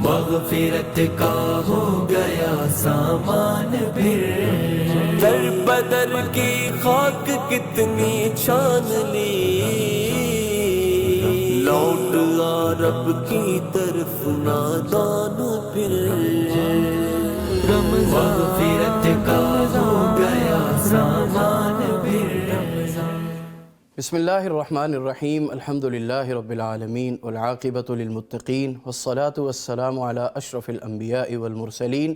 مغفرت کا ہو گیا سامان پھر، در بدر کی خاک کتنی چھان لی، لوٹ آ رب کی طرف نادان پھر، مغفرت کا ہو گیا سامان پھر۔ بسم اللہ الرحمن الرحیم، الحمدللہ رب العالمین والعاقبۃ للمتقین والصلاة والسلام علی اشرف الانبیاء والمرسلین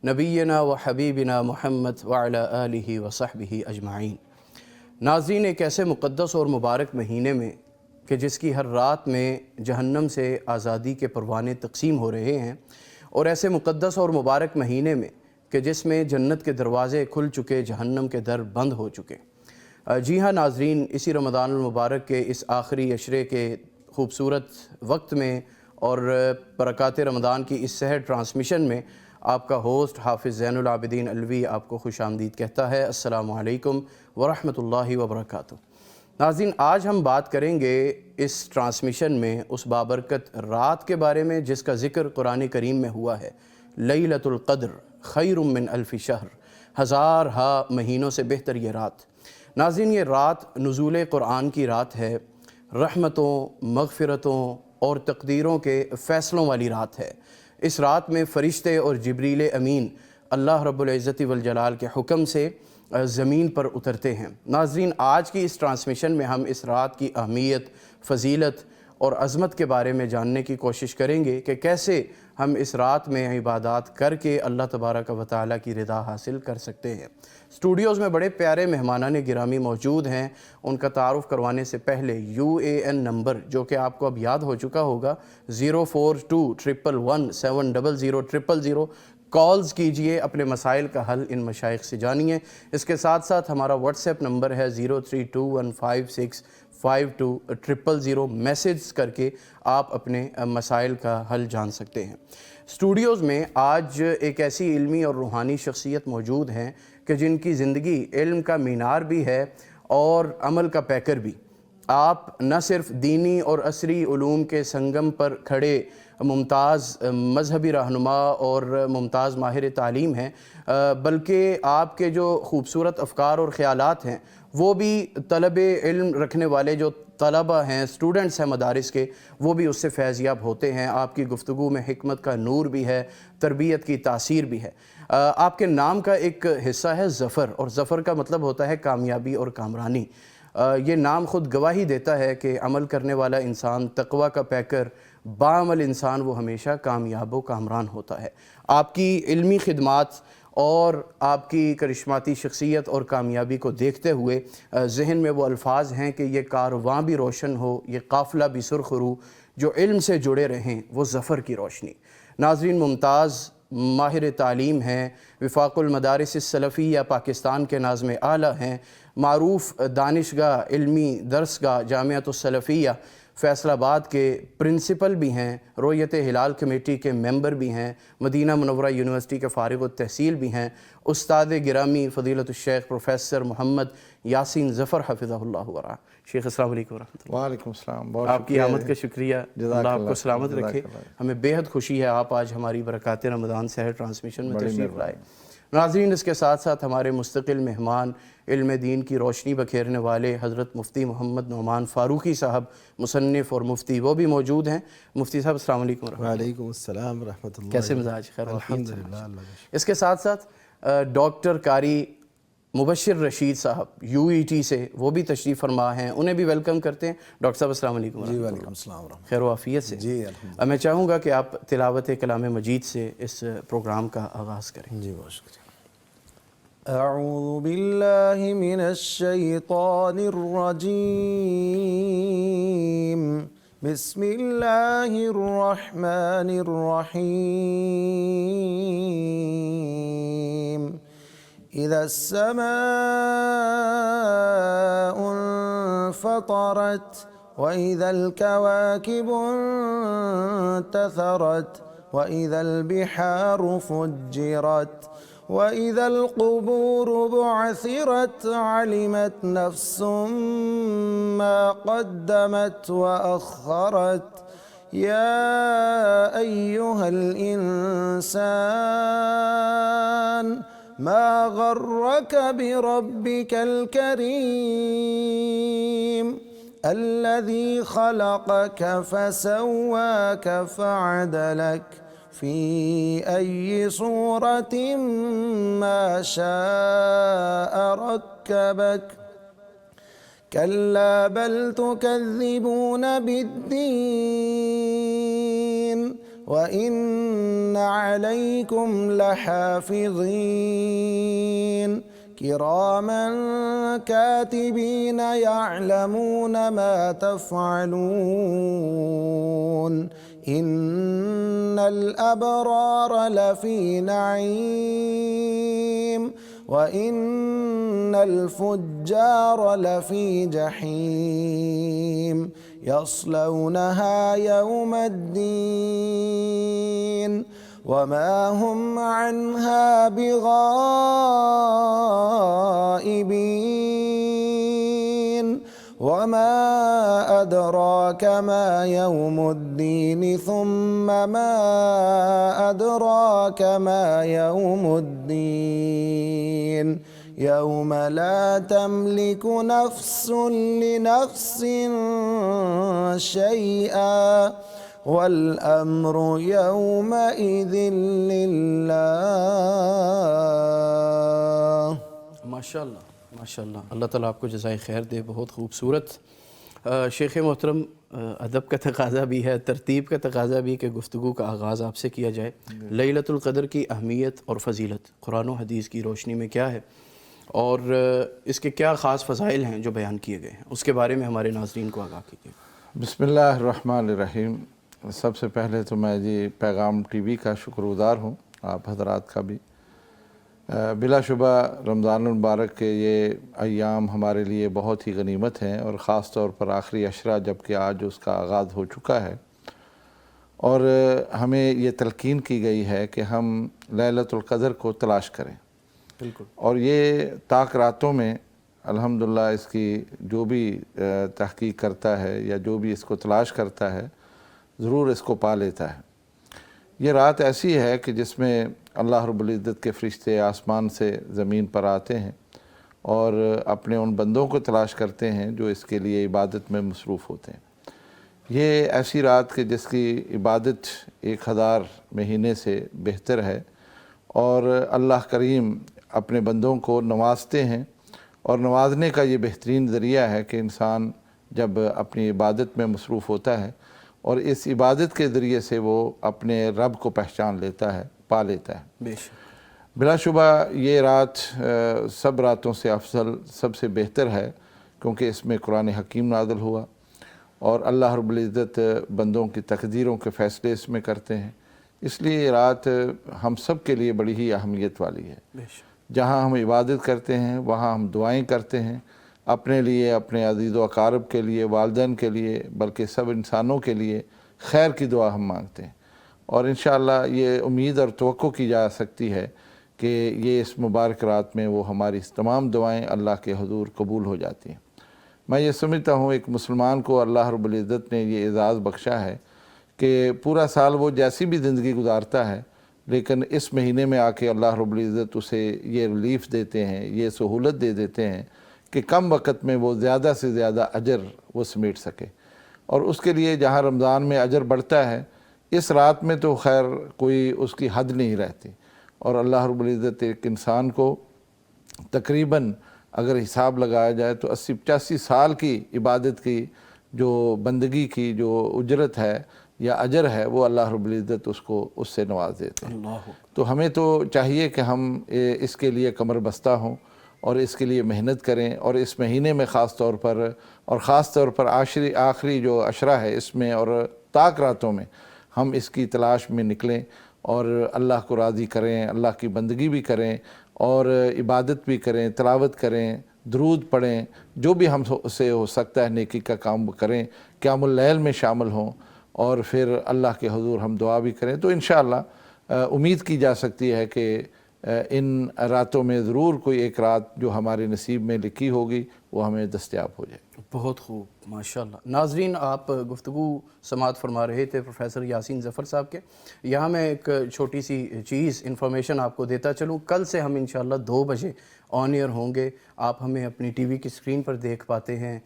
نبینا و حبیبنا محمد وعلی آلہ وصحبہ اجمعین۔ ناظرین، ایک ایسے مقدس اور مبارک مہینے میں کہ جس کی ہر رات میں جہنم سے آزادی کے پروانے تقسیم ہو رہے ہیں، اور ایسے مقدس اور مبارک مہینے میں کہ جس میں جنت کے دروازے کھل چکے، جہنم کے در بند ہو چکے۔ جی ہاں ناظرین، اسی رمضان المبارک کے اس آخری عشرے کے خوبصورت وقت میں اور برکات رمضان کی اس سحر ٹرانسمیشن میں آپ کا ہوسٹ حافظ زین العابدین علوی آپ کو خوش آمدید کہتا ہے۔ السلام علیکم ورحمۃ اللہ وبرکاتہ۔ ناظرین، آج ہم بات کریں گے اس ٹرانسمیشن میں اس بابرکت رات کے بارے میں جس کا ذکر قرآن کریم میں ہوا ہے، لیلۃ القدر خیر من الف شہر، ہزار ہا مہینوں سے بہتر یہ رات۔ ناظرین، یہ رات نزول قرآن کی رات ہے، رحمتوں، مغفرتوں اور تقدیروں کے فیصلوں والی رات ہے۔ اس رات میں فرشتے اور جبریل امین اللہ رب العزت والجلال کے حکم سے زمین پر اترتے ہیں۔ ناظرین، آج کی اس ٹرانسمیشن میں ہم اس رات کی اہمیت، فضیلت اور عظمت کے بارے میں جاننے کی کوشش کریں گے کہ کیسے ہم اس رات میں عبادات کر کے اللہ تبارک و تعالیٰ کی رضا حاصل کر سکتے ہیں۔ اسٹوڈیوز میں بڑے پیارے مہمانان گرامی موجود ہیں۔ ان کا تعارف کروانے سے پہلے UAN نمبر جو کہ آپ کو اب یاد ہو چکا ہوگا، 042111700000، کالز کیجئے، اپنے مسائل کا حل ان مشائخ سے جانیے۔ اس کے ساتھ ساتھ ہمارا واٹس ایپ نمبر ہے 0321565200، میسیج کر کے آپ اپنے مسائل کا حل جان سکتے ہیں۔ اسٹوڈیوز میں آج ایک ایسی علمی اور روحانی شخصیت موجود ہیں کہ جن کی زندگی علم کا مینار بھی ہے اور عمل کا پیکر بھی۔ آپ نہ صرف دینی اور عصری علوم کے سنگم پر کھڑے ممتاز مذہبی رہنما اور ممتاز ماہر تعلیم ہیں، بلکہ آپ کے جو خوبصورت افکار اور خیالات ہیں وہ بھی طلب علم رکھنے والے جو طلبہ ہیں، اسٹوڈنٹس ہیں مدارس کے، وہ بھی اس سے فیض یاب ہوتے ہیں۔ آپ کی گفتگو میں حکمت کا نور بھی ہے، تربیت کی تاثیر بھی ہے۔ آپ کے نام کا ایک حصہ ہے ظفر، اور ظفر کا مطلب ہوتا ہے کامیابی اور کامرانی۔ یہ نام خود گواہی دیتا ہے کہ عمل کرنے والا انسان، تقوی کا پیکر، باعمل انسان، وہ ہمیشہ کامیاب و کامران ہوتا ہے۔ آپ کی علمی خدمات اور آپ کی کرشماتی شخصیت اور کامیابی کو دیکھتے ہوئے ذہن میں وہ الفاظ ہیں کہ یہ کارواں بھی روشن ہو، یہ قافلہ بھی سرخ رو، جو علم سے جڑے رہیں وہ ظفر کی روشنی۔ ناظرین، ممتاز ماہر تعلیم ہیں، وفاق المدارس السلفیہ پاکستان کے ناظم اعلیٰ ہیں، معروف دانشگاہ، علمی درسگاہ جامعۃ السلفیہ فیصل آباد کے پرنسپل بھی ہیں، رؤیت ہلال کمیٹی کے ممبر بھی ہیں، مدینہ منورہ یونیورسٹی کے فارغ التحصیل بھی ہیں، استاد گرامی فضیلت الشیخ پروفیسر محمد یاسین ظفر حفظہ اللہ ورعاہ۔ شیخ السلام علیکم ورحمۃ اللہ۔ وعلیکم السلام، بہت آپ کی آمد کا شکریہ، اللہ آپ کو سلامت رکھے۔ اللہ۔ ہمیں بےحد خوشی ہے آپ آج ہماری برکات رمضان سحر ٹرانسمیشن میں تشریف لائے۔ ناظرین، اس کے ساتھ ساتھ ہمارے مستقل مہمان، علم دین کی روشنی بکھیرنے والے حضرت مفتی محمد نعمان فاروقی صاحب، مصنف اور مفتی، وہ بھی موجود ہیں۔ مفتی صاحب السلام علیکم ورحمۃ اللہ۔ وعلیکم السلام ورحمۃ اللہ۔ کیسے مزاج؟ خیر الحمدللہ۔ اس کے ساتھ ساتھ ڈاکٹر قاری مبشر رشید صاحب UET سے، وہ بھی تشریف فرما ہیں، انہیں بھی ویلکم کرتے ہیں۔ ڈاکٹر صاحب السلام علیکم ورحمۃ اللہ۔ وعلیکم السلام ورحمۃ خیر و عافیت سے؟ جی الحمدللہ۔ میں چاہوں گا کہ آپ تلاوت کلام مجید سے اس پروگرام کا آغاز کریں۔ جی بہت شکریہ۔ اعوذ باللہ من الشیطان الرجیم، بسم اللہ الرحمن الرحیم۔ اذا السماء انفطرت واذا الكواكب انتثرت واذا البحار فجرت وَإِذَا الْقُبُورُ بُعْثِرَتْ عَلِمَتْ نَفْسٌ مَّا قَدَّمَتْ وَأَخَّرَتْ يا أيها الإنسان ما غرك بربك الكريم الذي خلقك فسواك فعدلك في أي صورة ما شاء ركبك كلا بل تكذبون بالدين وإن عليكم لحافظين كراما كاتبين يعلمون ما تفعلون إن الأبرار لفي نعيم وإن الفجار لفي جحيم يصلونها يوم الدين وما هم عنها بغائبين وما أدراك ما يوم الدين ثم ما أدراك ما يوم الدين يوم لا تملك نفس لنفس شيئا والأمر يومئذ لله. ماشاءاللہ ماشاءاللہ، اللہ تعالیٰ آپ کو جزائے خیر دے. بہت خوبصورت. شیخ محترم، ادب کا تقاضا بھی ہے، ترتیب کا تقاضا بھی کہ گفتگو کا آغاز آپ سے کیا جائے. لیلۃ القدر کی اہمیت اور فضیلت قرآن و حدیث کی روشنی میں کیا ہے اور اس کے کیا خاص فضائل ہیں جو بیان کیے گئے ہیں، اس کے بارے میں ہمارے ناظرین کو آگاہ کیجیے. بسم اللہ الرحمن الرحیم. سب سے پہلے تو میں جی پیغام ٹی وی کا شکر گزار ہوں، آپ حضرات کا بھی. بلا شبہ رمضان المبارک کے یہ ایام ہمارے لیے بہت ہی غنیمت ہیں، اور خاص طور پر آخری عشرہ جبکہ آج اس کا آغاز ہو چکا ہے، اور ہمیں یہ تلقین کی گئی ہے کہ ہم لیلۃ القدر کو تلاش کریں. بالکل. اور یہ طاق راتوں میں الحمدللہ اس کی جو بھی تحقیق کرتا ہے یا جو بھی اس کو تلاش کرتا ہے ضرور اس کو پا لیتا ہے. یہ رات ایسی ہے کہ جس میں اللہ رب العزت کے فرشتے آسمان سے زمین پر آتے ہیں اور اپنے ان بندوں کو تلاش کرتے ہیں جو اس کے لیے عبادت میں مصروف ہوتے ہیں. یہ ایسی رات کہ جس کی عبادت 1000 مہینے سے بہتر ہے، اور اللہ کریم اپنے بندوں کو نوازتے ہیں، اور نوازنے کا یہ بہترین ذریعہ ہے کہ انسان جب اپنی عبادت میں مصروف ہوتا ہے اور اس عبادت کے ذریعے سے وہ اپنے رب کو پہچان لیتا ہے، پا لیتا ہے. بلا شبہ یہ رات سب راتوں سے افضل، سب سے بہتر ہے، کیونکہ اس میں قرآن حکیم نازل ہوا اور اللہ رب العزت بندوں کی تقدیروں کے فیصلے اس میں کرتے ہیں. اس لیے یہ رات ہم سب کے لیے بڑی ہی اہمیت والی ہے. جہاں ہم عبادت کرتے ہیں وہاں ہم دعائیں کرتے ہیں، اپنے لیے، اپنے عزیز و اقارب کے لیے، والدین کے لیے، بلکہ سب انسانوں کے لیے خیر کی دعا ہم مانگتے ہیں. اور انشاءاللہ یہ امید اور توقع کی جا سکتی ہے کہ یہ اس مبارک رات میں وہ ہماری تمام دعائیں اللہ کے حضور قبول ہو جاتی ہیں. میں یہ سمجھتا ہوں ایک مسلمان کو اللہ رب العزت نے یہ اعزاز بخشا ہے کہ پورا سال وہ جیسی بھی زندگی گزارتا ہے، لیکن اس مہینے میں آ کے اللہ رب العزت اسے یہ ریلیف دیتے ہیں، یہ سہولت دے دیتے ہیں کہ کم وقت میں وہ زیادہ سے زیادہ اجر وہ سمیٹ سکے. اور اس کے لیے جہاں رمضان میں اجر بڑھتا ہے، اس رات میں تو خیر کوئی اس کی حد نہیں رہتی. اور اللہ رب العزت ایک انسان کو تقریباً اگر حساب لگایا جائے تو 80-85 سال کی عبادت کی جو بندگی کی جو اجرت ہے یا اجر ہے وہ اللہ رب العزت اس کو اس سے نواز دیتے ہیں. تو ہمیں تو چاہیے کہ ہم اس کے لیے کمر بستہ ہوں اور اس کے لیے محنت کریں، اور اس مہینے میں خاص طور پر آخری جو عشرہ ہے اس میں اور طاق راتوں میں ہم اس کی تلاش میں نکلیں اور اللہ کو راضی کریں، اللہ کی بندگی بھی کریں اور عبادت بھی کریں، تلاوت کریں، درود پڑھیں، جو بھی ہم سے ہو سکتا ہے نیکی کا کام کریں، قیام اللیل میں شامل ہوں، اور پھر اللہ کے حضور ہم دعا بھی کریں. تو انشاءاللہ امید کی جا سکتی ہے کہ ان راتوں میں ضرور کوئی ایک رات جو ہمارے نصیب میں لکھی ہوگی وہ ہمیں دستیاب ہو جائے. بہت خوب، ماشاءاللہ۔ ناظرین، آپ گفتگو سماعت فرما رہے تھے پروفیسر یاسین ظفر صاحب کے۔ یہاں میں ایک چھوٹی سی چیز انفارمیشن آپ کو دیتا چلوں، کل سے ہم انشاءاللہ 2 بجے آن ایئر ہوں گے۔ آپ ہمیں اپنی ٹی وی کی اسکرین پر دیکھ پاتے ہیں،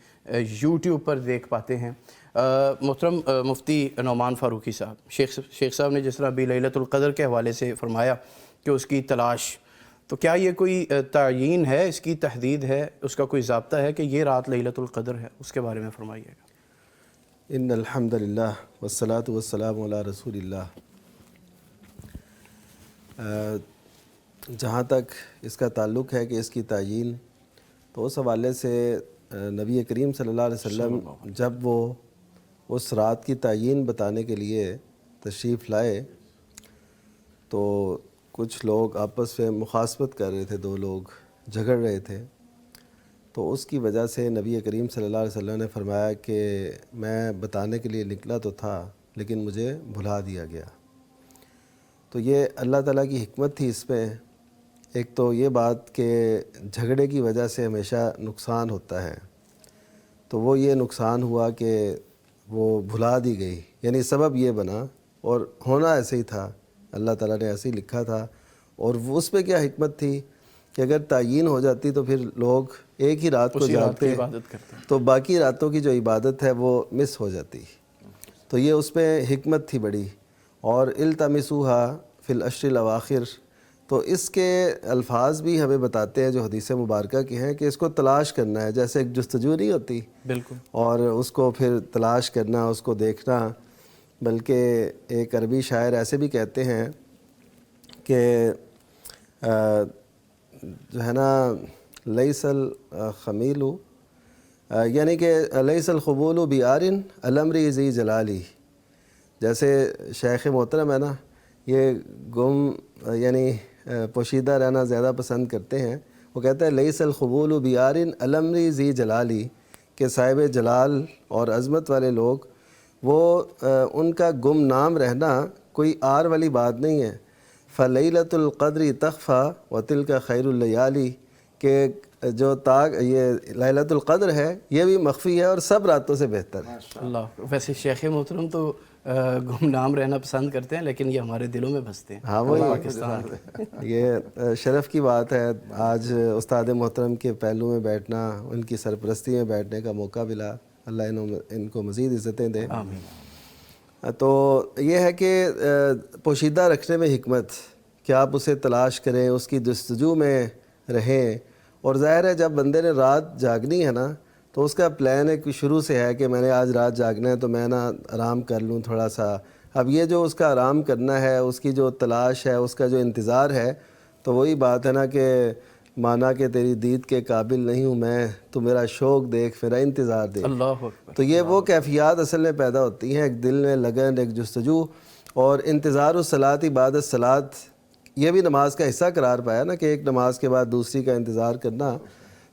یوٹیوب پر دیکھ پاتے ہیں۔ محترم مفتی نعمان فاروقی صاحب، شیخ صاحب نے جس طرح ابھی لیلۃ القدر کے حوالے سے فرمایا کہ اس کی تلاش، تو کیا یہ کوئی تعیین ہے، اس کی تحدید ہے، اس کا کوئی ضابطہ ہے کہ یہ رات لیلۃ القدر ہے؟ اس کے بارے میں فرمائیے گا۔ ان الحمد للہ والصلاة والسلام علی رسول اللہ۔ جہاں تک اس کا تعلق ہے کہ اس کی تعیین، تو اس حوالے سے نبی کریم صلی اللہ علیہ وسلم جب وہ اس رات کی تعیین بتانے کے لیے تشریف لائے تو کچھ لوگ آپس میں مخاصمت کر رہے تھے، 2 لوگ جھگڑ رہے تھے، تو اس کی وجہ سے نبی کریم صلی اللہ علیہ وسلم نے فرمایا کہ میں بتانے کے لیے نکلا تو تھا لیکن مجھے بھلا دیا گیا۔ تو یہ اللہ تعالیٰ کی حکمت تھی اس میں۔ ایک تو یہ بات کہ جھگڑے کی وجہ سے ہمیشہ نقصان ہوتا ہے، تو وہ یہ نقصان ہوا کہ وہ بھلا دی گئی، یعنی سبب یہ بنا، اور ہونا ایسے ہی تھا، اللہ تعالیٰ نے ایسے ہی لکھا تھا۔ اور اس پہ کیا حکمت تھی کہ اگر تعیین ہو جاتی تو پھر لوگ ایک ہی رات کو جاگتے تو باقی راتوں کی جو عبادت ہے وہ مس ہو جاتی، تو یہ اس پہ حکمت تھی بڑی۔ اور التمسوہا فی العشر الاواخر، تو اس کے الفاظ بھی ہمیں بتاتے ہیں جو حدیث مبارکہ کے ہیں کہ اس کو تلاش کرنا ہے، جیسے ایک جستجو نہیں ہوتی، بالکل، اور اور اس کو پھر تلاش کرنا، اس کو دیکھنا۔ بلکہ ایک عربی شاعر ایسے بھی کہتے ہیں کہ جو ہے نا لیس الخمیل، یعنی کہ لیس الخبول بیار الامر ذی جلالی، جیسے شیخ محترم ہے نا، یہ گم یعنی پوشیدہ رہنا زیادہ پسند کرتے ہیں۔ وہ کہتے ہیں لیس الخبول بیار الامر ذی جلالی، کہ صاحب جلال اور عظمت والے لوگ، وہ ان کا گم نام رہنا کوئی آر والی بات نہیں ہے۔ فلیلۃ القدر تخفیٰ وتلک خیر اللیالی، کہ جو یہ لیلۃ القدر ہے یہ بھی مخفی ہے اور سب راتوں سے بہتر ہے۔ اللہ، ویسے شیخ محترم تو گمنام رہنا پسند کرتے ہیں لیکن یہ ہمارے دلوں میں بستے ہیں۔ ہاں وہی پاکستان کے، یہ شرف کی بات ہے، آج استاد محترم کے پہلو میں بیٹھنا، ان کی سرپرستی میں بیٹھنے کا موقع ملا، اللہ ان کو مزید عزتیں دے۔ آمین۔ تو یہ ہے کہ پوشیدہ رکھنے میں حکمت کہ آپ اسے تلاش کریں، اس کی جستجو میں رہیں۔ اور ظاہر ہے جب بندے نے رات جاگنی ہے نا تو اس کا پلان ایک شروع سے ہے کہ میں نے آج رات جاگنا ہے تو میں نا آرام کر لوں تھوڑا سا۔ اب یہ جو اس کا آرام کرنا ہے، اس کی جو تلاش ہے، اس کا جو انتظار ہے، تو وہی بات ہے نا کہ مانا کہ تیری دید کے قابل نہیں ہوں میں، تو میرا شوق دیکھ، میرا انتظار دیکھ۔ اللہ اکبر۔ تو یہ وہ کیفیات اصل میں پیدا ہوتی ہیں، ایک دل میں لگن، ایک جستجو اور انتظار الصلاۃ بعد الصلاۃ، یہ بھی نماز کا حصہ قرار پایا نا کہ ایک نماز کے بعد دوسری کا انتظار کرنا۔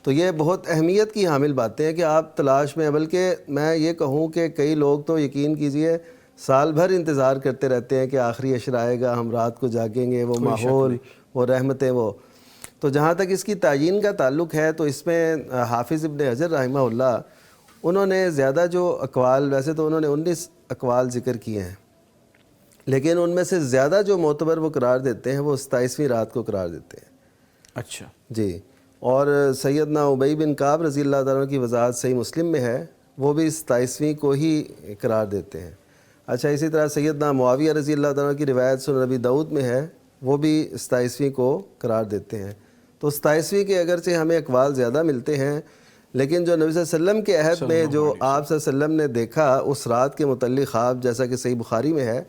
تو یہ بہت اہمیت کی حامل باتیں ہیں کہ آپ تلاش میں، بلکہ میں یہ کہوں کہ کئی لوگ تو یقین کیجئے سال بھر انتظار کرتے رہتے ہیں کہ آخری عشر آئے گا، ہم رات کو جاگیں گے، وہ ماحول، وہ رحمتیں، وہ۔ تو جہاں تک اس کی تعیین کا تعلق ہے تو اس میں حافظ ابن حجر رحمہ اللہ، انہوں نے زیادہ جو اقوال، ویسے تو انہوں نے 19 اقوال ذکر کیے ہیں، لیکن ان میں سے زیادہ جو معتبر وہ قرار دیتے ہیں وہ 27ویں رات کو قرار دیتے ہیں۔ اچھا جی، اور سیدنا ابی بن کعب رضی اللہ تعالیٰ عنہ کی وضاحت صحیح مسلم میں ہے، وہ بھی 27ویں کو ہی قرار دیتے ہیں۔ اچھا، اسی طرح سیدنا معاویہ رضی اللہ تعالیٰ عنہ کی روایت سنن نبی داؤد میں ہے، وہ بھی 27ویں کو قرار دیتے ہیں۔ تو 27ویں کے اگرچہ ہمیں اقوال زیادہ ملتے ہیں، لیکن جو نبی صلی اللہ علیہ وسلم کے عہد میں جو آپ صلی اللہ علیہ وسلم نے دیکھا اس رات کے متعلق خواب، جیسا کہ صحیح بخاری میں ہے،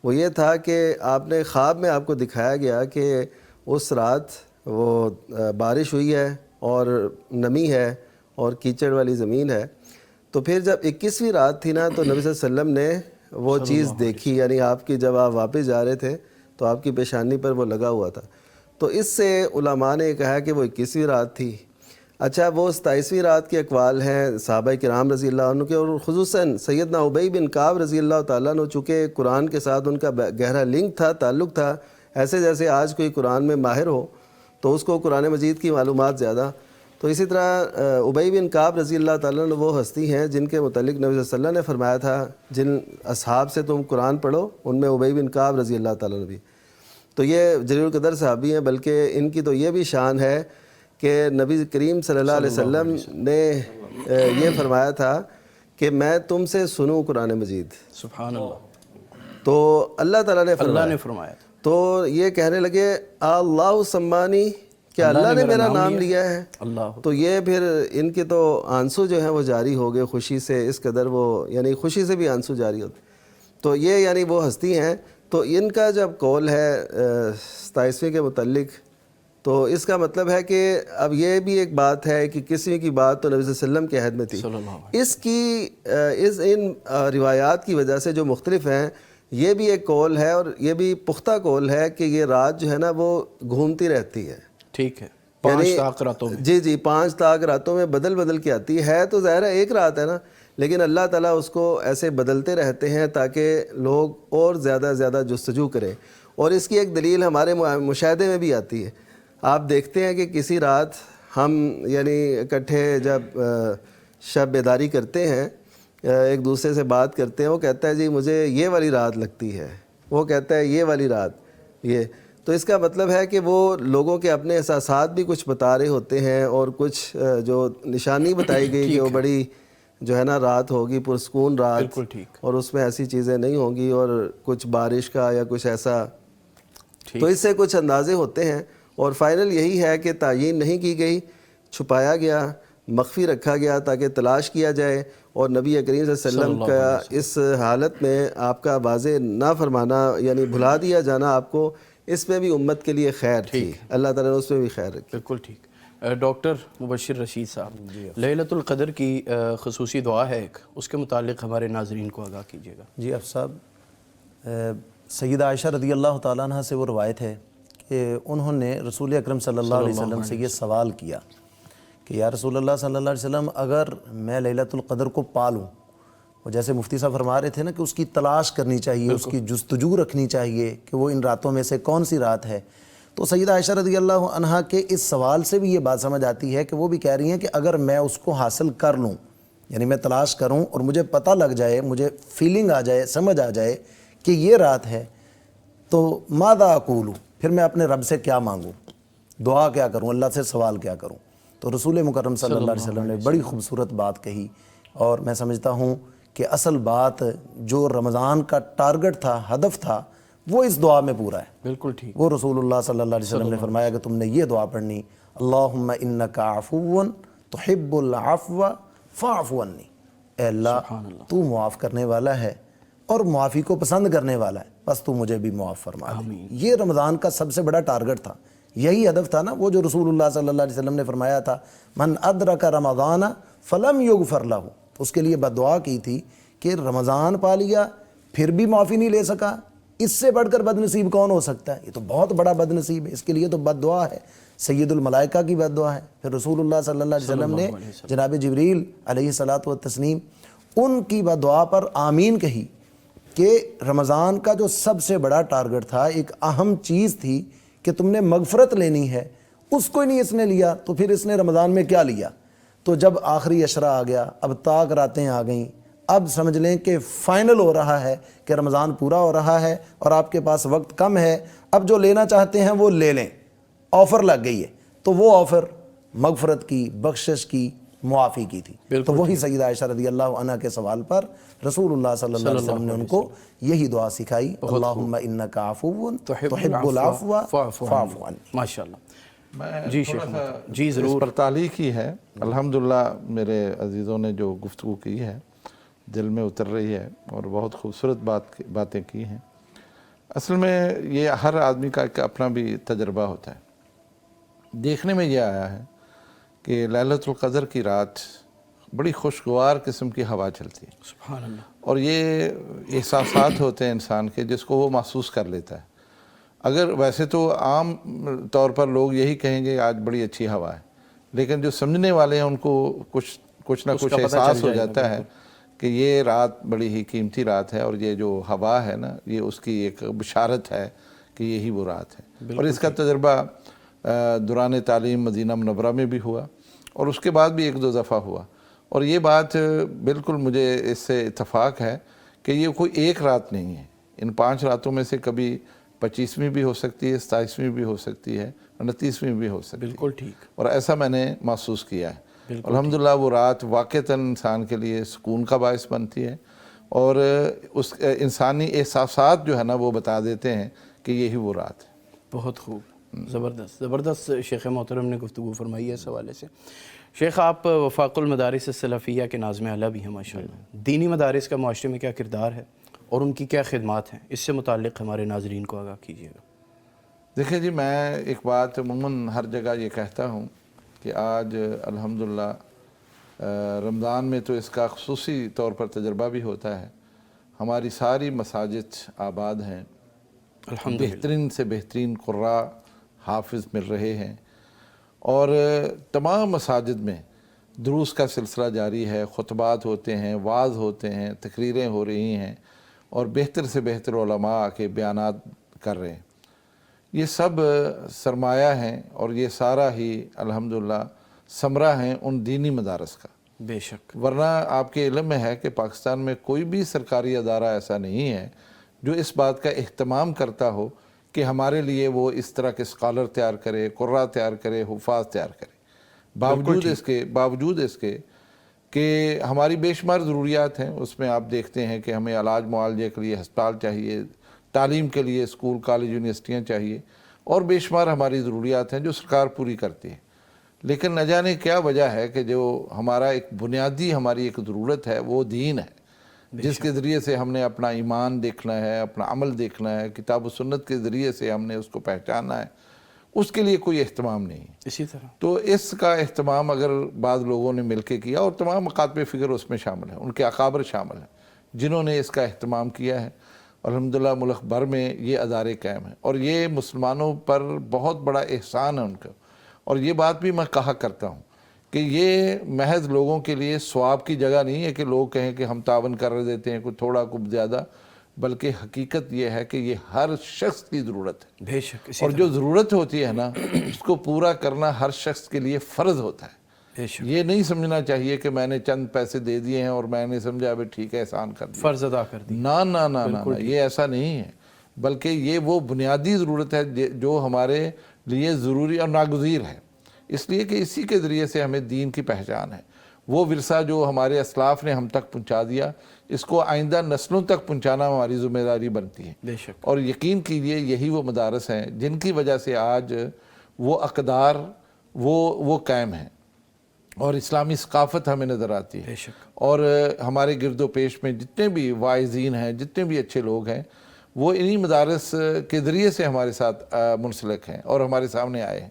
وہ یہ تھا کہ آپ نے خواب میں آپ کو دکھایا گیا کہ اس رات وہ بارش ہوئی ہے اور نمی ہے اور کیچڑ والی زمین ہے۔ تو پھر جب 21ویں رات تھی نا تو نبی صلی اللہ علیہ وسلم نے وہ چیز دیکھی، یعنی آپ کی جب آپ واپس جا رہے تھے تو آپ کی پیشانی پر وہ لگا ہوا تھا۔ تو اس سے علماء نے کہا کہ وہ 21ویں رات تھی۔ اچھا، وہ 27ویں رات کے اقوال ہیں صحابہ کرام رضی اللہ عنہ کے، اور خصوصاً سیدنا ابی بن کعب رضی اللہ تعالیٰ عنہ، چونکہ قرآن کے ساتھ ان کا گہرا لنک تھا، تعلق تھا، ایسے جیسے آج کوئی قرآن میں ماہر ہو تو اس کو قرآن مجید کی معلومات زیادہ، تو تو اسی طرح ابی بن کعب رضی اللہ تعالیٰ عنہ وہ ہستی ہیں جن کے متعلق نبی صلی اللہ علیہ وسلم نے فرمایا تھا جن اصحاب سے تم قرآن پڑھو ان میں ابی بن کعب رضی اللہ تعالیٰ عنہ بھی. تو یہ جلیل القدر صحابی ہیں، بلکہ ان کی تو یہ بھی شان ہے کہ نبی کریم صلی اللہ علیہ وسلم نے یہ فرمایا تھا کہ میں تم سے سنوں قرآن مجید. سبحان اللہ. تو اللہ تعالیٰ نے فرمایا تو یہ کہنے لگے اللہ سمانی، کہ اللہ نے میرا نام لیا ہے. اللہ. تو یہ پھر ان کے تو آنسو جو ہیں وہ جاری ہو گئے خوشی سے، اس قدر وہ یعنی خوشی سے بھی آنسو جاری ہوتے. تو یہ یعنی وہ ہستی ہیں. تو ان کا جب قول ہے 27ویں کے متعلق، تو اس کا مطلب ہے کہ اب یہ بھی ایک بات ہے کہ کسی کی بات تو نبی صلی اللہ علیہ وسلم کے عہد میں تھی. اس کی ان روایات کی وجہ سے جو مختلف ہیں، یہ بھی ایک قول ہے اور یہ بھی پختہ قول ہے کہ یہ رات جو ہے نا وہ گھومتی رہتی ہے. ٹھیک ہے، 5 طاق راتوں میں. جی 5 طاق راتوں میں بدل کے آتی ہے. تو ظاہر ہے ایک رات ہے نا، لیکن اللہ تعالیٰ اس کو ایسے بدلتے رہتے ہیں تاکہ لوگ اور زیادہ جستجو کریں. اور اس کی ایک دلیل ہمارے مشاہدے میں بھی آتی ہے. آپ دیکھتے ہیں کہ کسی رات ہم یعنی اکٹھے جب شب بیداری کرتے ہیں، ایک دوسرے سے بات کرتے ہیں، وہ کہتا ہے جی مجھے یہ والی رات لگتی ہے، وہ کہتا ہے یہ والی رات یہ. تو اس کا مطلب ہے کہ وہ لوگوں کے اپنے احساسات بھی کچھ بتا رہے ہوتے ہیں، اور کچھ جو نشانی بتائی گئی کہ وہ بڑی جو ہے نا رات ہوگی پرسکون رات. بالکل ٹھیک. اور اس میں ایسی چیزیں نہیں ہوں گی اور کچھ بارش کا یا کچھ ایسا. تو اس سے کچھ اندازے ہوتے ہیں. اور فائنل یہی ہے کہ تعیین نہیں کی گئی، چھپایا گیا، مخفی رکھا گیا تاکہ تلاش کیا جائے. اور نبی کریم صلی اللہ علیہ وسلم کا اس حالت میں آپ کا واضح نہ فرمانا یعنی بھلا دیا جانا آپ کو، اس میں بھی امت کے لیے خیر تھی. اللہ تعالیٰ نے اس میں بھی خیر رکھی. بالکل ٹھیک. ڈاکٹر مبشر رشید صاحب، لیلۃ القدر کی خصوصی دعا ہے ایک، اس کے متعلق ہمارے ناظرین کو آگاہ کیجیے گا. جی افسر صاحب، سیدہ عائشہ رضی اللہ تعالیٰ عنہ سے وہ روایت ہے کہ انہوں نے رسول اکرم صلی اللہ علیہ وسلم سے یہ سوال کیا کہ یا رسول اللہ صلی اللہ علیہ وسلم، اگر میں لیلۃ القدر کو پالوں، اور جیسے مفتی صاحب فرما رہے تھے نا کہ اس کی تلاش کرنی چاہیے، اس کی جستجو رکھنی چاہیے کہ وہ ان راتوں میں سے کون سی رات ہے. تو سیدہ عائشہ رضی اللہ عنہا کے اس سوال سے بھی یہ بات سمجھ آتی ہے کہ وہ بھی کہہ رہی ہیں کہ اگر میں اس کو حاصل کر لوں، یعنی میں تلاش کروں اور مجھے پتہ لگ جائے، مجھے فیلنگ آ جائے، سمجھ آ جائے کہ یہ رات ہے، تو ماذا اقول، پھر میں اپنے رب سے کیا مانگوں، دعا کیا کروں، اللہ سے سوال کیا کروں. تو رسول مکرم صلی اللہ علیہ وسلم نے بڑی خوبصورت بات کہی. اور میں سمجھتا ہوں کہ اصل بات جو رمضان کا ٹارگٹ تھا، ہدف تھا، وہ اس دعا میں پورا ہے. بالکل ٹھیک. وہ رسول اللہ صلی اللہ علیہ وسلم نے فرمایا کہ تم نے یہ دعا پڑھنی، اللہم انک عفو تحب العفو فاعف عنی. اے اللہ تو معاف کرنے والا ہے اور معافی کو پسند کرنے والا ہے، بس تو مجھے بھی معاف فرما دے. یہ رمضان کا سب سے بڑا ٹارگٹ تھا، یہی ہدف تھا نا، وہ جو رسول اللہ صلی اللہ علیہ وسلم نے فرمایا تھا من ادرک رمضان فلم یغفر لہ. اس کے لیے بد دعا کی تھی کہ رمضان پا لیا پھر بھی معافی نہیں لے سکا، اس سے بڑھ کر بد نصیب کون ہو سکتا ہے؟ یہ تو بہت بڑا بد نصیب ہے. اس کے لیے تو بد دعا ہے، سید الملائکہ کی بد دعا ہے. پھر رسول اللہ صلی اللہ علیہ وسلم نے جناب جبریل علیہ الصلاۃ والتسلیم ان کی بد دعا پر آمین کہی کہ رمضان کا جو سب سے بڑا ٹارگٹ تھا، ایک اہم چیز تھی کہ تم نے مغفرت لینی ہے، اس کو ہی نہیں اس نے لیا، تو پھر اس نے رمضان میں کیا لیا؟ تو جب آخری عشرہ آ گیا، اب طاق راتیں آ گئیں، اب سمجھ لیں کہ فائنل ہو رہا ہے کہ رمضان پورا ہو رہا ہے اور آپ کے پاس وقت کم ہے، اب جو لینا چاہتے ہیں وہ لے لیں، آفر لگ گئی ہے. تو وہ آفر مغفرت کی، بخشش کی، معافی کی تھی. تو وہی سیدہ عائشہ رضی اللہ عنہ کے سوال پر رسول اللہ صلی اللہ علیہ وسلم نے ان کو یہی دعا سکھائی، اللہم انک عفو تحب العفو فاعف عنی. ماشاءاللہ. جی شیخ جی ضرور. اس پر تعلیق ہی ہے. الحمدللہ میرے عزیزوں نے جو گفتگو کی ہے دل میں اتر رہی ہے اور بہت خوبصورت باتیں کی ہیں. اصل میں یہ ہر آدمی کا ایک اپنا بھی تجربہ ہوتا ہے. دیکھنے میں یہ آیا ہے کہ لیلۃ القدر کی رات بڑی خوشگوار قسم کی ہوا چلتی ہے. سبحان اللہ. اور یہ احساسات ہوتے ہیں انسان کے جس کو وہ محسوس کر لیتا ہے. اگر ویسے تو عام طور پر لوگ یہی کہیں گے آج بڑی اچھی ہوا ہے، لیکن جو سمجھنے والے ہیں ان کو کچھ نہ کچھ احساس ہو جاتا ہے کہ یہ رات بڑی ہی قیمتی رات ہے، اور یہ جو ہوا ہے نا یہ اس کی ایک بشارت ہے کہ یہی وہ رات ہے. اور اس کا تجربہ دوران تعلیم مدینہ منورہ میں بھی ہوا، اور اس کے بعد بھی 1-2 دفعہ ہوا. اور یہ بات بالکل مجھے اس سے اتفاق ہے کہ یہ کوئی ایک رات نہیں ہے. ان 5 راتوں میں سے کبھی 25ویں بھی ہو سکتی ہے, 27ویں بھی ہو سکتی ہے, 29ویں بھی ہو سکتی ہے. بالکل ٹھیک. اور ایسا میں نے محسوس کیا ہے. الحمدللہ وہ رات واقعتاً انسان کے لیے سکون کا باعث بنتی ہے, اور اس انسانی احساسات جو ہے نا وہ بتا دیتے ہیں کہ یہی وہ رات ہے. بہت خوب, زبردست زبردست شیخ محترم نے گفتگو فرمائی ہے اس حوالے سے. شیخ آپ وفاق المدارس السلفیہ کے ناظم اعلیٰ بھی ہیں ماشاءاللہ. دینی مدارس کا معاشرے میں کیا کردار ہے اور ان کی کیا خدمات ہیں, اس سے متعلق ہمارے ناظرین کو آگاہ کیجیے گا. دیکھیں جی, میں ایک بات عموماً ہر جگہ یہ کہتا ہوں کہ آج الحمدللہ رمضان میں تو اس کا خصوصی طور پر تجربہ بھی ہوتا ہے. ہماری ساری مساجد آباد ہیں, بہترین سے بہترین قراء حافظ مل رہے ہیں, اور تمام مساجد میں دروس کا سلسلہ جاری ہے, خطبات ہوتے ہیں, وعظ ہوتے ہیں, تقریریں ہو رہی ہیں, اور بہتر سے بہتر علماء آ کے بیانات کر رہے ہیں. یہ سب سرمایہ ہیں, اور یہ سارا ہی الحمدللہ ثمرہ ہیں ان دینی مدارس کا. بے شک. ورنہ آپ کے علم میں ہے کہ پاکستان میں کوئی بھی سرکاری ادارہ ایسا نہیں ہے جو اس بات کا اہتمام کرتا ہو کہ ہمارے لیے وہ اس طرح کے اسکالر تیار کرے, قراء تیار کرے, حفاظ تیار کرے. باوجود اس کے کہ ہماری بے شمار ضروریات ہیں. اس میں آپ دیکھتے ہیں کہ ہمیں علاج معالجے کے لیے ہسپتال چاہیے, تعلیم کے لیے اسکول کالج یونیورسٹیاں چاہیے, اور بے شمار ہماری ضروریات ہیں جو سرکار پوری کرتی ہے. لیکن نہ جانے کیا وجہ ہے کہ جو ہمارا ایک بنیادی ہماری ایک ضرورت ہے وہ دین ہے, جس کے ذریعے سے ہم نے اپنا ایمان دیکھنا ہے, اپنا عمل دیکھنا ہے, کتاب و سنت کے ذریعے سے ہم نے اس کو پہچاننا ہے, اس کے لیے کوئی اہتمام نہیں. اسی طرح تو اس کا اہتمام اگر بعض لوگوں نے مل کے کیا, اور تمام مکاتب فکر اس میں شامل ہیں, ان کے اکابر شامل ہیں جنہوں نے اس کا اہتمام کیا ہے, الحمدللہ ملک بھر میں یہ ادارے قائم ہیں, اور یہ مسلمانوں پر بہت بڑا احسان ہے ان کا. اور یہ بات بھی میں کہا کرتا ہوں کہ یہ محض لوگوں کے لیے ثواب کی جگہ نہیں ہے کہ لوگ کہیں کہ ہم تعاون کر دیتے ہیں کوئی تھوڑا کوئی زیادہ, بلکہ حقیقت یہ ہے کہ یہ ہر شخص کی ضرورت ہے. بے شک. اور جو ضرورت ہوتی ہے نا اس کو پورا کرنا ہر شخص کے لیے فرض ہوتا ہے. بے شک. یہ نہیں سمجھنا چاہیے کہ میں نے چند پیسے دے دیے ہیں اور میں نے سمجھا ابھی ٹھیک ہے احسان کر دیا, فرض ادا کر دی. نہ, یہ ایسا نہیں ہے, بلکہ یہ وہ بنیادی ضرورت ہے جو ہمارے لیے ضروری اور ناگزیر ہے. اس لیے کہ اسی کے ذریعے سے ہمیں دین کی پہچان ہے. وہ ورثہ جو ہمارے اسلاف نے ہم تک پہنچا دیا, اس کو آئندہ نسلوں تک پہنچانا ہماری ذمہ داری بنتی ہے. بے شک. اور یقین کیجئے یہی وہ مدارس ہیں جن کی وجہ سے آج وہ اقدار وہ قائم ہیں, اور اسلامی ثقافت ہمیں نظر آتی ہے. بے شک. اور ہمارے گرد و پیش میں جتنے بھی واعظین ہیں, جتنے بھی اچھے لوگ ہیں, وہ انہی مدارس کے ذریعے سے ہمارے ساتھ منسلک ہیں اور ہمارے سامنے آئے ہیں.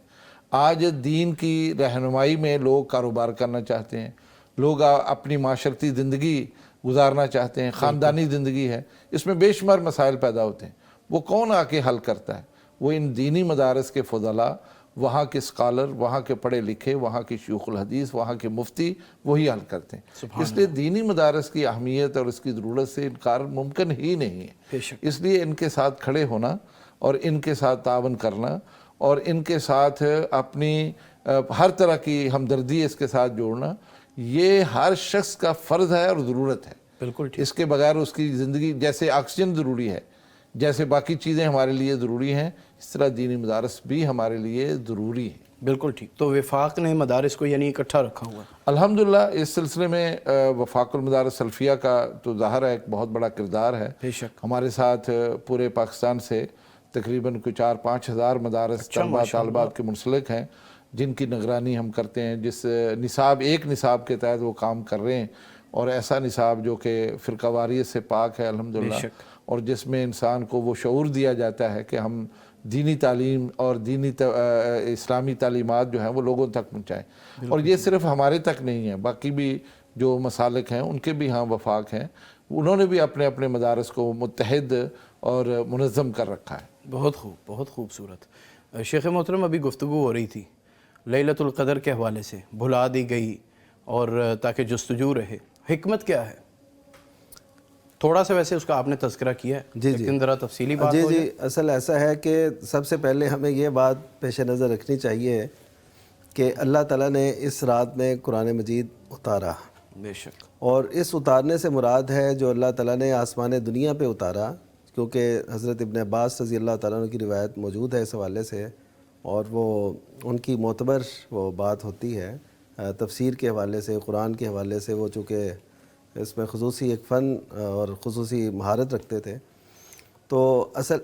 آج دین کی رہنمائی میں لوگ کاروبار کرنا چاہتے ہیں, لوگ اپنی معاشرتی زندگی گزارنا چاہتے ہیں, خاندانی زندگی ہے, اس میں بے شمار مسائل پیدا ہوتے ہیں. وہ کون آ کے حل کرتا ہے؟ وہ ان دینی مدارس کے فضلاء, وہاں کے اسکالر, وہاں کے پڑھے لکھے, وہاں کے شیوخ الحدیث, وہاں کے مفتی, وہی حل کرتے ہیں. اس لیے دینی مدارس کی اہمیت اور اس کی ضرورت سے انکار ممکن ہی نہیں ہے. اس لیے ان کے ساتھ کھڑے ہونا اور ان کے ساتھ تعاون کرنا اور ان کے ساتھ اپنی ہر طرح کی ہمدردی اس کے ساتھ جوڑنا, یہ ہر شخص کا فرض ہے اور ضرورت ہے. بالکل ٹھیک. اس کے بغیر اس کی زندگی, جیسے آکسیجن ضروری ہے, جیسے باقی چیزیں ہمارے لیے ضروری ہیں, اس طرح دینی مدارس بھی ہمارے لیے ضروری ہیں. بالکل ٹھیک. تو وفاق نے مدارس کو یعنی اکٹھا رکھا ہوا ہے. الحمدللہ اس سلسلے میں وفاق المدارس سلفیہ کا تو ظاہر ہے ایک بہت بڑا کردار ہے. بے شک. ہمارے ساتھ پورے پاکستان سے تقریباً کوئی 4-5 ہزار مدارس طلباء طالبات کے منسلک ہیں جن کی نگرانی ہم کرتے ہیں, جس ایک نصاب کے تحت وہ کام کر رہے ہیں, اور ایسا نصاب جو کہ فرقہ واریت سے پاک ہے الحمدللہ, اور جس میں انسان کو وہ شعور دیا جاتا ہے کہ ہم دینی تعلیم اور دینی اسلامی تعلیمات جو ہیں وہ لوگوں تک پہنچائیں. اور یہ صرف ہمارے تک نہیں ہے, باقی بھی جو مسالک ہیں ان کے بھی ہاں وفاق ہیں, انہوں نے بھی اپنے اپنے مدارس کو متحد اور منظم کر رکھا ہے. بہت خوب, بہت خوبصورت. شیخ محترم ابھی گفتگو ہو رہی تھی لیلۃ القدر کے حوالے سے, بھلا دی گئی اور تاکہ جستجو رہے, حکمت کیا ہے؟ تھوڑا سا ویسے اس کا آپ نے تذکرہ کیا ہے, لیکن ذرا تفصیلی بات ہو جائے. اصل ایسا ہے کہ سب سے پہلے ہمیں یہ بات پیش نظر رکھنی چاہیے کہ اللہ تعالیٰ نے اس رات میں قرآن مجید اتارا، بے شک، اور اس اتارنے سے مراد ہے جو اللہ تعالیٰ نے آسمان دنیا پہ اتارا، کیونکہ حضرت ابن عباس رضی اللہ تعالیٰ عنہ کی روایت موجود ہے اس حوالے سے، اور وہ ان کی معتبر وہ بات ہوتی ہے تفسیر کے حوالے سے، قرآن کے حوالے سے، وہ چونکہ اس میں خصوصی ایک فن اور خصوصی مہارت رکھتے تھے، تو اصل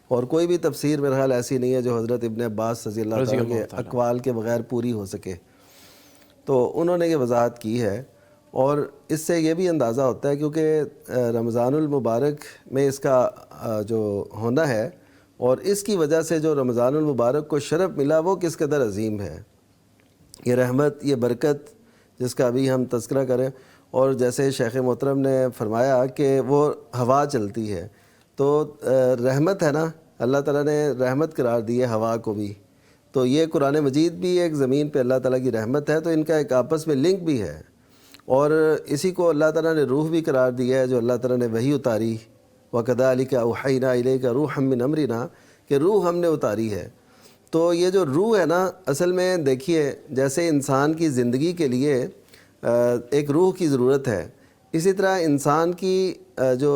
اور کوئی بھی تفسیر میرے خیال ایسی نہیں ہے جو حضرت ابن عباس رضی اللہ تعالیٰ کے اقوال کے بغیر پوری ہو سکے، تو انہوں نے یہ وضاحت کی ہے، اور اس سے یہ بھی اندازہ ہوتا ہے کیونکہ رمضان المبارک میں اس کا جو ہونا ہے اور اس کی وجہ سے جو رمضان المبارک کو شرف ملا وہ کس قدر عظیم ہے، یہ رحمت، یہ برکت جس کا ابھی ہم تذکرہ کریں، اور جیسے شیخ محترم نے فرمایا کہ وہ ہوا چلتی ہے، تو رحمت ہے نا، اللہ تعالیٰ نے رحمت قرار دی ہے ہوا کو بھی، تو یہ قرآن مجید بھی ایک زمین پہ اللہ تعالیٰ کی رحمت ہے، تو ان کا ایک آپس میں لنک بھی ہے، اور اسی کو اللہ تعالیٰ نے روح بھی قرار دیا ہے جو اللہ تعالیٰ نے وحی اتاری، وَكَذَلِكَ أَوْحَيْنَا إِلَيْكَ رُوحًا مِّنْ أَمْرِنَا، کہ روح ہم نے اتاری ہے، تو یہ جو روح ہے نا، اصل میں دیکھیے جیسے انسان کی زندگی کے لیے ایک روح کی ضرورت ہے، اسی طرح انسان کی جو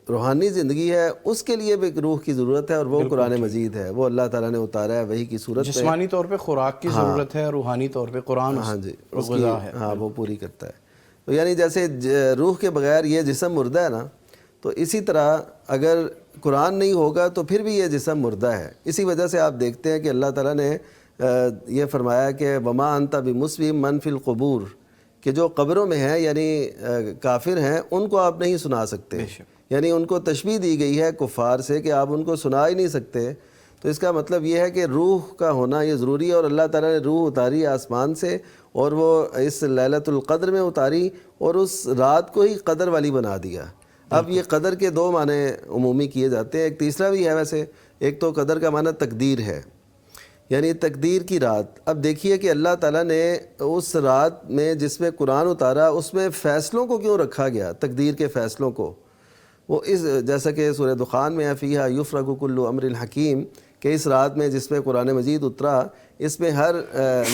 روحانی زندگی ہے اس کے لیے بھی ایک روح کی ضرورت ہے، اور وہ قرآن مجید ہے، وہ اللہ تعالیٰ نے اتارا ہے وحی کی صورت میں، جسمانی طور پہ خوراک کی ضرورت ہے، روحانی طور پہ قرآن ہاں جی اس کی غذا ہے، ہاں وہ پوری کرتا ہے، تو یعنی جیسے روح کے بغیر یہ جسم مردہ ہے نا، تو اسی طرح اگر قرآن نہیں ہوگا تو پھر بھی یہ جسم مردہ ہے، اسی وجہ سے آپ دیکھتے ہیں کہ اللہ تعالیٰ نے یہ فرمایا کہ وما انت بمسوی من فی القبور، کہ جو قبروں میں ہیں یعنی کافر ہیں ان کو آپ نہیں سنا سکتے، یعنی ان کو تشبیہ دی گئی ہے کفار سے کہ آپ ان کو سنا ہی نہیں سکتے، تو اس کا مطلب یہ ہے کہ روح کا ہونا یہ ضروری ہے، اور اللہ تعالیٰ نے روح اتاری آسمان سے، اور وہ اس لیلۃ القدر میں اتاری، اور اس رات کو ہی قدر والی بنا دیا۔ اب یہ قدر کے دو معنی عمومی کیے جاتے ہیں، ایک تیسرا بھی ہے ویسے، ایک تو قدر کا معنی تقدیر ہے، یعنی تقدیر کی رات۔ اب دیکھیے کہ اللہ تعالیٰ نے اس رات میں جس میں قرآن اتارا اس میں فیصلوں کو کیوں رکھا گیا، تقدیر کے فیصلوں کو، وہ اس جیسا کہ سورہ دخان میں ہے فیہا یفرق کل امر حکیم، کہ اس رات میں جس میں قرآن مجید اترا اس میں ہر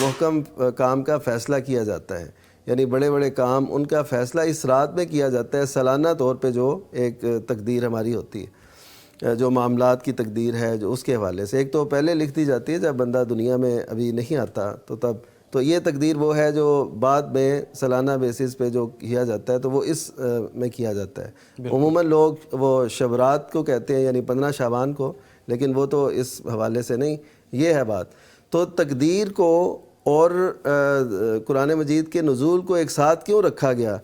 محکم کام کا فیصلہ کیا جاتا ہے، یعنی بڑے بڑے کام ان کا فیصلہ اس رات میں کیا جاتا ہے، سالانہ طور پہ جو ایک تقدیر ہماری ہوتی ہے، جو معاملات کی تقدیر ہے جو اس کے حوالے سے، ایک تو پہلے لکھ دی جاتی ہے جب بندہ دنیا میں ابھی نہیں آتا تو تب، تو یہ تقدیر وہ ہے جو بعد میں سالانہ بیسس پہ جو کیا جاتا ہے تو وہ اس میں کیا جاتا ہے۔ عموماً لوگ وہ شب رات کو کہتے ہیں یعنی 15 شعبان کو، لیکن وہ تو اس حوالے سے نہیں، یہ ہے بات۔ تو تقدیر کو اور قرآن مجید کے نزول کو ایک ساتھ کیوں رکھا گیا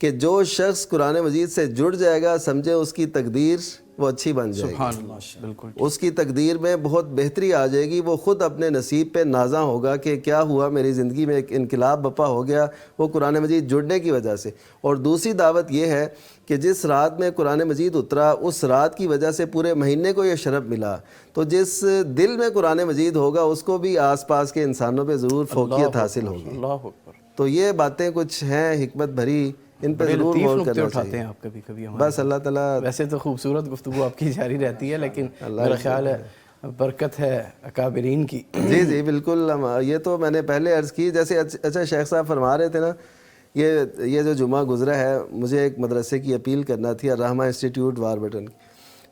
کہ جو شخص قرآن مجید سے جڑ جائے گا سمجھے اس کی تقدیر وہ اچھی بن جائے گی، سبحان اللہ، بالکل اس کی تقدیر میں بہت بہتری آ جائے گی، وہ خود اپنے نصیب پہ نازاں ہوگا کہ کیا ہوا میری زندگی میں، ایک انقلاب بپا ہو گیا وہ قرآن مجید جڑنے کی وجہ سے۔ اور دوسری دعوت یہ ہے کہ جس رات میں قرآن مجید اترا اس رات کی وجہ سے پورے مہینے کو یہ شرف ملا، تو جس دل میں قرآن مجید ہوگا اس کو بھی آس پاس کے انسانوں پہ ضرور فوقیت حاصل ہوگی۔ اللہ اکبر، تو یہ باتیں کچھ ہیں حکمت بھری، ان پہ ضرور غور کرنا اٹھاتے چاہیے۔ ہیں آپ کبھی کبھی ہمارے، بس اللہ تعالیٰ، ویسے تو خوبصورت گفتگو آپ کی جاری رہتی ہے لیکن میرا خیال ہے برکت ہے اکابرین کی۔ جی جی بالکل، یہ تو میں نے پہلے عرض کی، جیسے اچھا شیخ صاحب فرما رہے تھے نا، یہ جو جمعہ گزرا ہے مجھے ایک مدرسے کی اپیل کرنا تھی، الرحمہ انسٹیٹیوٹ واربٹن کی،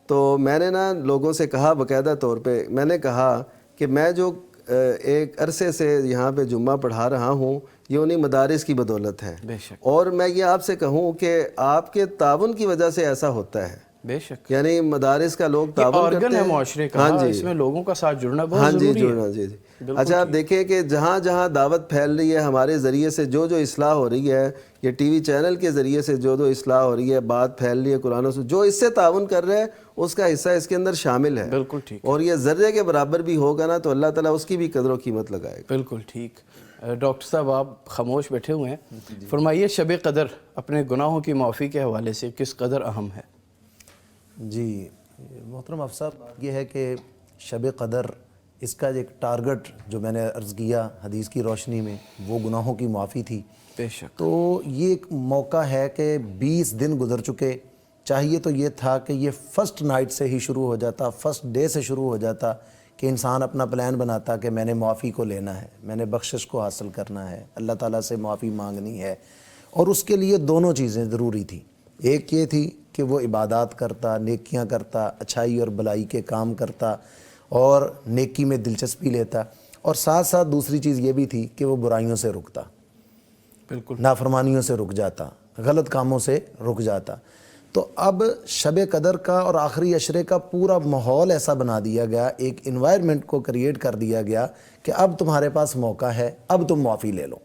تو میں نے نا لوگوں سے کہا باقاعدہ طور پہ، میں نے کہا کہ میں جو ایک عرصے سے یہاں پہ جمعہ پڑھا رہا ہوں یہ انہی مدارس کی بدولت ہے، بے شک، اور میں یہ آپ سے کہوں کہ آپ کے تعاون کی وجہ سے ایسا ہوتا ہے، بے شک، یعنی مدارس کا لوگ تعاون کرتے آرگن ہے ہیں معاشرے کا، اس میں لوگوں کا ساتھ جڑنا ہاں بہت جی ضروری ہے۔ جڑنا، جی جی۔ اچھا آپ دیکھیں کہ جہاں جہاں دعوت پھیل رہی ہے ہمارے ذریعے سے، جو جو اصلاح ہو رہی ہے، یہ ٹی وی چینل کے ذریعے سے جو اصلاح ہو رہی ہے، بات پھیل رہی ہے قرآن سے، جو اس سے تعاون کر رہے ہیں اس کا حصہ اس کے اندر شامل ہے، بالکل ٹھیک، اور یہ ذرے کے برابر بھی ہوگا نا تو اللہ تعالیٰ اس کی بھی قدر و قیمت لگائے گا۔ بالکل ٹھیک۔ ڈاکٹر صاحب آپ خاموش بیٹھے ہوئے ہیں، فرمائیے شب قدر اپنے گناہوں کی معافی کے حوالے سے کس قدر اہم ہے؟ جی محترم افسر، یہ ہے کہ شب قدر اس کا ایک ٹارگٹ جو میں نے عرض کیا حدیث کی روشنی میں وہ گناہوں کی معافی تھی، بے شک، تو یہ ایک موقع ہے کہ 20 دن گزر چکے، چاہیے تو یہ تھا کہ یہ فرسٹ نائٹ سے ہی شروع ہو جاتا، فرسٹ ڈے سے شروع ہو جاتا کہ انسان اپنا پلان بناتا کہ میں نے معافی کو لینا ہے، میں نے بخشش کو حاصل کرنا ہے، اللہ تعالیٰ سے معافی مانگنی ہے، اور اس کے لیے دونوں چیزیں ضروری تھیں۔ ایک یہ تھی کہ وہ عبادات کرتا، نیکیاں کرتا، اچھائی اور بلائی کے کام کرتا اور نیکی میں دلچسپی لیتا، اور ساتھ ساتھ دوسری چیز یہ بھی تھی کہ وہ برائیوں سے رکتا، بالکل نافرمانیوں سے رک جاتا، غلط کاموں سے رک جاتا۔ تو اب شب قدر کا اور آخری عشرے کا پورا ماحول ایسا بنا دیا گیا، ایک انوائرمنٹ کو کریٹ کر دیا گیا کہ اب تمہارے پاس موقع ہے، اب تم معافی لے لو۔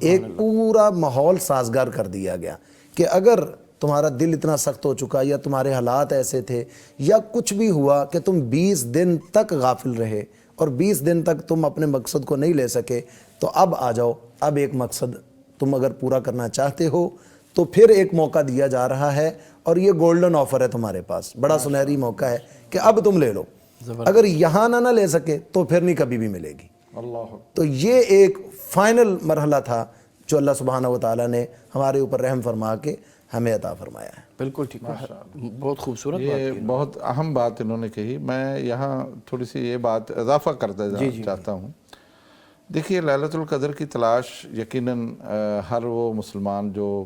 ایک پورا ماحول سازگار کر دیا گیا کہ اگر تمہارا دل اتنا سخت ہو چکا یا تمہارے حالات ایسے تھے یا کچھ بھی ہوا کہ تم 20 دن تک غافل رہے اور 20 دن تک تم اپنے مقصد کو نہیں لے سکے، تو اب آ جاؤ، اب ایک مقصد تم اگر پورا کرنا چاہتے ہو تو پھر ایک موقع دیا جا رہا ہے، اور یہ گولڈن آفر ہے تمہارے پاس، بڑا سنہری موقع ہے کہ اب تم لے لو۔ اگر یہاں نہ لے سکے تو پھر نہیں کبھی بھی ملے گی۔ تو یہ ایک فائنل مرحلہ تھا جو اللہ سبحانہ و تعالیٰ نے ہمارے اوپر رحم فرما کے ہمیں عطا فرمایا ہے۔ بالکل ٹھیک ہے، بہت خوبصورت بات یہ کی۔ بہت اہم بات انہوں نے کہی۔ میں یہاں تھوڑی سی یہ بات اضافہ کرتا چاہتا ہوں۔ دیکھیے، لیلۃ القدر کی تلاش یقیناً ہر وہ مسلمان جو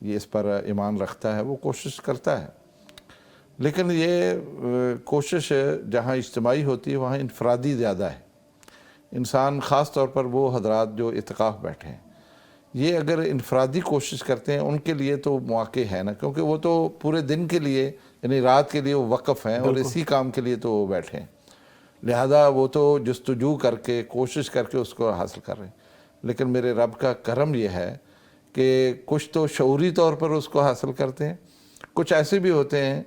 یہ اس پر ایمان رکھتا ہے وہ کوشش کرتا ہے، لیکن یہ کوشش جہاں اجتماعی ہوتی ہے وہاں انفرادی زیادہ ہے۔ انسان خاص طور پر وہ حضرات جو اعتکاف بیٹھے ہیں، یہ اگر انفرادی کوشش کرتے ہیں ان کے لیے تو مواقع ہے نا، کیونکہ وہ تو پورے دن کے لیے یعنی رات کے لیے وہ وقف ہیں اور اسی کام کے لیے تو وہ بیٹھے ہیں، لہذا وہ تو جستجو کر کے کوشش کر کے اس کو حاصل کر رہے ہیں۔ لیکن میرے رب کا کرم یہ ہے کہ کچھ تو شعوری طور پر اس کو حاصل کرتے ہیں، کچھ ایسے بھی ہوتے ہیں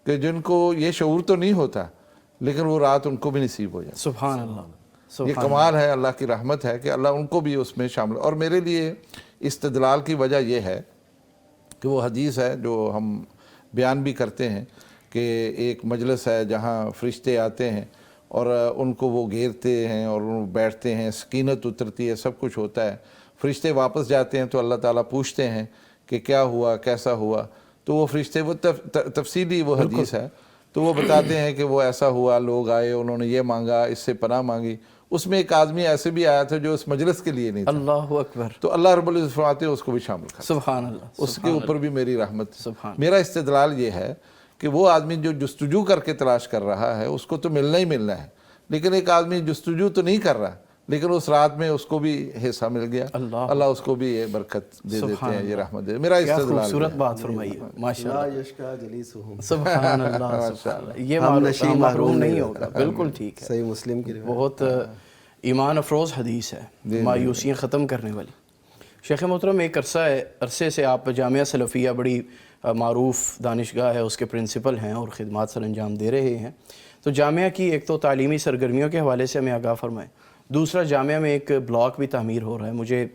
کہ جن کو یہ شعور تو نہیں ہوتا لیکن وہ رات ان کو بھی نصیب ہو جاتی ہے۔ سبحان اللہ، یہ کمال ہے، اللہ کی رحمت ہے کہ اللہ ان کو بھی اس میں شامل۔ اور میرے لیے استدلال کی وجہ یہ ہے کہ وہ حدیث ہے جو ہم بیان بھی کرتے ہیں کہ ایک مجلس ہے جہاں فرشتے آتے ہیں اور ان کو وہ گھیرتے ہیں اور وہ بیٹھتے ہیں، سکینت اترتی ہے، سب کچھ ہوتا ہے، فرشتے واپس جاتے ہیں تو اللہ تعالیٰ پوچھتے ہیں کہ کیا ہوا، کیسا ہوا، تو وہ فرشتے وہ تفصیلی وہ حدیث ہے تو وہ بتاتے ہیں کہ وہ ایسا ہوا، لوگ آئے، انہوں نے یہ مانگا، اس سے پناہ مانگی۔ اس میں ایک آدمی ایسے بھی آیا تھا جو اس مجلس کے لیے نہیں تھا، اللہ اکبر، تو اللہ رب العزت فرماتے ہیں اس کو بھی شامل کر، سبحان اللہ، اس کے اوپر بھی میری رحمت۔ سبحان میرا استدلال یہ ہے کہ وہ آدمی جو جستجو کر کے تلاش کر رہا ہے اس کو تو ملنا ہی ملنا ہے، لیکن ایک آدمی جستجو تو نہیں کر رہا لیکن اس رات میں اس کو بھی حصہ مل گیا، اللہ اس کو بھی یہ برکت دے دیتے ہیں، یہ رحمت دے۔ میرا کیا استدلال خوبصورت بات فرمائی ہے، ماشاءاللہ، لا یشکا جلیسہم، سبحان اللہ، سبحان اللہ، یہ محروم نہیں ہوگا، بالکل ٹھیک ہے، صحیح مسلم کی روایت۔ بہت ایمان افروز حدیث ہے، مایوسیاں ختم کرنے والی۔ شیخ محترم، ایک عرصے سے آپ جامعہ سلفیہ بڑی معروف دانشگاہ ہے، اس کے پرنسپل ہیں اور خدمات سر انجام دے رہے ہیں، تو جامعہ کی ایک تو تعلیمی سرگرمیوں کے حوالے سے ہمیں آگاہ فرمائیں، دوسرا جامعہ میں ایک بلاک بھی تعمیر ہو رہا ہے، مجھے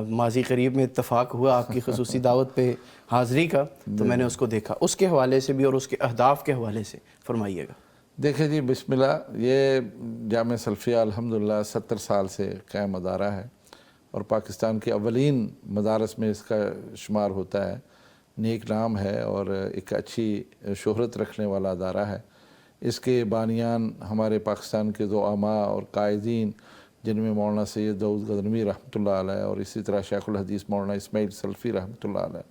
ماضی قریب میں اتفاق ہوا آپ کی خصوصی دعوت پہ حاضری کا تو میں نے اس کو دیکھا، اس کے حوالے سے بھی اور اس کے اہداف کے حوالے سے فرمائیے گا۔ دیکھیں جی، بسم اللہ، یہ جامعہ سلفیہ الحمدللہ 70 سال سے قائم ادارہ ہے اور پاکستان کے اولین مدارس میں اس کا شمار ہوتا ہے، نیک نام ہے اور ایک اچھی شہرت رکھنے والا ادارہ ہے۔ اس کے بانیان ہمارے پاکستان کے زعماء اور قائدین، جن میں مولانا سید داؤد غزنوی رحمۃ اللہ علیہ اور اسی طرح شیخ الحدیث مولانا اسماعیل سلفی رحمۃ اللہ علیہ،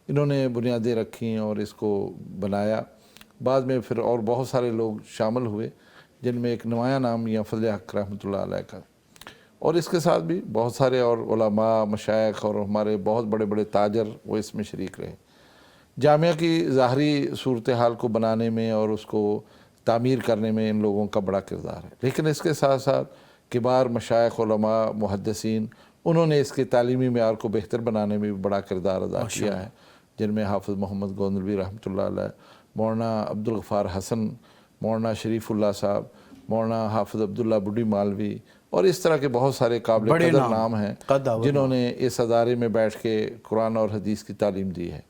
انہوں نے بنیادیں رکھیں اور اس کو بنایا۔ بعد میں پھر اور بہت سارے لوگ شامل ہوئے جن میں ایک نمایاں نام یا فضل حق رحمۃ اللہ علیہ کا، اور اس کے ساتھ بھی بہت سارے اور علماء، مشائخ اور ہمارے بہت بڑے بڑے تاجر وہ اس میں شریک رہے۔ جامعہ کی ظاہری صورتحال کو بنانے میں اور اس کو تعمیر کرنے میں ان لوگوں کا بڑا کردار ہے، لیکن اس کے ساتھ ساتھ کبار مشائخ، علماء، محدثین، انہوں نے اس کے تعلیمی معیار کو بہتر بنانے میں بھی بڑا کردار ادا کیا ہے، جن میں حافظ محمد گوندلوی رحمۃ اللہ علیہ، مولانا عبدالغفار حسن، مولانا شریف اللہ صاحب، مولانا حافظ عبداللہ بڈی مالوی اور اس طرح کے بہت سارے قابل قدر نام ہیں جنہوں نے اس ادارے میں بیٹھ کے قرآن اور حدیث کی تعلیم دی ہے،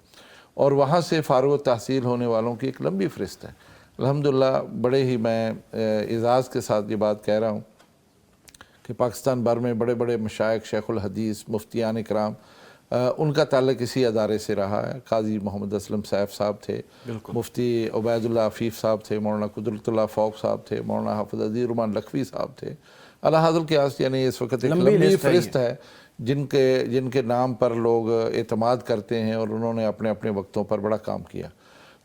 اور وہاں سے فارغ التحصیل ہونے والوں کی ایک لمبی فہرست ہے۔ الحمدللہ بڑے ہی میں اعزاز کے ساتھ یہ بات کہہ رہا ہوں کہ پاکستان بھر میں بڑے بڑے مشائخ، شیخ الحدیث، مفتیان کرام ان کا تعلق اسی ادارے سے رہا ہے۔ قاضی محمد اسلم سیف صاحب تھے، مفتی عبید اللہ عفیف صاحب تھے، مولانا قدرت اللہ فوق صاحب تھے، مولانا حافظ عزیز الرحمان لکھوی صاحب تھے۔ اللہ حاضر قیاس یعنی اس وقت ایک لمبی فہرست ہے جن کے نام پر لوگ اعتماد کرتے ہیں، اور انہوں نے اپنے اپنے وقتوں پر بڑا کام کیا۔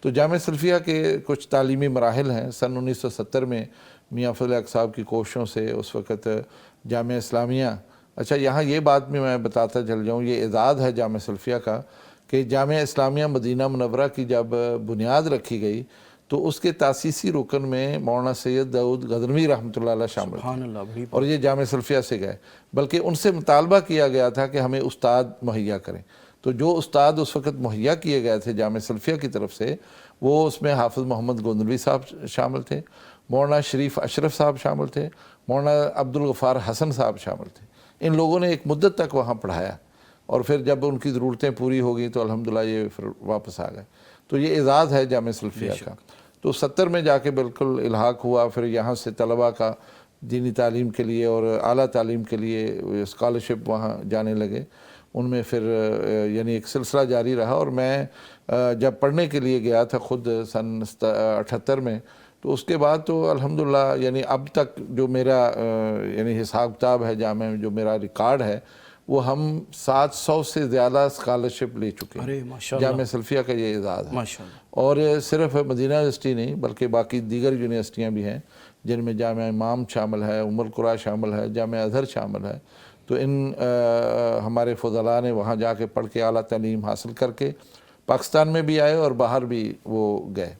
تو جامعہ سلفیہ کے کچھ تعلیمی مراحل ہیں۔ سن 1970 میں میاں فضل حق صاحب کی کوششوں سے اس وقت جامعہ اسلامیہ، اچھا یہاں یہ بات بھی میں بتاتا چل جاؤں، یہ اعزاز ہے جامعہ سلفیہ کا کہ جامعہ اسلامیہ مدینہ منورہ کی جب بنیاد رکھی گئی تو اس کے تاسیسی رکن میں مولانا سید داؤد غزنوی رحمۃ اللہ علیہ شامل تھے، اور یہ جامعہ سلفیہ سے گئے، بلکہ ان سے مطالبہ کیا گیا تھا کہ ہمیں استاد مہیا کریں۔ تو جو استاد اس وقت مہیا کیے گئے تھے جامعہ سلفیہ کی طرف سے، وہ اس میں حافظ محمد گوندلوی صاحب شامل تھے، مولانا شریف اشرف صاحب شامل تھے، مولانا عبدالغفار حسن صاحب شامل تھے۔ ان لوگوں نے ایک مدت تک وہاں پڑھایا، اور پھر جب ان کی ضرورتیں پوری ہو گئیں تو الحمدللہ یہ پھر واپس آ گئے۔ تو یہ اعزاز ہے جامعہ سلفیہ کا۔ تو 70 میں جا کے بالکل الحاق ہوا، پھر یہاں سے طلباء کا دینی تعلیم کے لیے اور اعلیٰ تعلیم کے لیے اسکالرشپ وہاں جانے لگے، ان میں پھر یعنی ایک سلسلہ جاری رہا۔ اور میں جب پڑھنے کے لیے گیا تھا خود سن 78 میں، تو اس کے بعد تو الحمدللہ یعنی اب تک جو میرا یعنی حساب کتاب ہے جامعہ میں، جو میرا ریکارڈ ہے، وہ ہم 700 سے زیادہ اسکالرشپ لے چکے ہیں۔ جامعہ سلفیہ کا یہ اعزاز ہے۔ اور صرف مدینہ یونیورسٹی نہیں بلکہ باقی دیگر یونیورسٹیاں بھی ہیں، جن میں جامعہ امام شامل ہے، ام القریٰ شامل ہے، جامعہ ازہر شامل ہے۔ تو ان ہمارے فضلاء نے وہاں جا کے پڑھ کے اعلیٰ تعلیم حاصل کر کے پاکستان میں بھی آئے اور باہر بھی وہ گئے،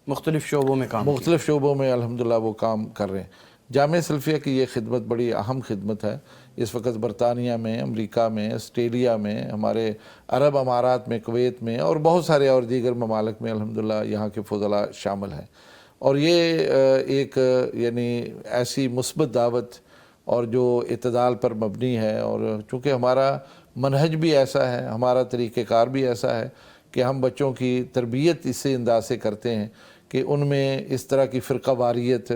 مختلف شعبوں میں کام مختلف شعبوں میں الحمدللہ وہ کام کر رہے ہیں۔ جامعہ سلفیہ کی یہ خدمت بڑی اہم خدمت ہے۔ اس وقت برطانیہ میں، امریکہ میں، آسٹریلیا میں، ہمارے عرب امارات میں، کویت میں اور بہت سارے اور دیگر ممالک میں الحمدللہ یہاں کے فضلاء شامل ہیں۔ اور یہ ایک یعنی ایسی مثبت دعوت اور جو اعتدال پر مبنی ہے، اور چونکہ ہمارا منہج بھی ایسا ہے، ہمارا طریقہ کار بھی ایسا ہے کہ ہم بچوں کی تربیت اسی انداز سے کرتے ہیں کہ ان میں اس طرح کی فرقہ واریت،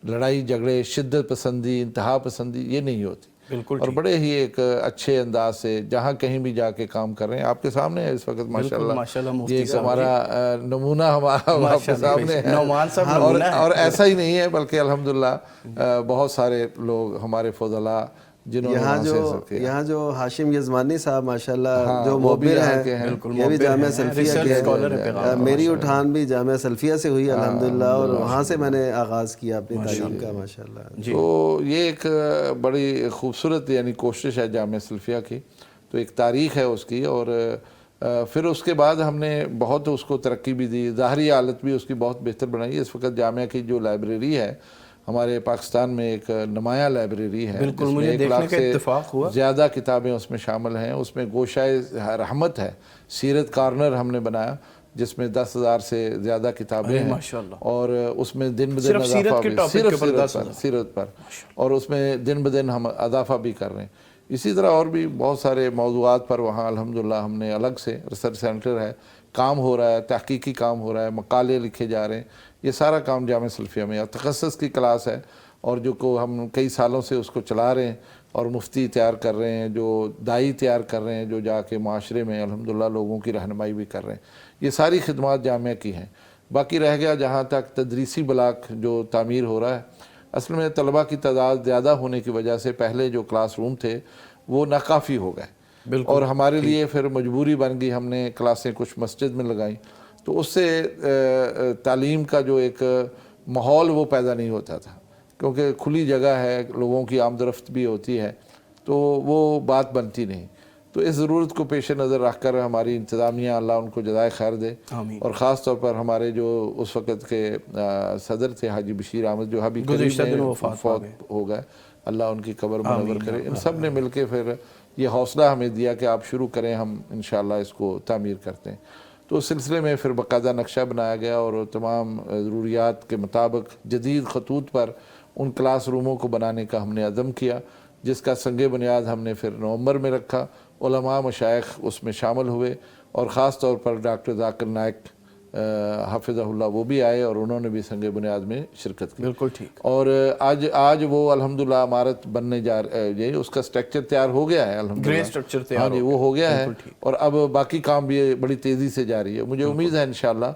لڑائی جھگڑے، شدت پسندی، انتہا پسندی یہ نہیں ہوتی، اور بڑے ہی ایک اچھے انداز سے جہاں کہیں بھی جا کے کام کر رہے ہیں۔ آپ کے سامنے ہے اس وقت ماشاءاللہ یہ ایک ہمارا نمونہ ہمارا آپ کے سامنے ہے، اور ایسا ہی نہیں ہے بلکہ الحمدللہ بہت سارے لوگ ہمارے فضلاء جنہوں نے یہاں جو ہاشم یزمانی صاحب ماشاءاللہ جو موبر ہیں، یہ بھی جامعہ سلفیہ کے، میری اٹھان بھی جامعہ سلفیہ سے ہوئی الحمدللہ، اور وہاں سے میں نے آغاز کیا اپنی تعلیم کا ماشاءاللہ۔ تو یہ ایک بڑی خوبصورت یعنی کوشش ہے جامعہ سلفیہ کی، تو ایک تاریخ ہے اس کی۔ اور پھر اس کے بعد ہم نے بہت اس کو ترقی بھی دی، ظاہری حالت بھی اس کی بہت بہتر بنائی۔ اس وقت جامعہ کی جو لائبریری ہے ہمارے پاکستان میں ایک نمایاں لائبریری ہے، بالکل مجھے دیکھنے کا اتفاق ہوا، زیادہ کتابیں اس میں شامل ہیں۔ اس میں گوشۂ رحمت ہے، سیرت کارنر ہم نے بنایا جس میں 10,000 سے زیادہ کتابیں ہیں، اور اس میں دن بدن اضافہ بھی سیرت پر، اور اس میں دن بدن ہم اضافہ بھی کر رہے ہیں۔ اسی طرح اور بھی بہت سارے موضوعات پر وہاں الحمدللہ ہم نے الگ سے ریسرچ سینٹر ہے، کام ہو رہا ہے، تحقیقی کام ہو رہا ہے، مقالے لکھے جا رہے ہیں۔ یہ سارا کام جامعہ سلفیہ میں، تخصص کی کلاس ہے، اور جو کو ہم کئی سالوں سے اس کو چلا رہے ہیں، اور مفتی تیار کر رہے ہیں، جو داعی تیار کر رہے ہیں، جو جا کے معاشرے میں الحمدللہ لوگوں کی رہنمائی بھی کر رہے ہیں۔ یہ ساری خدمات جامعہ کی ہیں۔ باقی رہ گیا جہاں تک تدریسی بلاک جو تعمیر ہو رہا ہے، اصل میں طلباء کی تعداد زیادہ ہونے کی وجہ سے پہلے جو کلاس روم تھے وہ ناکافی ہو گئے، اور ہمارے لیے پھر مجبوری بن گئی، ہم نے کلاسیں کچھ مسجد میں لگائیں، تو اس سے تعلیم کا جو ایک ماحول وہ پیدا نہیں ہوتا تھا، کیونکہ کھلی جگہ ہے، لوگوں کی آمد و رفت بھی ہوتی ہے، تو وہ بات بنتی نہیں۔ تو اس ضرورت کو پیش نظر رکھ کر ہماری انتظامیہ، اللہ ان کو جزائے خیر دے، اور خاص طور پر ہمارے جو اس وقت کے صدر تھے حاجی بشیر احمد، جو حبی کریم فوت ہو گئے، اللہ ان کی قبر منور کرے، ان سب نے مل کے پھر یہ حوصلہ ہمیں دیا کہ آپ شروع کریں، ہم انشاءاللہ اس کو تعمیر کرتے ہیں۔ تو اس سلسلے میں پھر باقاعدہ نقشہ بنایا گیا، اور تمام ضروریات کے مطابق جدید خطوط پر ان کلاس روموں کو بنانے کا ہم نے عزم کیا، جس کا سنگ بنیاد ہم نے پھر نومبر میں رکھا۔ علماء مشائخ اس میں شامل ہوئے، اور خاص طور پر ڈاکٹر ذاکر نائک حافظہ اللہ وہ بھی آئے اور انہوں نے بھی سنگ بنیاد میں شرکت کی. بالکل ٹھیک. اور آج وہ الحمدللہ عمارت بننے جا رہی، اس کا اسٹرکچر تیار ہو گیا ہے الحمدللہ. گرے اسٹرکچر تیار ہاں جی وہ ہو گیا ہے، اور اب باقی کام بھی بڑی تیزی سے جاری ہے. مجھے امید ہے انشاءاللہ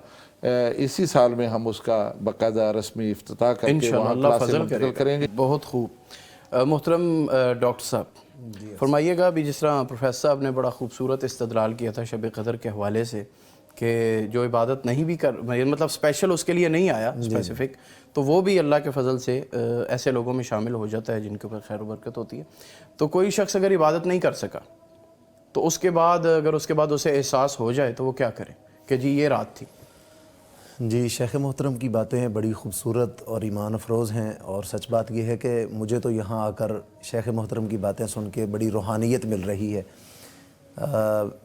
اسی سال میں ہم اس کا باقاعدہ رسمی افتتاح کر کے وہاں کلاسیں منتقل کریں گے. بہت خوب. محترم ڈاکٹر صاحب فرمائیے گا، ابھی جس طرح پروفیسر صاحب نے بڑا خوبصورت استدلال کیا تھا شب قدر کے حوالے سے کہ جو عبادت نہیں بھی مطلب اسپیشل اس کے لیے نہیں آیا اسپیسیفک، تو وہ بھی اللہ کے فضل سے ایسے لوگوں میں شامل ہو جاتا ہے جن کے اوپر خیر و برکت ہوتی ہے. تو کوئی شخص اگر عبادت نہیں کر سکا تو اس کے بعد اسے احساس ہو جائے تو وہ کیا کرے کہ جی یہ رات تھی؟ جی شیخ محترم کی باتیں بڑی خوبصورت اور ایمان افروز ہیں، اور سچ بات یہ ہے کہ مجھے تو یہاں آ کر شیخ محترم کی باتیں سن کے بڑی روحانیت مل رہی ہے.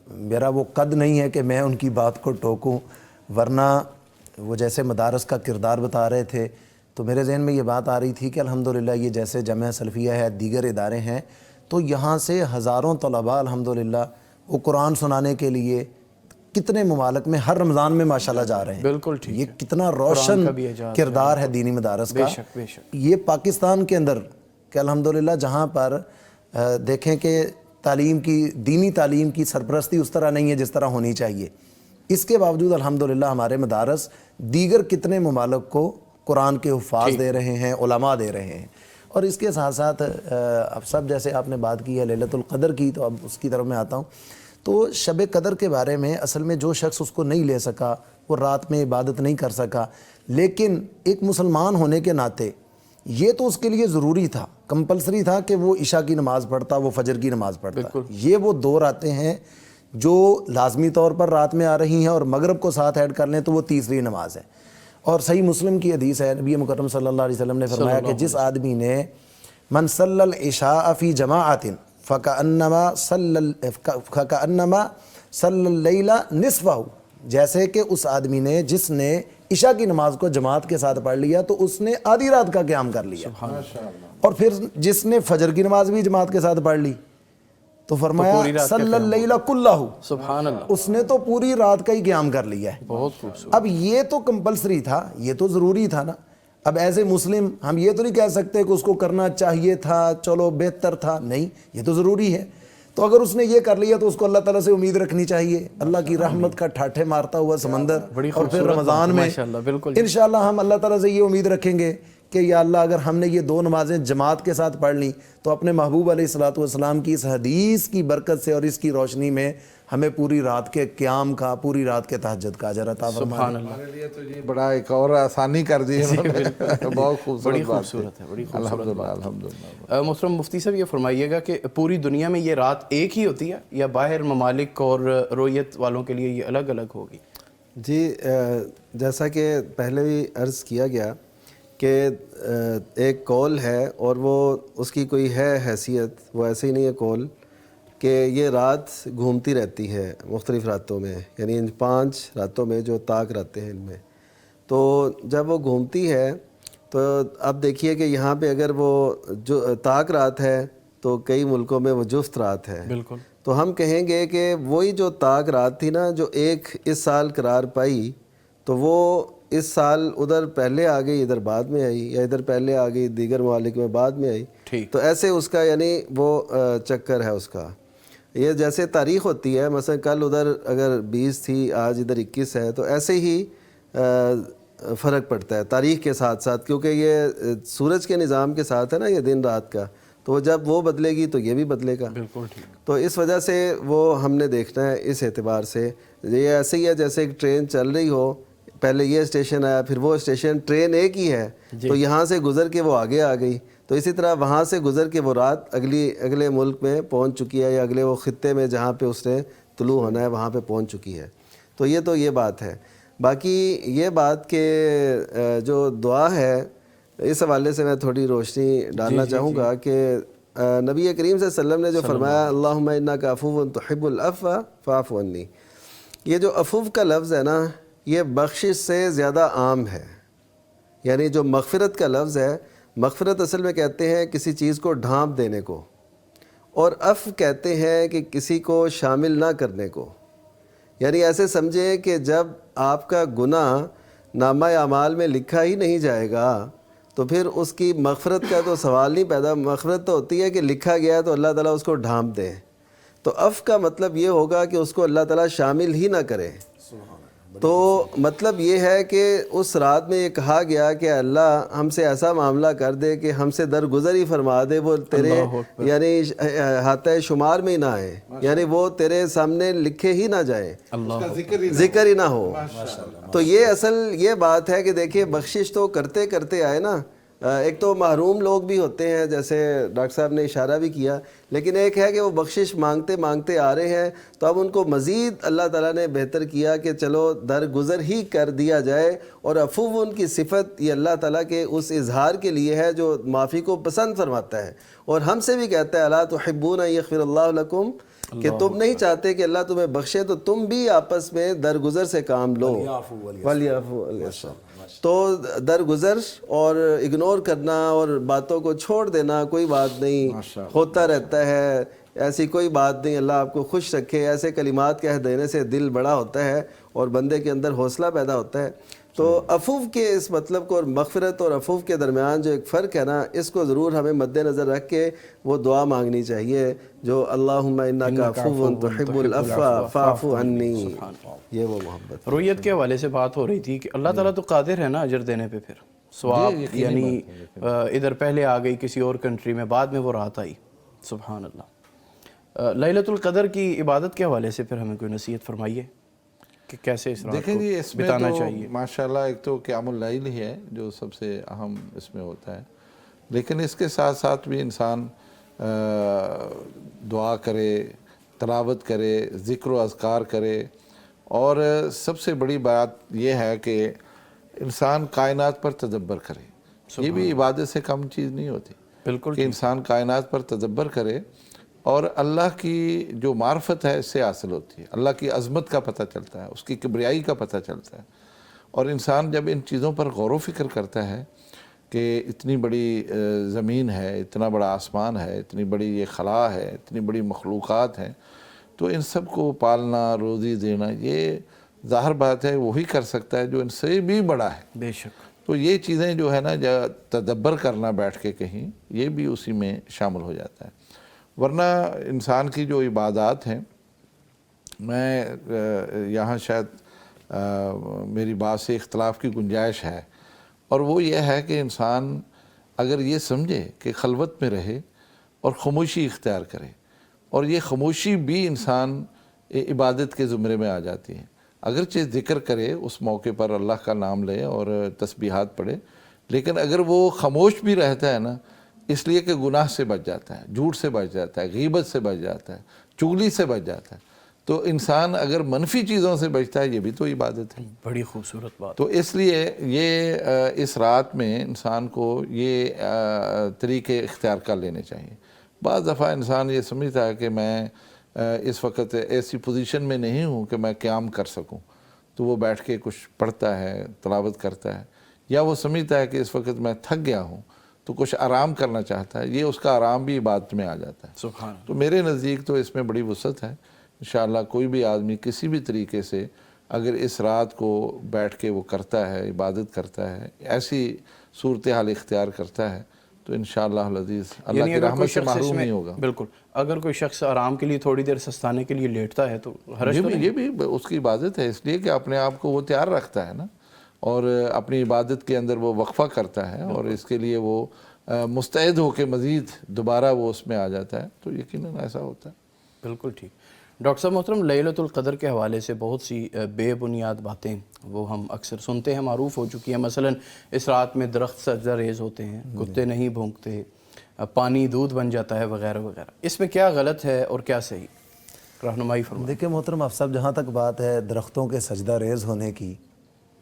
میرا وہ قد نہیں ہے کہ میں ان کی بات کو ٹوکوں، ورنہ وہ جیسے مدارس کا کردار بتا رہے تھے تو میرے ذہن میں یہ بات آ رہی تھی کہ الحمدللہ یہ جیسے جامعہ سلفیہ ہے، دیگر ادارے ہیں، تو یہاں سے ہزاروں طلباء الحمدللہ وہ قرآن سنانے کے لیے کتنے ممالک میں ہر رمضان میں ماشاءاللہ جا رہے ہیں. بالکل ٹھیک. یہ کتنا روشن کردار ہے دینی مدارس کا. یہ پاکستان کے اندر کہ الحمدللہ جہاں پر دیکھیں کہ دینی تعلیم کی سرپرستی اس طرح نہیں ہے جس طرح ہونی چاہیے، اس کے باوجود الحمدللہ ہمارے مدارس دیگر کتنے ممالک کو قرآن کے حفاظ دے رہے ہیں، علماء دے رہے ہیں. اور اس کے ساتھ ساتھ اب سب جیسے آپ نے بات کی ہے لیلۃ القدر کی، تو اب اس کی طرف میں آتا ہوں. تو شب قدر کے بارے میں اصل میں جو شخص اس کو نہیں لے سکا، وہ رات میں عبادت نہیں کر سکا، لیکن ایک مسلمان ہونے کے ناطے یہ تو اس کے لیے ضروری تھا، کمپلسری تھا کہ وہ عشاء کی نماز پڑھتا، وہ فجر کی نماز پڑھتا. یہ وہ دو راتیں ہیں جو لازمی طور پر رات میں آ رہی ہیں، اور مغرب کو ساتھ ایڈ کر لیں تو وہ تیسری نماز ہے. اور صحیح مسلم کی حدیث ہے، نبی مکرم صلی اللہ علیہ وسلم نے فرمایا کہ جس آدمی نے من صلی العشاء فی جماعت فکأنما صلی اللیل نصفہ، جیسے کہ اس آدمی نے جس نے عشاء کی نماز کو جماعت کے ساتھ پڑھ لیا تو اس نے آدھی رات کا قیام کر لیا. اور پھر جس نے فجر کی نماز بھی جماعت کے ساتھ پڑھ لی تو فرمایا صلی اللیل کلہ، سبحان اللہ، اس نے تو پوری رات کا ہی قیام کر لیا ہے. بہت خوبصورت. اب یہ تو کمپلسری تھا، یہ تو ضروری تھا نا. اب ایز اے مسلم ہم یہ تو نہیں کہہ سکتے کہ اس کو کرنا چاہیے تھا، چلو بہتر تھا، نہیں، یہ تو ضروری ہے. تو اگر اس نے یہ کر لیا تو اس کو اللہ تعالیٰ سے امید رکھنی چاہیے، اللہ کی رحمت کا ٹھاٹھے مارتا ہوا سمندر. اور پھر رمضان میں انشاءاللہ ہم اللہ تعالیٰ سے یہ امید رکھیں گے کہ یا اللہ اگر ہم نے یہ دو نمازیں جماعت کے ساتھ پڑھ لیں تو اپنے محبوب علیہ الصلوۃ والسلام کی اس حدیث کی برکت سے اور اس کی روشنی میں ہمیں پوری رات کے قیام کا، پوری رات کے تہجد کا اجر عطا فرمائے. ہمارے لیے تو یہ بڑا ایک اور آسانی کر دی ہے، بہت خوبصورت ہے. الحمدللہ الحمدللہ. محترم مفتی صاحب یہ فرمائیے گا کہ پوری دنیا میں یہ رات ایک ہی ہوتی ہے یا باہر ممالک اور رویت والوں کے لیے یہ الگ الگ ہوگی؟ جی جیسا کہ پہلے بھی عرض کیا گیا کہ ایک قول ہے اور وہ اس کی کوئی ہے حیثیت، وہ ایسے ہی نہیں ہے قول کہ یہ رات گھومتی رہتی ہے مختلف راتوں میں، یعنی ان 5 راتوں میں جو طاق راتیں ہیں ان میں. تو جب وہ گھومتی ہے تو اب دیکھیے کہ یہاں پہ اگر وہ جو طاق رات ہے تو کئی ملکوں میں وہ جفت رات ہے. بالکل. تو ہم کہیں گے کہ وہی جو طاق رات تھی نا جو ایک اس سال قرار پائی، تو وہ اس سال ادھر پہلے آ گئی ادھر بعد میں آئی، یا ادھر پہلے آ گئی دیگر ممالک میں بعد میں آئی. تو ایسے اس کا یعنی وہ چکر ہے اس کا. یہ جیسے تاریخ ہوتی ہے، مثلا کل ادھر اگر 20 تھی آج ادھر 21 ہے، تو ایسے ہی فرق پڑتا ہے تاریخ کے ساتھ ساتھ، کیونکہ یہ سورج کے نظام کے ساتھ ہے نا یہ دن رات کا، تو جب وہ بدلے گی تو یہ بھی بدلے گا. بالکل ٹھیک. تو اس وجہ سے وہ ہم نے دیکھنا ہے اس اعتبار سے. یہ ایسے ہی ہے جیسے ایک ٹرین چل رہی ہو، پہلے یہ اسٹیشن آیا پھر وہ اسٹیشن، ٹرین ایک ہی ہے تو یہاں سے گزر کے وہ آگے آ گئی، تو اسی طرح وہاں سے گزر کے وہ رات اگلے ملک میں پہنچ چکی ہے، یا اگلے وہ خطے میں جہاں پہ اس نے طلوع ہونا ہے وہاں پہ پہنچ چکی ہے. تو یہ بات ہے. باقی یہ بات کہ جو دعا ہے اس حوالے سے میں تھوڑی روشنی ڈالنا چاہوں گا کہ نبی کریم صلی اللہ علیہ وسلم نے جو فرمایا اللہم انک عفو تحب العفو فاعف عنی، یہ جو عفو کا لفظ ہے نا یہ بخشش سے زیادہ عام ہے. یعنی جو مغفرت کا لفظ ہے، مغفرت اصل میں کہتے ہیں کسی چیز کو ڈھانپ دینے کو، اور عفو کہتے ہیں کہ کسی کو شامل نہ کرنے کو. یعنی ایسے سمجھیں کہ جب آپ کا گناہ نامہ اعمال میں لکھا ہی نہیں جائے گا تو پھر اس کی مغفرت کا تو سوال نہیں پیدا. مغفرت تو ہوتی ہے کہ لکھا گیا ہے تو اللہ تعالیٰ اس کو ڈھانپ دے. تو عفو کا مطلب یہ ہوگا کہ اس کو اللہ تعالیٰ شامل ہی نہ کرے. تو مطلب یہ ہے کہ اس رات میں یہ کہا گیا کہ اللہ ہم سے ایسا معاملہ کر دے کہ ہم سے درگزر ہی فرما دے, وہ تیرے یعنی ہاتھ شمار میں ہی نہ آئے, یعنی وہ تیرے سامنے لکھے ہی نہ جائیں, ذکر ہی نہ ہو. تو یہ اصل یہ بات ہے کہ دیکھیے بخشش تو کرتے کرتے آئے نا. ایک تو محروم لوگ بھی ہوتے ہیں جیسے ڈاکٹر صاحب نے اشارہ بھی کیا, لیکن ایک ہے کہ وہ بخشش مانگتے مانگتے آ رہے ہیں تو اب ان کو مزید اللہ تعالیٰ نے بہتر کیا کہ چلو درگزر ہی کر دیا جائے. اور عفو ان کی صفت یہ اللہ تعالیٰ کے اس اظہار کے لیے ہے جو معافی کو پسند فرماتا ہے, اور ہم سے بھی کہتا ہے الا تحبون ان یغفر اللہ لکم, کہ تم نہیں چاہتے کہ اللہ تمہیں بخشے تو تم بھی آپس میں درگزر سے کام لو. ولیعفو تو درگزر اور اگنور کرنا اور باتوں کو چھوڑ دینا کوئی بات نہیں, ہوتا رہتا ہے, ایسی کوئی بات نہیں. اللہ آپ کو خوش رکھے. ایسے کلمات کہہ دینے سے دل بڑا ہوتا ہے اور بندے کے اندر حوصلہ پیدا ہوتا ہے. تو عفو کے اس مطلب کو اور مغفرت اور عفو کے درمیان جو ایک فرق ہے نا, اس کو ضرور ہمیں مد نظر رکھ کے وہ دعا مانگنی چاہیے جو اللہم انک عفو تحب العفو فاعف عنی. یہ وہ محبت. رویت کے حوالے سے بات ہو رہی تھی کہ اللہ تعالیٰ تو قادر ہے نا اجر دینے پہ, پھر ثواب یعنی ادھر پہلے آ گئی کسی اور کنٹری میں, بعد میں وہ رات آئی. سبحان اللہ. لیلۃ القدر کی عبادت کے حوالے سے پھر ہمیں کوئی نصیحت فرمائیے کہ کیسے اس رات کو بتانا چاہیے. ماشاءاللہ ایک تو قیام اللیل ہی ہے جو سب سے اہم اس میں ہوتا ہے, لیکن اس کے ساتھ ساتھ بھی انسان دعا کرے, تلاوت کرے, ذکر و اذکار کرے, اور سب سے بڑی بات یہ ہے کہ انسان کائنات پر تدبر کرے. یہ بھی عبادت سے کم چیز نہیں ہوتی. بالکل کہ انسان کائنات پر تدبر کرے اور اللہ کی جو معرفت ہے اس سے حاصل ہوتی ہے. اللہ کی عظمت کا پتہ چلتا ہے, اس کی کبریائی کا پتہ چلتا ہے. اور انسان جب ان چیزوں پر غور و فکر کرتا ہے کہ اتنی بڑی زمین ہے, اتنا بڑا آسمان ہے, اتنی بڑی یہ خلا ہے, اتنی بڑی مخلوقات ہیں, تو ان سب کو پالنا, روزی دینا, یہ ظاہر بات ہے وہی کر سکتا ہے جو ان سے بھی بڑا ہے. بے شک. تو یہ چیزیں جو ہے نا تدبر کرنا بیٹھ کے کہیں, یہ بھی اسی میں شامل ہو جاتا ہے. ورنہ انسان کی جو عبادات ہیں, میں یہاں شاید میری بات سے اختلاف کی گنجائش ہے, اور وہ یہ ہے کہ انسان اگر یہ سمجھے کہ خلوت میں رہے اور خاموشی اختیار کرے, اور یہ خاموشی بھی انسان عبادت کے زمرے میں آ جاتی ہے. اگرچہ ذکر کرے اس موقع پر, اللہ کا نام لے اور تسبیحات پڑھے, لیکن اگر وہ خاموش بھی رہتا ہے نا, اس لیے کہ گناہ سے بچ جاتا ہے, جھوٹ سے بچ جاتا ہے, غیبت سے بچ جاتا ہے, چغلی سے بچ جاتا ہے. تو انسان اگر منفی چیزوں سے بچتا ہے, یہ بھی تو عبادت ہے. بڑی خوبصورت بات. تو اس لیے یہ اس رات میں انسان کو یہ طریقے اختیار کر لینے چاہیے. بعض دفعہ انسان یہ سمجھتا ہے کہ میں اس وقت ایسی پوزیشن میں نہیں ہوں کہ میں قیام کر سکوں, تو وہ بیٹھ کے کچھ پڑھتا ہے, تلاوت کرتا ہے, یا وہ سمجھتا ہے کہ اس وقت میں تھک گیا ہوں تو کچھ آرام کرنا چاہتا ہے, یہ اس کا آرام بھی عبادت میں آ جاتا ہے. سبحان. تو میرے نزدیک تو اس میں بڑی وسعت ہے. انشاءاللہ کوئی بھی آدمی کسی بھی طریقے سے اگر اس رات کو بیٹھ کے وہ کرتا ہے, عبادت کرتا ہے, ایسی صورتحال اختیار کرتا ہے, تو انشاءاللہ العزیز اللہ کی رحمت سے محروم نہیں ہوگا. بالکل. اگر کوئی شخص آرام کے لیے تھوڑی دیر سستانے کے لیے لیٹتا ہے تو حرج تو نہیں. یہ بھی اس کی عبادت ہے, اس لیے کہ اپنے آپ کو وہ تیار رکھتا ہے نا, اور اپنی عبادت کے اندر وہ وقفہ کرتا ہے, اور اس کے لیے وہ مستعد ہو کے مزید دوبارہ وہ اس میں آ جاتا ہے. تو یقیناً ایسا ہوتا ہے. بالکل ٹھیک. ڈاکٹر صاحب محترم, لیلۃ القدر کے حوالے سے بہت سی بے بنیاد باتیں وہ ہم اکثر سنتے ہیں, معروف ہو چکی ہیں. مثلا اس رات میں درخت سجدہ ریز ہوتے ہیں, کتے نہیں بھونکتے, پانی دودھ بن جاتا ہے, وغیرہ وغیرہ. اس میں کیا غلط ہے اور کیا صحیح؟ رہنمائی فرمائیں. دیکھیں محترم افصاح, جہاں تک بات ہے درختوں کے سجدہ ریز ہونے کی,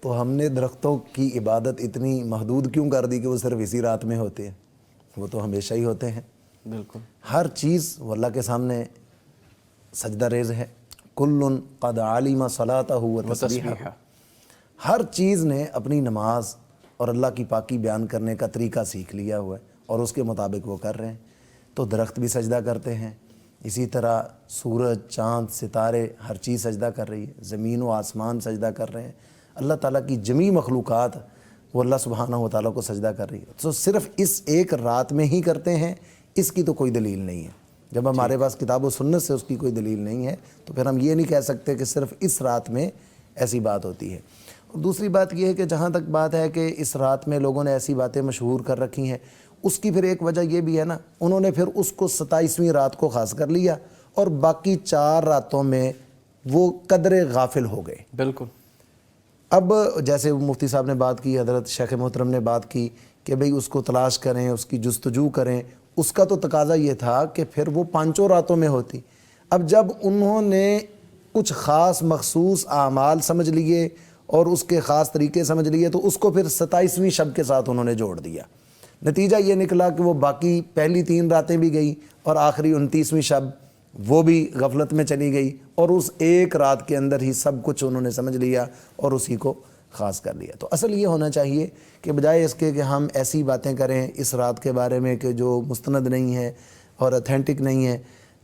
تو ہم نے درختوں کی عبادت اتنی محدود کیوں کر دی کہ وہ صرف اسی رات میں ہوتے ہیں؟ وہ تو ہمیشہ ہی ہوتے ہیں. بالکل. ہر چیز وہ اللہ کے سامنے سجدہ ریز ہے. کل قد علم صلاتہ و تسبیحہ. ہر چیز نے اپنی نماز اور اللہ کی پاکی بیان کرنے کا طریقہ سیکھ لیا ہوا ہے, اور اس کے مطابق وہ کر رہے ہیں. تو درخت بھی سجدہ کرتے ہیں, اسی طرح سورج، چاند، ستارے، ہر چیز سجدہ کر رہی ہے، زمین و آسمان سجدہ کر رہے ہیں، اللہ تعالیٰ کی جمیع مخلوقات وہ اللہ سبحانہ و تعالیٰ کو سجدہ کر رہی ہے. تو صرف اس ایک رات میں ہی کرتے ہیں، اس کی تو کوئی دلیل نہیں ہے. جب ہمارے پاس کتاب و سنت سے اس کی کوئی دلیل نہیں ہے تو پھر ہم یہ نہیں کہہ سکتے کہ صرف اس رات میں ایسی بات ہوتی ہے. اور دوسری بات یہ ہے کہ جہاں تک بات ہے کہ اس رات میں لوگوں نے ایسی باتیں مشہور کر رکھی ہیں، اس کی پھر ایک وجہ یہ بھی ہے نا، انہوں نے پھر اس کو 27ویں رات کو خاص کر لیا اور باقی 4 راتوں میں وہ قدر غافل ہو گئے. بالکل. اب جیسے مفتی صاحب نے بات کی، حضرت شیخ محترم نے بات کی کہ بھئی اس کو تلاش کریں، اس کی جستجو کریں، اس کا تو تقاضا یہ تھا کہ پھر وہ 5 راتوں میں ہوتی. اب جب انہوں نے کچھ خاص مخصوص اعمال سمجھ لیے اور اس کے خاص طریقے سمجھ لیے تو اس کو پھر 27ویں شب کے ساتھ انہوں نے جوڑ دیا. نتیجہ یہ نکلا کہ وہ باقی پہلی 3 راتیں بھی گئی اور آخری 29ویں شب وہ بھی غفلت میں چلی گئی، اور اس ایک رات کے اندر ہی سب کچھ انہوں نے سمجھ لیا اور اسی کو خاص کر لیا. تو اصل یہ ہونا چاہیے کہ بجائے اس کے کہ ہم ایسی باتیں کریں اس رات کے بارے میں کہ جو مستند نہیں ہے اور اتھینٹک نہیں ہے،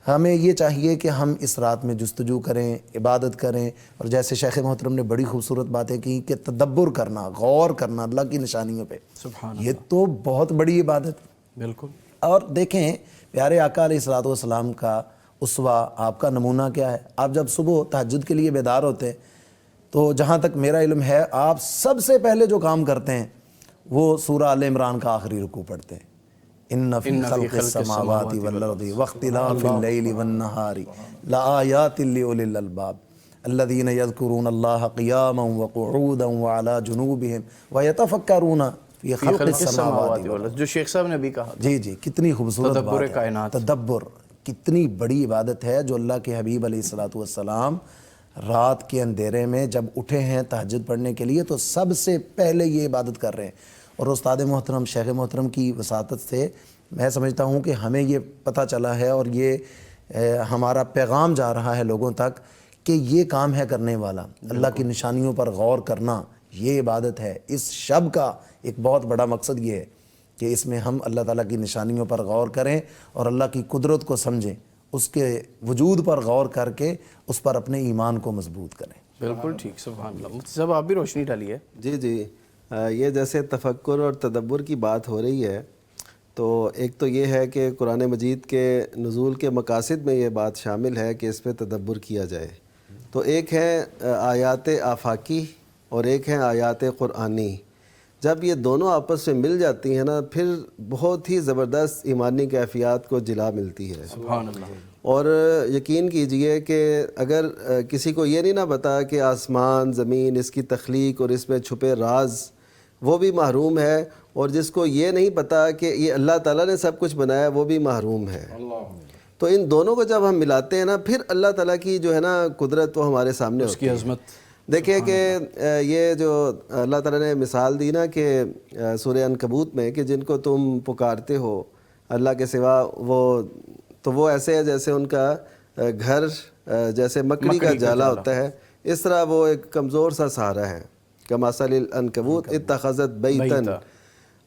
ہمیں یہ چاہیے کہ ہم اس رات میں جستجو کریں، عبادت کریں. اور جیسے شیخ محترم نے بڑی خوبصورت باتیں کی کہ تدبر کرنا، غور کرنا اللہ کی نشانیوں پہ، سبحان یہ تو بہت بڑی عبادت. بالکل. اور دیکھیں پیارے آقا علیہ الصلوۃ والسلام کا اسوہ، آپ کا نمونہ کیا ہے؟ آپ جب صبح تہجد کے لیے بیدار ہوتے ہیں تو جہاں تک میرا علم ہے آپ سب سے پہلے جو کام کرتے ہیں وہ سورہ آل عمران کا آخری رکوع پڑھتے ہیں. ان فی خلق السماوات والارض واختلاف اللیل والنہار لآیات لأولی الالباب الذین یذکرون اللہ قیاما وقعودا وعلی جنوبہم ویتفکرون فی خلق السماوات والارض. جو شیخ صاحب نے بھی کہا. جی کتنی خوبصورت بات ہے. تدبر کائنات. تدبر کتنی بڑی عبادت ہے جو اللہ کے حبیب علیہ الصلوۃ والسلام رات کے اندھیرے میں جب اٹھے ہیں تہجد پڑھنے کے لیے تو سب سے پہلے یہ عبادت کر رہے ہیں. اور استاد محترم شیخ محترم کی وساطت سے میں سمجھتا ہوں کہ ہمیں یہ پتہ چلا ہے اور یہ ہمارا پیغام جا رہا ہے لوگوں تک کہ یہ کام ہے کرنے والا. اللہ کی نشانیوں پر غور کرنا یہ عبادت ہے. اس شب کا ایک بہت بڑا مقصد یہ ہے کہ اس میں ہم اللہ تعالیٰ کی نشانیوں پر غور کریں اور اللہ کی قدرت کو سمجھیں، اس کے وجود پر غور کر کے اس پر اپنے ایمان کو مضبوط کریں. بالکل ٹھیک. سبحان اللہ. مفتی صاحب آپ بھی روشنی ڈالیے. جی یہ جیسے تفکر اور تدبر کی بات ہو رہی ہے تو ایک تو یہ ہے کہ قرآن مجید کے نزول کے مقاصد میں یہ بات شامل ہے کہ اس پہ تدبر کیا جائے. تو ایک ہے آیات آفاقی اور ایک ہے آیات قرآنی. جب یہ دونوں آپس میں مل جاتی ہیں نا پھر بہت ہی زبردست ایمانی کیفیات کو جلا ملتی ہے. سبحان اللہ. اور یقین کیجئے کہ اگر کسی کو یہ نہیں نہ پتا کہ آسمان، زمین، اس کی تخلیق اور اس میں چھپے راز، وہ بھی محروم ہے، اور جس کو یہ نہیں پتا کہ یہ اللہ تعالیٰ نے سب کچھ بنایا وہ بھی محروم ہے. تو ان دونوں کو جب ہم ملاتے ہیں نا پھر اللہ تعالیٰ کی جو ہے نا قدرت وہ ہمارے سامنے ہوتی ہے. اس کی عظمت دیکھیں کہ یہ جو اللہ تعالیٰ نے مثال دی نا کہ سورہ عنکبوت میں کہ جن کو تم پکارتے ہو اللہ کے سوا وہ ایسے ہے جیسے ان کا گھر جیسے مکڑی کا جالا ہوتا ہے، اس طرح وہ ایک کمزور سا سہارا ہے. کمثل العنکبوت اتخذت بیتن.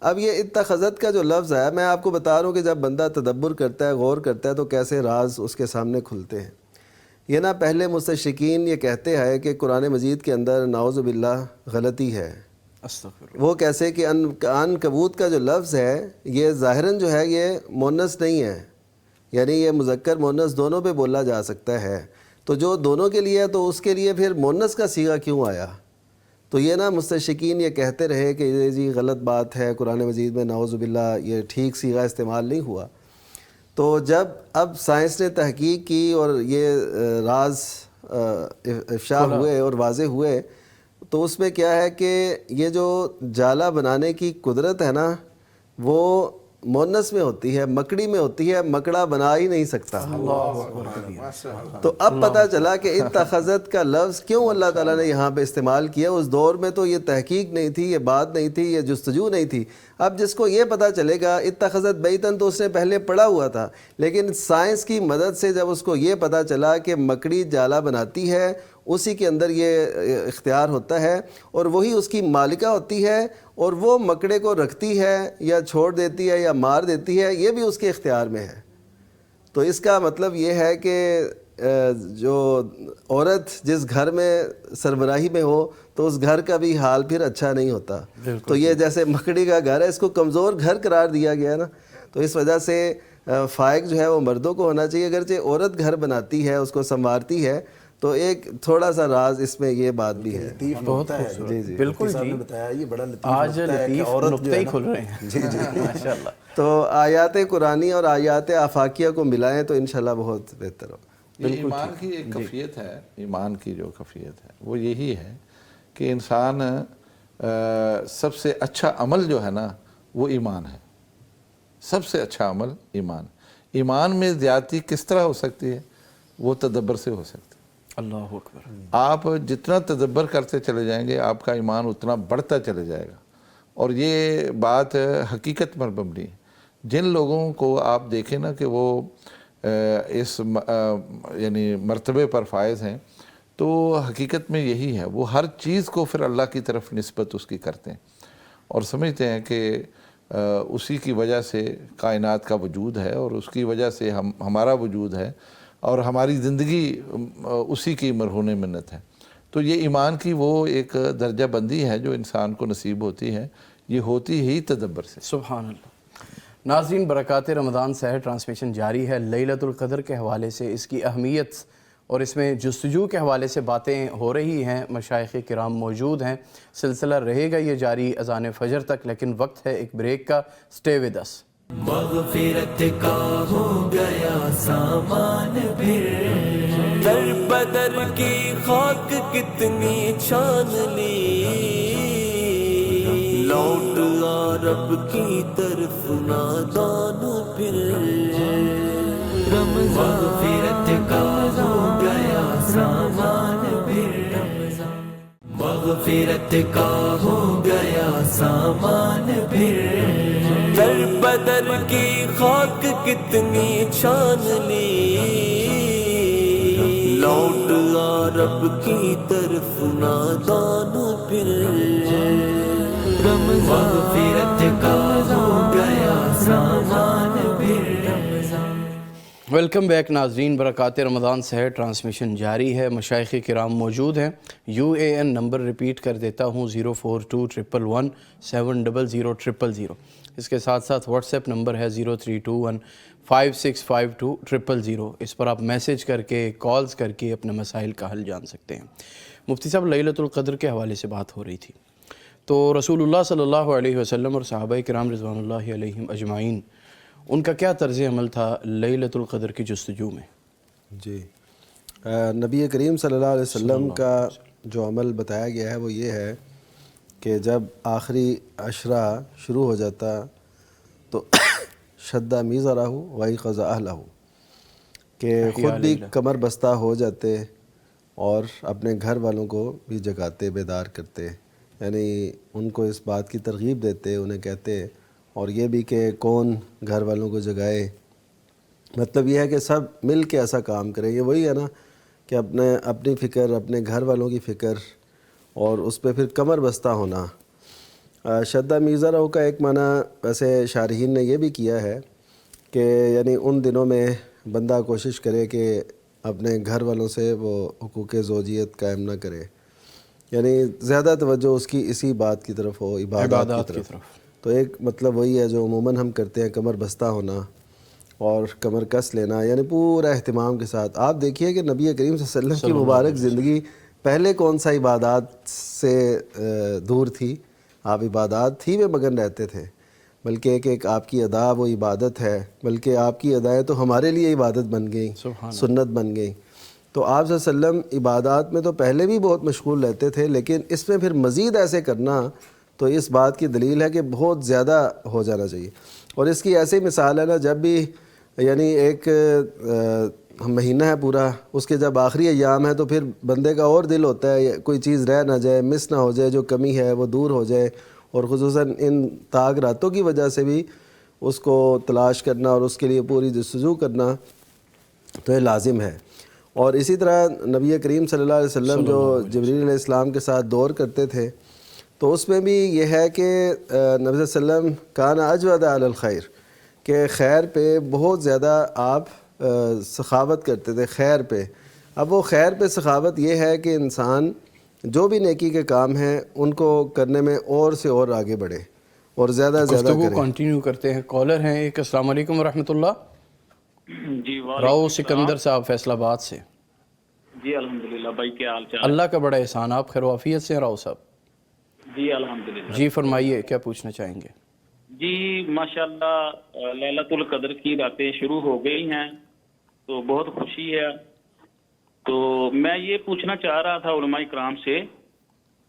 اب یہ اتخذت کا جو لفظ ہے میں آپ کو بتا رہا ہوں کہ جب بندہ تدبر کرتا ہے، غور کرتا ہے تو کیسے راز اس کے سامنے کھلتے ہیں. یہ نا پہلے مستشرقین یہ کہتے ہیں کہ قرآن مجید کے اندر نعوذ باللہ غلطی ہے. استغفر. وہ کیسے کہ عنکبوت کا جو لفظ ہے یہ ظاہراً جو ہے یہ مونس نہیں ہے، یعنی یہ مذکر مونس دونوں پہ بولا جا سکتا ہے. تو جو دونوں کے لیے ہے تو اس کے لیے پھر مونس کا صیغہ کیوں آیا؟ تو یہ نا مستشرقین یہ کہتے رہے کہ یہ جی غلط بات ہے، قرآن مجید میں نعوذ باللہ یہ ٹھیک صیغہ استعمال نہیں ہوا. تو جب اب سائنس نے تحقیق کی اور یہ راز افشا ہوئے اور واضح ہوئے تو اس میں کیا ہے کہ یہ جو جالا بنانے کی قدرت ہے نا وہ مونس میں ہوتی ہے، مکڑی میں ہوتی ہے، مکڑا بنا ہی نہیں سکتا. تو اب پتہ چلا کہ اتخذت کا لفظ کیوں اللہ تعالیٰ نے یہاں پہ استعمال کیا. اس دور میں تو یہ تحقیق نہیں تھی، یہ بات نہیں تھی، یہ جستجو نہیں تھی. اب جس کو یہ پتہ چلے گا اتخذت بیتن تو اس نے پہلے پڑھا ہوا تھا، لیکن سائنس کی مدد سے جب اس کو یہ پتہ چلا کہ مکڑی جالا بناتی ہے، اسی کے اندر یہ اختیار ہوتا ہے اور وہی اس کی مالکہ ہوتی ہے، اور وہ مکڑے کو رکھتی ہے یا چھوڑ دیتی ہے یا مار دیتی ہے، یہ بھی اس کے اختیار میں ہے. تو اس کا مطلب یہ ہے کہ جو عورت جس گھر میں سربراہی میں ہو تو اس گھر کا بھی حال پھر اچھا نہیں ہوتا. تو یہ جیسے مکڑی کا گھر ہے، اس کو کمزور گھر قرار دیا گیا نا. تو اس وجہ سے فائق جو ہے وہ مردوں کو ہونا چاہیے. اگرچہ عورت گھر بناتی ہے، اس کو سنوارتی ہے، تو ایک تھوڑا سا راز اس میں یہ بات بھی ہے. بہت جی جی بالکل صاحب جی، نے بتایا یہ بڑا لطیف آج نقطہ ہے کہ لطیف عورت جو نقطے ہے ہی نا، کھل رہے ہیں. جی جی ماشاءاللہ. تو آیات قرآنی اور آیات آفاقیہ کو ملائیں تو انشاءاللہ بہت بہتر ہو. یہ ایمان کی ایک کیفیت ہے، ایمان کی جو کیفیت ہے وہ یہی ہے کہ انسان سب سے اچھا عمل جو ہے نا وہ ایمان ہے. سب سے اچھا عمل ایمان. ایمان میں زیادتی کس طرح ہو سکتی ہے؟ وہ تدبر سے ہو سکتی ہے. اللہ اکبر. آپ جتنا تدبر کرتے چلے جائیں گے آپ کا ایمان اتنا بڑھتا چلے جائے گا. اور یہ بات حقیقت پر مبنی ہے. جن لوگوں کو آپ دیکھیں نا کہ وہ اس یعنی مرتبے پر فائز ہیں، تو حقیقت میں یہی ہے، وہ ہر چیز کو پھر اللہ کی طرف نسبت اس کی کرتے ہیں اور سمجھتے ہیں کہ اسی کی وجہ سے کائنات کا وجود ہے اور اس کی وجہ سے ہمارا وجود ہے اور ہماری زندگی اسی کی مرہون منت ہے. تو یہ ایمان کی وہ ایک درجہ بندی ہے جو انسان کو نصیب ہوتی ہے. یہ ہوتی ہی تدبر سے. سبحان اللہ. ناظرین، برکات رمضان سحر ٹرانسمیشن جاری ہے. لیلۃ القدر کے حوالے سے، اس کی اہمیت اور اس میں جستجو کے حوالے سے باتیں ہو رہی ہیں. مشائخ کرام موجود ہیں. سلسلہ رہے گا یہ جاری اذان فجر تک، لیکن وقت ہے ایک بریک کا. Stay with us. مغفرت کا ہو گیا سامان پھر، در بدر کی خاک کتنی چھان لی، لوٹ آ رب کی طرف نادان پھر، مغفرت کا ہو گیا سامان پھر، مغفرت کا ہو گیا سامان پھر، در بدر کی خاک کتنی چھان لی، لوٹ آ رب کی طرف نادان پھر، مغفرت کا ہو گیا سامان پھر. ویلکم بیک ناظرین. برکات رمضان سحر ٹرانسمیشن جاری ہے. مشائخ کرام موجود ہیں. UAN نمبر ریپیٹ کر دیتا ہوں، 04211 7000000. اس کے ساتھ ساتھ واٹس ایپ نمبر ہے 0321 5652 000. اس پر آپ میسج کر کے، کالز کر کے اپنے مسائل کا حل جان سکتے ہیں. مفتی صاحب، لیلۃ القدر کے حوالے سے بات ہو رہی تھی، تو رسول اللہ صلی اللہ علیہ وسلم اور صحابہ کرام رضوان اللہ علیہم اجمعین، ان کا کیا طرز عمل تھا لیلۃ القدر کی جستجو میں؟ جی، نبی کریم صلی اللہ علیہ وسلم کا جو عمل بتایا گیا ہے وہ یہ ہے کہ جب آخری عشرہ شروع ہو جاتا تو شدہ میزرہ وایقظ اہلہ، کہ خود بھی کمر بستہ ہو جاتے اور اپنے گھر والوں کو بھی جگاتے، بیدار کرتے، یعنی ان کو اس بات کی ترغیب دیتے، انہیں کہتے، اور یہ بھی کہ کون گھر والوں کو جگائے. مطلب یہ ہے کہ سب مل کے ایسا کام کریں. یہ وہی ہے نا کہ اپنی فکر، اپنے گھر والوں کی فکر، اور اس پہ پھر کمر بستہ ہونا. شدہ میزرہ کا ایک معنی ویسے شارحین نے یہ بھی کیا ہے کہ یعنی ان دنوں میں بندہ کوشش کرے کہ اپنے گھر والوں سے وہ حقوق زوجیت قائم نہ کرے، یعنی زیادہ توجہ اس کی اسی بات کی طرف ہو، عبادات کی طرف. تو ایک مطلب وہی ہے جو عموماً ہم کرتے ہیں، کمر بستہ ہونا اور کمر کس لینا، یعنی پورا اہتمام کے ساتھ. آپ دیکھیے کہ نبی کریم صلی اللہ علیہ وسلم کی مبارک زندگی پہلے کون سا عبادات سے دور تھی. آپ عبادات ہی میں مگن رہتے تھے، بلکہ ایک آپ کی ادا وہ عبادت ہے، بلکہ آپ کی ادائیں تو ہمارے لیے عبادت بن گئیں، سنت بن گئیں. تو آپ صلی اللہ علیہ وسلم عبادات میں تو پہلے بھی بہت مشغول رہتے تھے، لیکن اس میں پھر مزید ایسے کرنا تو اس بات کی دلیل ہے کہ بہت زیادہ ہو جانا چاہیے. اور اس کی ایسی مثال ہے نا، جب بھی یعنی ایک مہینہ ہے پورا، اس کے جب آخری ایام ہے تو پھر بندے کا اور دل ہوتا ہے کوئی چیز رہ نہ جائے، مس نہ ہو جائے، جو کمی ہے وہ دور ہو جائے. اور خصوصاً ان طاق راتوں کی وجہ سے بھی اس کو تلاش کرنا اور اس کے لیے پوری جستجو کرنا تو یہ لازم ہے. اور اسی طرح نبی کریم صلی اللہ علیہ وسلم جو جبریل علیہ السلام کے ساتھ دور کرتے تھے، تو اس میں بھی یہ ہے کہ نبی صلی اللہ علیہ وسلم کان اجود علی الخیر، کہ خیر پہ بہت زیادہ آپ سخاوت کرتے تھے خیر پہ. اب وہ خیر پہ سخاوت یہ ہے کہ انسان جو بھی نیکی کے کام ہیں ان کو کرنے میں اور سے اور آگے بڑھے اور زیادہ سے زیادہ کرے. کنٹینیو کرتے ہیں. کالر ہیں ایک. السلام علیکم ورحمۃ اللہ. جی راؤ سکندر صاحب فیصل آباد سے. جی الحمدللہ بھائی، کیا حال چال؟ اللہ کا بڑا احسان. آپ خیر و عافیت سے ہیں راؤ صاحب؟ جی الحمدللہ. جی فرمائیے، کیا پوچھنا چاہیں گے؟ جی ماشاءاللہ لیلۃ القدر کی راتیں شروع ہو گئی ہیں تو بہت خوشی ہے. تو میں یہ پوچھنا چاہ رہا تھا علماء کرام سے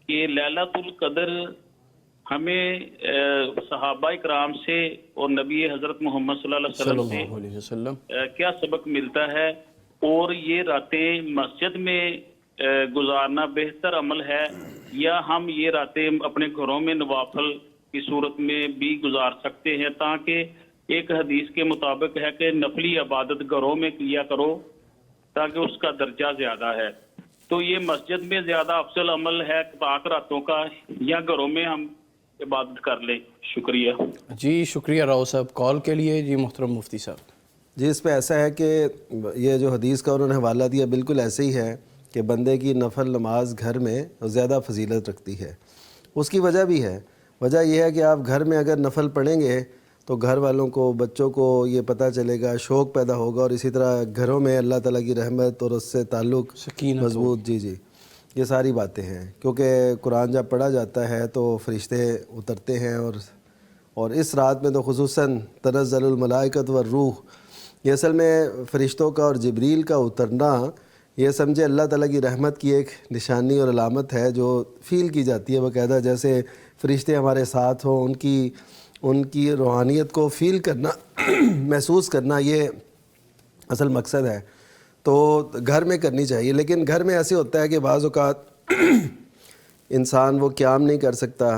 کہ لیلۃ القدر ہمیں صحابہ کرام سے اور نبی حضرت محمد صلی اللہ علیہ وسلم سے کیا سبق ملتا ہے، اور یہ راتیں مسجد میں گزارنا بہتر عمل ہے یا ہم یہ راتیں اپنے گھروں میں نوافل کی صورت میں بھی گزار سکتے ہیں؟ تاکہ ایک حدیث کے مطابق ہے کہ نفلی عبادت گھروں میں کیا کرو تاکہ اس کا درجہ زیادہ ہے. تو یہ مسجد میں زیادہ افضل عمل ہے پاک راتوں کا یا گھروں میں ہم عبادت کر لیں؟ شکریہ. جی شکریہ راؤ صاحب کال کے لیے. جی محترم مفتی صاحب. جی اس پہ ایسا ہے کہ یہ جو حدیث کا انہوں نے حوالہ دیا بالکل ایسے ہی ہے کہ بندے کی نفل نماز گھر میں زیادہ فضیلت رکھتی ہے. اس کی وجہ بھی ہے. وجہ یہ ہے کہ آپ گھر میں اگر نفل پڑھیں گے تو گھر والوں کو، بچوں کو یہ پتہ چلے گا، شوق پیدا ہوگا، اور اسی طرح گھروں میں اللہ تعالیٰ کی رحمت اور اس سے تعلق مضبوط. جی یہ ساری باتیں ہیں، کیونکہ قرآن جب پڑھا جاتا ہے تو فرشتے اترتے ہیں، اور اس رات میں تو خصوصاً تنزل الملائکۃ والروح، یہ اصل میں فرشتوں کا اور جبریل کا اترنا یہ سمجھے اللہ تعالیٰ کی رحمت کی ایک نشانی اور علامت ہے جو فیل کی جاتی ہے باقاعدہ. جیسے فرشتے ہمارے ساتھ ہوں، ان کی روحانیت کو فیل کرنا محسوس کرنا، یہ اصل مقصد ہے. تو گھر میں کرنی چاہیے. لیکن گھر میں ایسے ہوتا ہے کہ بعض اوقات انسان وہ قیام نہیں کر سکتا،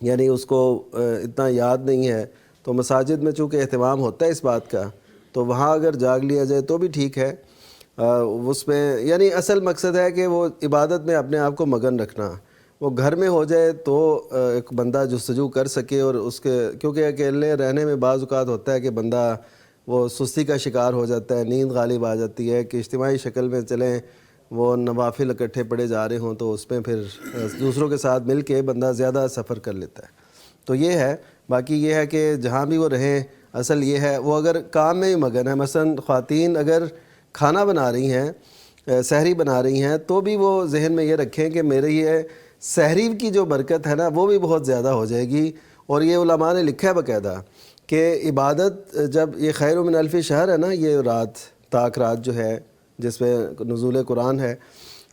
یعنی اس کو اتنا یاد نہیں ہے. تو مساجد میں چونکہ اہتمام ہوتا ہے اس بات کا، تو وہاں اگر جاگ لیا جائے تو بھی ٹھیک ہے. اس میں یعنی اصل مقصد ہے کہ وہ عبادت میں اپنے آپ کو مگن رکھنا. وہ گھر میں ہو جائے تو ایک بندہ جستجو کر سکے، اور اس کے کیونکہ اکیلے رہنے میں بعض اوقات ہوتا ہے کہ بندہ وہ سستی کا شکار ہو جاتا ہے، نیند غالب آ جاتی ہے. کہ اجتماعی شکل میں چلیں وہ نوافل اکٹھے پڑے جا رہے ہوں تو اس میں پھر دوسروں کے ساتھ مل کے بندہ زیادہ سفر کر لیتا ہے. تو یہ ہے. باقی یہ ہے کہ جہاں بھی وہ رہیں اصل یہ ہے وہ اگر کام میں ہی مگن ہے. مثلا خواتین اگر کھانا بنا رہی ہیں، سحری بنا رہی ہیں، تو بھی وہ ذہن میں یہ رکھیں کہ میرے یہ سحری کی جو برکت ہے نا وہ بھی بہت زیادہ ہو جائے گی. اور یہ علماء نے لکھا ہے باقاعدہ کہ عبادت جب یہ خیر من الف شہر ہے نا، یہ رات طاق رات جو ہے جس پہ نزول قرآن ہے،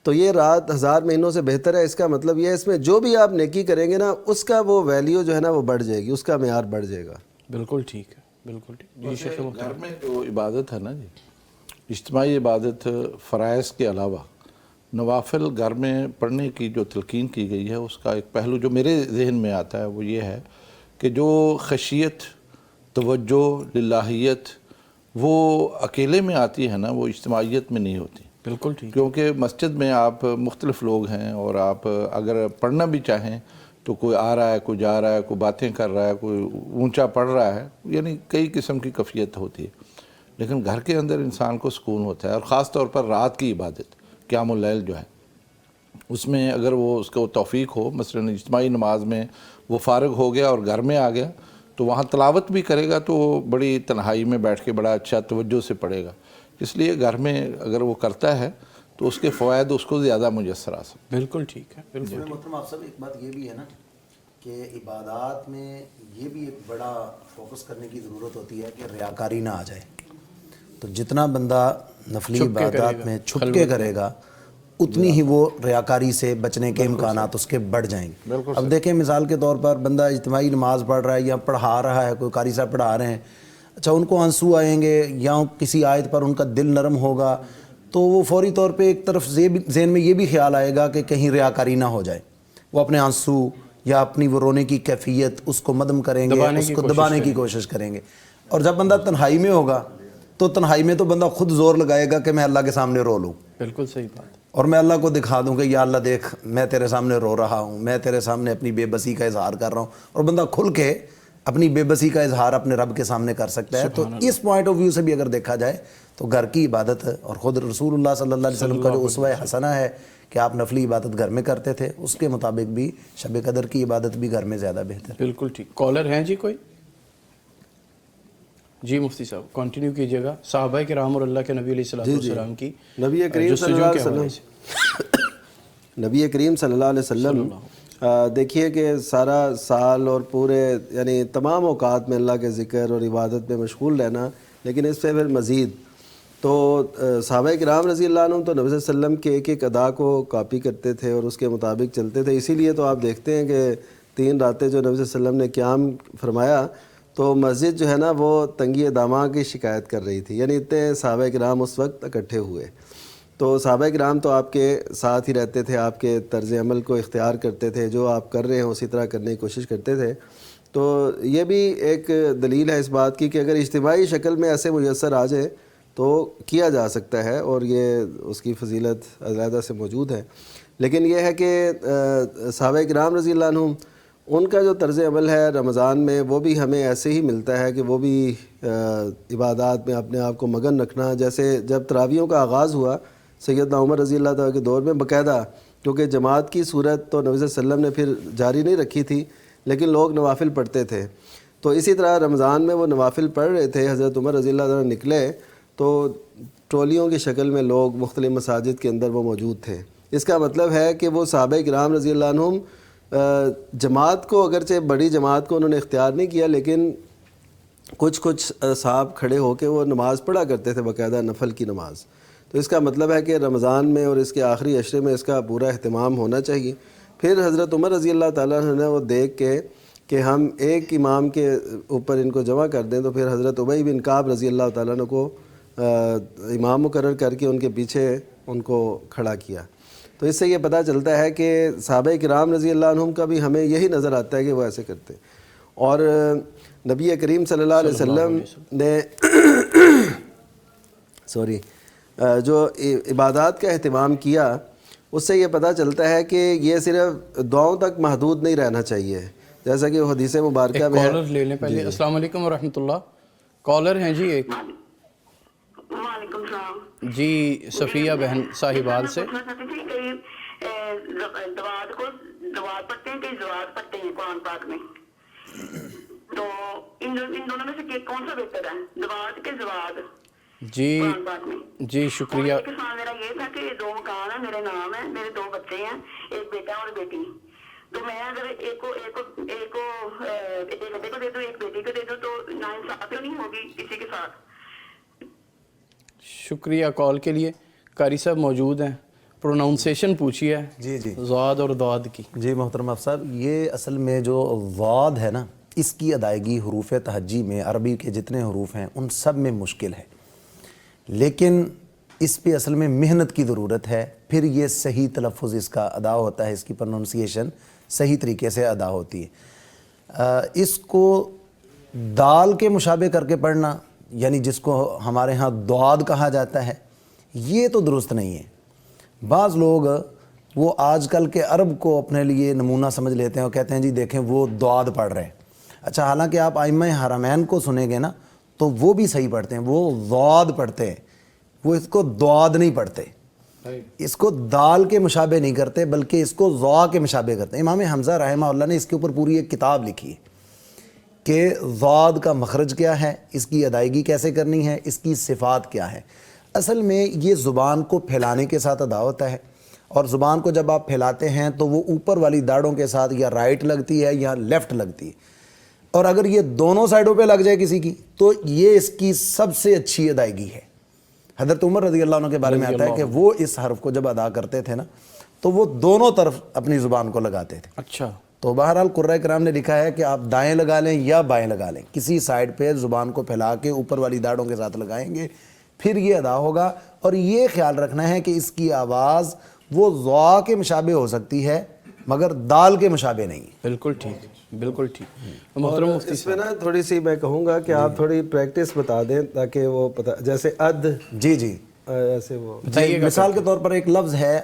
تو یہ رات 1000 مہینوں سے بہتر ہے. اس کا مطلب یہ ہے اس میں جو بھی آپ نیکی کریں گے نا اس کا وہ ویلیو جو ہے نا وہ بڑھ جائے گی، اس کا معیار بڑھ جائے گا. بالکل ٹھیک ہے، بالکل ٹھیک. گھر میں جو عبادت ہے نا جی، اجتماعی عبادت فرائض کے علاوہ نوافل گھر میں پڑھنے کی جو تلقین کی گئی ہے، اس کا ایک پہلو جو میرے ذہن میں آتا ہے وہ یہ ہے کہ جو خشیت، توجہ، للہیت وہ اکیلے میں آتی ہے نا، وہ اجتماعیت میں نہیں ہوتی. بالکل ٹھیک. کیونکہ مسجد میں آپ مختلف لوگ ہیں، اور آپ اگر پڑھنا بھی چاہیں تو کوئی آ رہا ہے، کوئی جا رہا ہے، کوئی باتیں کر رہا ہے، کوئی اونچا پڑھ رہا ہے، یعنی کئی قسم کی کیفیت ہوتی ہے. لیکن گھر کے اندر انسان کو سکون ہوتا ہے، اور خاص طور پر رات کی عبادت قیام اللیل جو ہے، اس میں اگر وہ اس کو توفیق ہو، مثلا اجتماعی نماز میں وہ فارغ ہو گیا اور گھر میں آ گیا تو وہاں تلاوت بھی کرے گا تو بڑی تنہائی میں بیٹھ کے بڑا اچھا توجہ سے پڑھے گا. اس لیے گھر میں اگر وہ کرتا ہے تو اس کے فوائد اس کو زیادہ میسر آ سکتے. بالکل ٹھیک ہے. بالکل. محترم آپ صاحب ایک بات یہ بھی ہے نا کہ عبادات میں یہ بھی ایک بڑا فوکس کرنے کی ضرورت ہوتی ہے کہ ریاکاری نہ آ جائے. تو جتنا بندہ نفلی عبادات میں چھپ کے کرے گا اتنی ہی وہ ریاکاری سے بچنے کے امکانات اس کے بڑھ جائیں گے. اب دیکھیں مثال کے طور پر بندہ اجتماعی نماز پڑھ رہا ہے یا پڑھا رہا ہے، کوئی قاری صاحب پڑھا رہے ہیں، اچھا ان کو آنسو آئیں گے یا کسی آیت پر ان کا دل نرم ہوگا تو وہ فوری طور پہ ایک طرف ذہن میں یہ بھی خیال آئے گا کہ کہیں ریاکاری نہ ہو جائے. وہ اپنے آنسو یا اپنی وہ رونے کی کیفیت اس کو مدم کریں گے، اس کو دبانے کی کوشش کریں گے. اور جب بندہ تنہائی میں ہوگا تو تنہائی میں تو بندہ خود زور لگائے گا کہ میں اللہ کے سامنے رو لوں. بالکل صحیح بات. اور میں اللہ کو دکھا دوں کہ یا اللہ دیکھ میں تیرے سامنے رو رہا ہوں، میں تیرے سامنے اپنی بے بسی کا اظہار کر رہا ہوں. اور بندہ کھل کے اپنی بے بسی کا اظہار اپنے رب کے سامنے کر سکتا ہے. تو اس پوائنٹ آف ویو سے بھی اگر دیکھا جائے تو گھر کی عبادت، اور خود رسول اللہ صلی اللہ علیہ وسلم کا جو اسوہ حسنہ ہے کہ آپ نفلی عبادت گھر میں کرتے تھے، اس کے مطابق بھی شب قدر کی عبادت بھی گھر میں زیادہ بہتر ہے. بالکل ٹھیک. کالر ہیں جی کوئی؟ جی مفتی صاحب کنٹینیو کیجیے گا. صحابہ کرام اور اللہ کے نبی علیہ السلام کی نبی کریم صلی اللہ علیہ وسلم نبی کریم صلی اللہ علیہ وسلم دیکھیے کہ سارا سال اور پورے یعنی تمام اوقات میں اللہ کے ذکر اور عبادت میں مشغول رہنا، لیکن اس پہ پھر مزید تو صحابہ کرام رضی اللہ عنہ تو نبی صلی اللہ علیہ وسلم کے ایک ایک ادا کو کاپی کرتے تھے اور اس کے مطابق چلتے تھے. اسی لیے تو آپ دیکھتے ہیں کہ 3 راتیں جو نبی صلی اللہ علیہ وسلم نے قیام فرمایا تو مسجد جو ہے نا وہ تنگی داماں کی شکایت کر رہی تھی، یعنی اتنے صحابہ کرام اس وقت اکٹھے ہوئے. تو صحابہ کرام تو آپ کے ساتھ ہی رہتے تھے، آپ کے طرز عمل کو اختیار کرتے تھے، جو آپ کر رہے ہیں اسی طرح کرنے کی کوشش کرتے تھے. تو یہ بھی ایک دلیل ہے اس بات کی کہ اگر اجتماعی شکل میں ایسے میسر آ جائے تو کیا جا سکتا ہے، اور یہ اس کی فضیلت علیحدہ سے موجود ہے. لیکن یہ ہے کہ صحابہ کرام رضی اللہ عنہم ان کا جو طرز عمل ہے رمضان میں وہ بھی ہمیں ایسے ہی ملتا ہے کہ وہ بھی عبادات میں اپنے آپ کو مگن رکھنا. جیسے جب تراویحوں کا آغاز ہوا سیدنا عمر رضی اللہ تعالیٰ کے دور میں باقاعدہ، کیونکہ جماعت کی صورت تو نبی صلی اللہ علیہ وسلم نے پھر جاری نہیں رکھی تھی، لیکن لوگ نوافل پڑھتے تھے. تو اسی طرح رمضان میں وہ نوافل پڑھ رہے تھے. حضرت عمر رضی اللہ تعالیٰ نکلے تو ٹولیوں کی شکل میں لوگ مختلف مساجد کے اندر وہ موجود تھے. اس کا مطلب ہے کہ وہ صحابہ کرام رضی اللہ عنہم جماعت کو، اگرچہ بڑی جماعت کو انہوں نے اختیار نہیں کیا، لیکن کچھ صاحب کھڑے ہو کے وہ نماز پڑھا کرتے تھے، باقاعدہ نفل کی نماز. تو اس کا مطلب ہے کہ رمضان میں اور اس کے آخری عشرے میں اس کا پورا اہتمام ہونا چاہیے. پھر حضرت عمر رضی اللہ تعالیٰ عنہ نے وہ دیکھ کے کہ ہم ایک امام کے اوپر ان کو جمع کر دیں، تو پھر حضرت ابی بن کعب رضی اللہ تعالیٰ عنہ کو امام مقرر کر کے ان کے پیچھے ان کو کھڑا کیا. تو اس سے یہ پتہ چلتا ہے کہ صحابہ کرام رضی اللہ عنہم کا بھی ہمیں یہی نظر آتا ہے کہ وہ ایسے کرتے. اور نبی کریم صلی اللہ علیہ وسلم نے جو عبادات کا اہتمام کیا، اس سے یہ پتہ چلتا ہے کہ یہ صرف دعاؤں تک محدود نہیں رہنا چاہیے، جیسا کہ وہ حدیث مبارکہ میں کالر لے لیں پہلے. السلام علیکم ورحمۃ اللہ. کالر ہیں جی ایک. وعلیکم السلام جی صفیہ بہن صاحبال سے. دواد پڑھتے ہیں کہ زواد پڑھتے ہیں قرآن پاک میں، تو ان دونوں میں سے کون سا بہتر ہے، دواد کے زواد جی قرآن پاک میں؟ جی شکریہ. ایک سوال میرا یہ تھا کہ 2 مکان ہیں، میرے نام ہے، میرے 2 بچے ہیں، ایک بیٹا اور بیٹی. تو میں اگر ایک کو بیٹے کو دے دوں، ایک بیٹی کو دے دوں، تو ناانصافی نہیں ہوگی کسی کے ساتھ؟ شکریہ کال کے لیے. قاری صاحب موجود ہیں، پروناؤنسیشن پوچھی ہے جی ضاد اور ضاد کی. جی محترم افسر، یہ اصل میں جو ضاد ہے نا، اس کی ادائیگی حروف تہجی میں عربی کے جتنے حروف ہیں ان سب میں مشکل ہے، لیکن اس پہ اصل میں محنت کی ضرورت ہے. پھر یہ صحیح تلفظ اس کا ادا ہوتا ہے، اس کی پروننسیشن صحیح طریقے سے ادا ہوتی ہے. اس کو دال کے مشابہ کر کے پڑھنا، یعنی جس کو ہمارے ہاں دعاد کہا جاتا ہے، یہ تو درست نہیں ہے. بعض لوگ وہ آج کل کے عرب کو اپنے لیے نمونہ سمجھ لیتے ہیں اور کہتے ہیں جی دیکھیں وہ دعاد پڑھ رہے ہیں. اچھا، حالانکہ آپ ائمہ حرمین کو سنیں گے نا تو وہ بھی صحیح پڑھتے ہیں، وہ ضاد پڑھتے ہیں، وہ اس کو دعاد نہیں پڑھتے، اس کو دال کے مشابہ نہیں کرتے بلکہ اس کو ضا کے مشابہ کرتے ہیں. امام حمزہ رحمہ اللہ نے اس کے اوپر پوری ایک کتاب لکھی ہے کہ ضاد کا مخرج کیا ہے، اس کی ادائیگی کیسے کرنی ہے، اس کی صفات کیا ہے. اصل میں یہ زبان کو پھیلانے کے ساتھ ادا ہوتا ہے، اور زبان کو جب آپ پھیلاتے ہیں تو وہ اوپر والی داڑوں کے ساتھ یا رائٹ لگتی ہے یا لیفٹ لگتی ہے، اور اگر یہ دونوں سائڈوں پہ لگ جائے کسی کی تو یہ اس کی سب سے اچھی ادائیگی ہے. حضرت عمر رضی اللہ عنہ کے بارے میں آتا ہے کہ وہ اس حرف کو جب ادا کرتے تھے نا تو وہ دونوں طرف اپنی زبان کو لگاتے تھے. اچھا، تو بہرحال قرۂ کرام نے لکھا ہے کہ آپ دائیں لگا لیں یا بائیں لگا لیں، کسی سائڈ پہ زبان کو پھیلا کے اوپر والی داڑوں کے ساتھ لگائیں گے پھر یہ ادا ہوگا. اور یہ خیال رکھنا ہے کہ اس کی آواز وہ ضا کے مشابہ ہو سکتی ہے مگر دال کے مشابہ نہیں. بالکل ٹھیک، بالکل ٹھیک. محترم مفتی اس میں نا تھوڑی سی میں کہوں گا کہ آپ تھوڑی پریکٹس بتا دیں تاکہ وہ پتہ، جیسے اد، جی جی ایسے وہ مثال کے طور پر ایک لفظ ہے،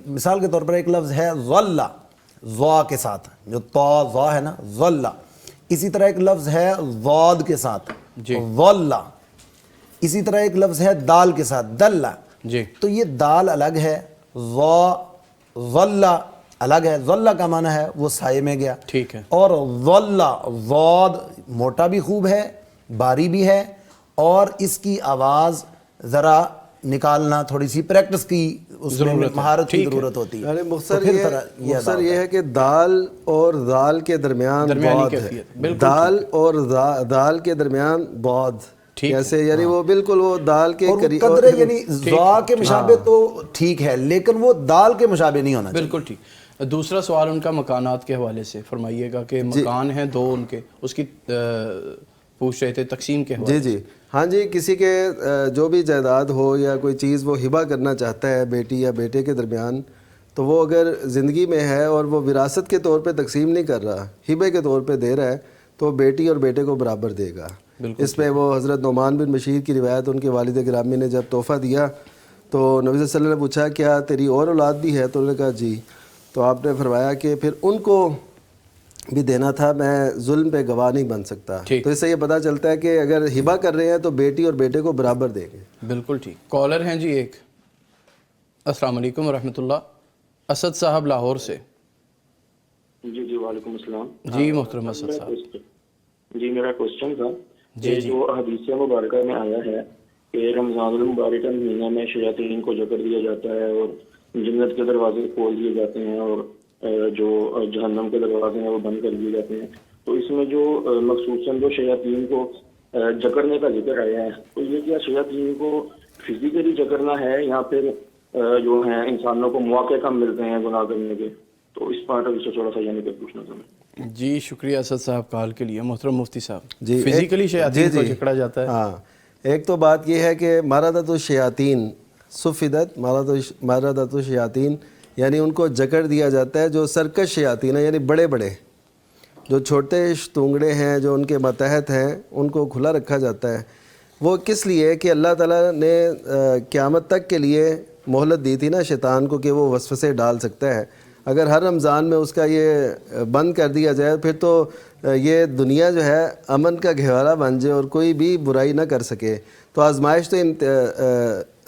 مثال کے طور پر ایک لفظ ہے ظل، ضا کے ساتھ، جو تا ضا ہے نا، ظل، اسی طرح ایک لفظ ہے ضاد کے ساتھ جی ضلہ، اسی طرح ایک لفظ ہے دال کے ساتھ دلہ. جی تو یہ دال الگ ہے، ظلہ الگ ہے. ظلہ کا معنی ہے وہ سائے میں گیا. ٹھیک ہے. اور ظلہ ضاد موٹا بھی خوب ہے، باری بھی ہے، اور اس کی آواز ذرا نکالنا تھوڑی سی پریکٹس کی اس میں مہارت کی ضرورت ہوتی ہے. یعنی تو مختصر یہ ہے کہ دال اور دال کے درمیان بعد ہے، دال اور دال کے درمیان بعد کیسے، یعنی وہ بالکل وہ دال کے قریب قدرے، یعنی ذا کے مشابہ تو ٹھیک ہے لیکن وہ دال کے مشابہ نہیں ہونا چاہیے. بالکل ٹھیک. دوسرا سوال ان کا مکانات کے حوالے سے فرمائیے گا کہ مکان ہیں 2 ان کے، اس کی پوچھ رہے تھے تقسیم کے حوالے سے. جی ہاں جی، کسی کے جو بھی جائیداد ہو یا کوئی چیز وہ ہبہ کرنا چاہتا ہے بیٹی یا بیٹے کے درمیان، تو وہ اگر زندگی میں ہے اور وہ وراثت کے طور پہ تقسیم نہیں کر رہا، ہبے کے طور پہ دے رہا ہے، تو بیٹی اور بیٹے کو برابر دے گا. اس میں وہ حضرت نعمان بن بشیر کی روایت، ان کے والد گرامی نے جب تحفہ دیا تو نبی صلی اللہ علیہ وسلم نے پوچھا کیا تیری اور اولاد بھی ہے؟ تو انہوں نے کہا جی. تو آپ نے فرمایا کہ پھر ان کو بھی دینا تھا، میں ظلم پہ گواہ نہیں بن سکتا. تو اس سے یہ پتہ چلتا ہے کہ اگر ہبہ کر رہے ہیں تو بیٹی اور بیٹے کو برابر دیں گے. بالکل ٹھیک. کالر ہیں جی ایک. السلام علیکم ورحمۃ اللہ. اسد صاحب لاہور سے. جی وعلیکم السلام. جی محترم اسد صاحب. جی میرا کوشچن تھا کہ جو حدیث مبارکہ میں آیا ہے کہ رمضان المبارک مہینہ میں شیاطین کو جکڑ دیا جاتا ہے اور جنت کے دروازے کھول دیے جاتے ہیں اور جو جہنم کے دروازے ہیں وہ بند کر دیے جاتے ہیں، تو اس میں جو مخصوصاً جو شیاطین کو جکڑنے کا ذکر آیا ہے، تو یہ کیا شیاطین کو فزیکلی جکڑنا ہے یا پھر جو ہیں انسانوں کو مواقع کم ملتے ہیں گناہ کرنے کے؟ تو اس پارٹ سے تھوڑا سا یعنی کہ پوچھنا تھا میں. جی شکریہ اسد صاحب کال کے لیے. محترم مفتی صاحب، جی فزیکلی شیاطین کو جکڑا جاتا ہے. ہاں، ایک تو بات یہ ہے کہ مردۃ الشیاطین سفدت، مردۃ الشیاطین یعنی ان کو جکڑ دیا جاتا ہے. جو سرکش شیاطین ہیں یعنی بڑے بڑے، جو چھوٹے شتونگڑے ہیں جو ان کے ماتحت ہیں، ان کو کھلا رکھا جاتا ہے. وہ کس لیے کہ اللہ تعالیٰ نے قیامت تک کے لیے مہلت دی تھی نا شیطان کو کہ وہ وسوسے ڈال سکتا ہے. اگر ہر رمضان میں اس کا یہ بند کر دیا جائے پھر تو یہ دنیا جو ہے امن کا گہوارہ بن جائے اور کوئی بھی برائی نہ کر سکے. تو آزمائش تو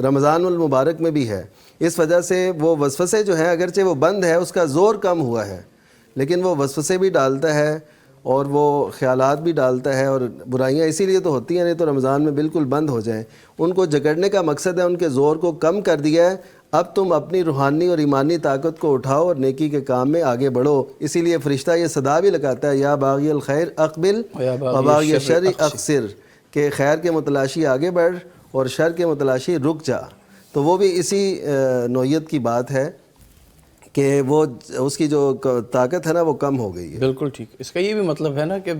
رمضان المبارک میں بھی ہے. اس وجہ سے وہ وسوسے جو ہیں اگرچہ وہ بند ہے، اس کا زور کم ہوا ہے، لیکن وہ وسوسے بھی ڈالتا ہے اور وہ خیالات بھی ڈالتا ہے، اور برائیاں اسی لیے تو ہوتی ہیں، نہیں تو رمضان میں بالکل بند ہو جائیں. ان کو جکڑنے کا مقصد ہے ان کے زور کو کم کر دیا ہے. اب تم اپنی روحانی اور ایمانی طاقت کو اٹھاؤ اور نیکی کے کام میں آگے بڑھو. اسی لیے فرشتہ یہ صدا بھی لگاتا ہے، یا باغی الخیر اقبل و باغی الشر اقصر، کہ خیر کے متلاشی آگے بڑھ اور شر کے متلاشی رک جا. تو وہ بھی اسی نوعیت کی بات ہے کہ وہ اس کی جو طاقت ہے نا وہ کم ہو گئی ہے. بالکل ٹھیک. اس کا یہ بھی مطلب ہے نا کہ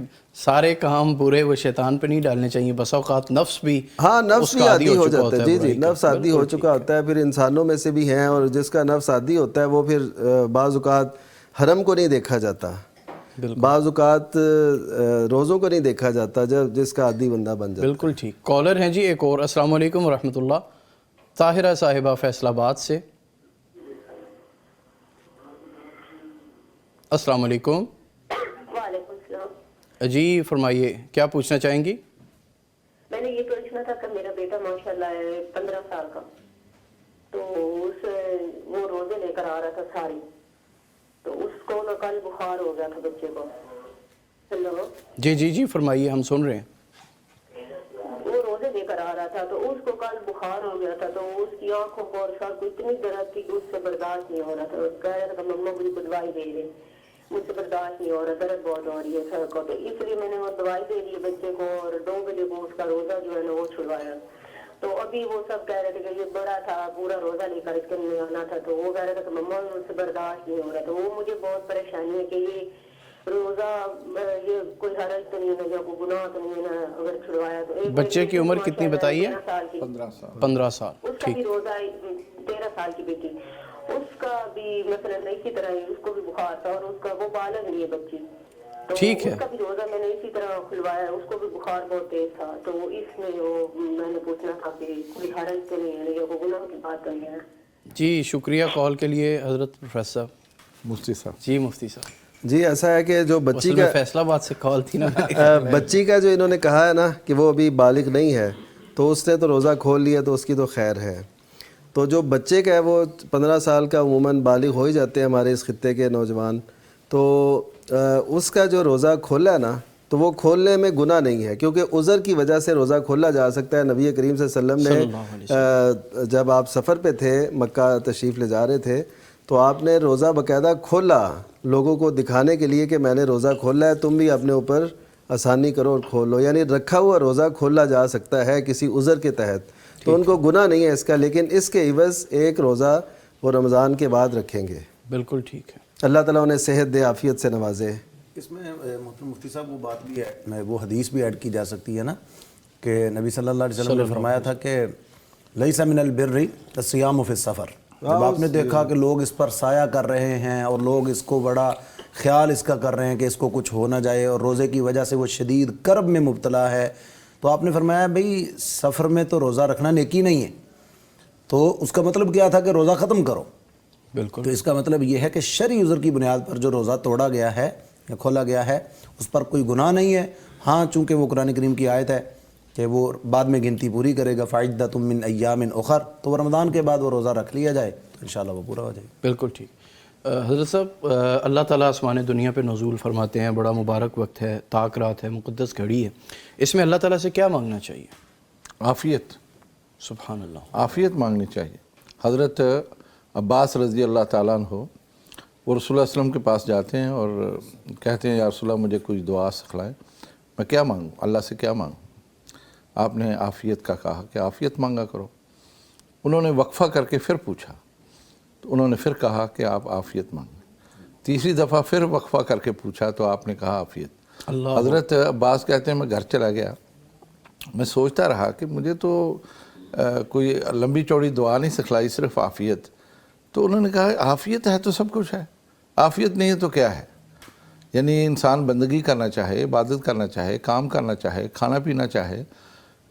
سارے کام برے وہ شیطان پہ نہیں ڈالنے چاہیے. بس اوقات نفس بھی، ہاں نفس بھی عادی ہو جاتا ہے. جی نفس عادی ہو چکا ہوتا ہے. پھر انسانوں میں سے بھی ہیں، اور جس کا نفس عادی ہوتا ہے وہ پھر بعض اوقات حرم کو نہیں دیکھا جاتا، بعض اوقات روزوں کو نہیں دیکھا جاتا جب جس کا عادی بندہ بن جاتا. بالکل ٹھیک. کالر ہیں جی ایک اور. السلام علیکم ورحمۃ اللہ. طاہرہ صاحبہ فیصل آباد سے. السلام علیکم. وعلیکم السلام. جی فرمائیے، کیا پوچھنا چاہیں گی؟ میں نے یہ پوچھنا تھا کہ میرا بیٹا ماشاءاللہ ہے 15 سال کا، تو وہ روزے لے کر آ رہا تھا ساری، تو اس کو نا کل بخار ہو گیا تھا بچے کو. ہیلو جی فرمائیے، ہم سن رہے ہیں. وہ روزے لے کر آ رہا تھا تو اس کو کل بخار ہو گیا تھا، تو اس کی آنکھوں کو اور سر کو اتنی درد تھی کہ اس سے برداشت نہیں ہو رہا تھا. کہہ رہا تھا مما مجھے کو دوائی دے دے، مجھ سے برداشت نہیں ہو رہا، درد بہت ہو رہی ہے سر کو. تو اس لیے میں نے وہ دوائی دے دی بچے کو، اور 2 بجے کو اس کا روزہ جو ہے نا وہ چھڑوایا. تو ابھی وہ سب کہہ رہے تھے کہ یہ بڑا تھا، پورا روزہ لے کر اس کے لیے آنا تھا، تو وہ کہہ رہا تھا کہ مما مجھ سے برداشت نہیں ہو رہا. تو وہ مجھے بہت پریشانی ہے کہ یہ روزہ یہ کوئی حرج تو نہیں ہے یا کوئی گناہ تو نہیں ہے اگر چھڑوایا تو. بچے کی عمر کتنی بتائیے؟ 15 سال. اس کا بھی روزہ 13 سال کی بیٹی، اس کا بھی مثلا اسی طرح اس کو بھی بخار تھا، اور اس کا وہ بالغ نہیں ہے بچی، تو ٹھیک ہے. اس کا بھی روزہ میں نے اسی طرح کھلوایا، اس کو بھی بخار بہت تیز تھا. تو اس میں میں نے پوچھنا تھا کہ کوئی حرج تو نہیں ہے یا کوئی گناہ کی بات نہیں ہے. جی شکریہ کال کے لیے حضرت پروفیسر مفتی صاحب. جی مفتی صاحب. جی ایسا ہے کہ جو بچی کا فیصلہ آباد سے کال تھی نا بچی کا جو انہوں نے کہا ہے نا کہ وہ ابھی بالغ نہیں ہے تو اس نے تو روزہ کھول لیا تو اس کی تو خیر ہے. تو جو بچے کا ہے وہ 15 سال کا عموماً بالغ ہو ہی جاتے ہیں ہمارے اس خطے کے نوجوان, تو اس کا جو روزہ کھولا ہے نا تو وہ کھولنے میں گناہ نہیں ہے, کیونکہ عذر کی وجہ سے روزہ کھولا جا سکتا ہے. نبی کریم صلی اللہ علیہ وسلم نے جب آپ سفر پہ تھے, مکہ تشریف لے جا رہے تھے, تو آپ نے روزہ باقاعدہ کھولا لوگوں کو دکھانے کے لیے کہ میں نے روزہ کھولا ہے, تم بھی اپنے اوپر آسانی کرو اور کھولو. یعنی رکھا ہوا روزہ کھولا جا سکتا ہے کسی عذر کے تحت, تو ان کو گناہ نہیں ہے اس کا, لیکن اس کے عوض ایک روزہ وہ رمضان کے بعد رکھیں گے. بالکل ٹھیک ہے. اللہ تعالیٰ انہیں صحت دے, عافیت سے نوازے. اس میں محترم مفتی صاحب وہ بات بھی ہے, وہ حدیث بھی ایڈ کی جا سکتی ہے نا کہ نبی صلی اللہ علیہ وسلم نے فرمایا تھا کہ لیس من البر الصیام فی السفر. جب آپ نے دیکھا کہ لوگ اس پر سایہ کر رہے ہیں اور لوگ اس کو بڑا خیال اس کا کر رہے ہیں کہ اس کو کچھ ہو نہ جائے اور روزے کی وجہ سے وہ شدید کرب میں مبتلا ہے, تو آپ نے فرمایا بھئی سفر میں تو روزہ رکھنا نیکی نہیں ہے, تو اس کا مطلب کیا تھا کہ روزہ ختم کرو. بالکل. تو اس کا مطلب یہ ہے کہ شرعی عذر کی بنیاد پر جو روزہ توڑا گیا ہے یا کھولا گیا ہے اس پر کوئی گناہ نہیں ہے. ہاں چونکہ وہ قرآن کریم کی آیت ہے کہ وہ بعد میں گنتی پوری کرے گا, فَعِدَّةٌ مِّنْ أَيَّامٍ أُخَرَ, تو وہ رمضان کے بعد وہ روزہ رکھ لیا جائے تو انشاءاللہ وہ پورا ہو جائے. بالکل ٹھیک. حضرت صاحب اللہ تعالیٰ آسمان دنیا پہ نزول فرماتے ہیں, بڑا مبارک وقت ہے, طاق رات ہے, مقدس گھڑی ہے, اس میں اللہ تعالیٰ سے کیا مانگنا چاہیے؟ عافیت. سبحان اللہ. عافیت مانگنی چاہیے. حضرت عباس رضی اللہ تعالیٰ عنہ وہ رسول اللہ علیہ وسلم کے پاس جاتے ہیں اور کہتے ہیں یا رسول اللہ مجھے کچھ دعا سکھلائیں, میں کیا مانگوں, اللہ سے کیا مانگوں؟ آپ نے عافیت کا کہا کہ عافیت مانگا کرو. انہوں نے وقفہ کر کے پھر پوچھا تو انہوں نے پھر کہا کہ آپ عافیت مانگیں. تیسری دفعہ پھر وقفہ کر کے پوچھا تو آپ نے کہا عافیت. حضرت عباس کہتے ہیں میں گھر چلا گیا, میں سوچتا رہا کہ مجھے تو کوئی لمبی چوڑی دعا نہیں سکھلائی, صرف عافیت. تو انہوں نے کہا عافیت ہے تو سب کچھ ہے, عافیت نہیں ہے تو کیا ہے؟ یعنی انسان بندگی کرنا چاہے, عبادت کرنا چاہے, کام کرنا چاہے, کھانا پینا چاہے,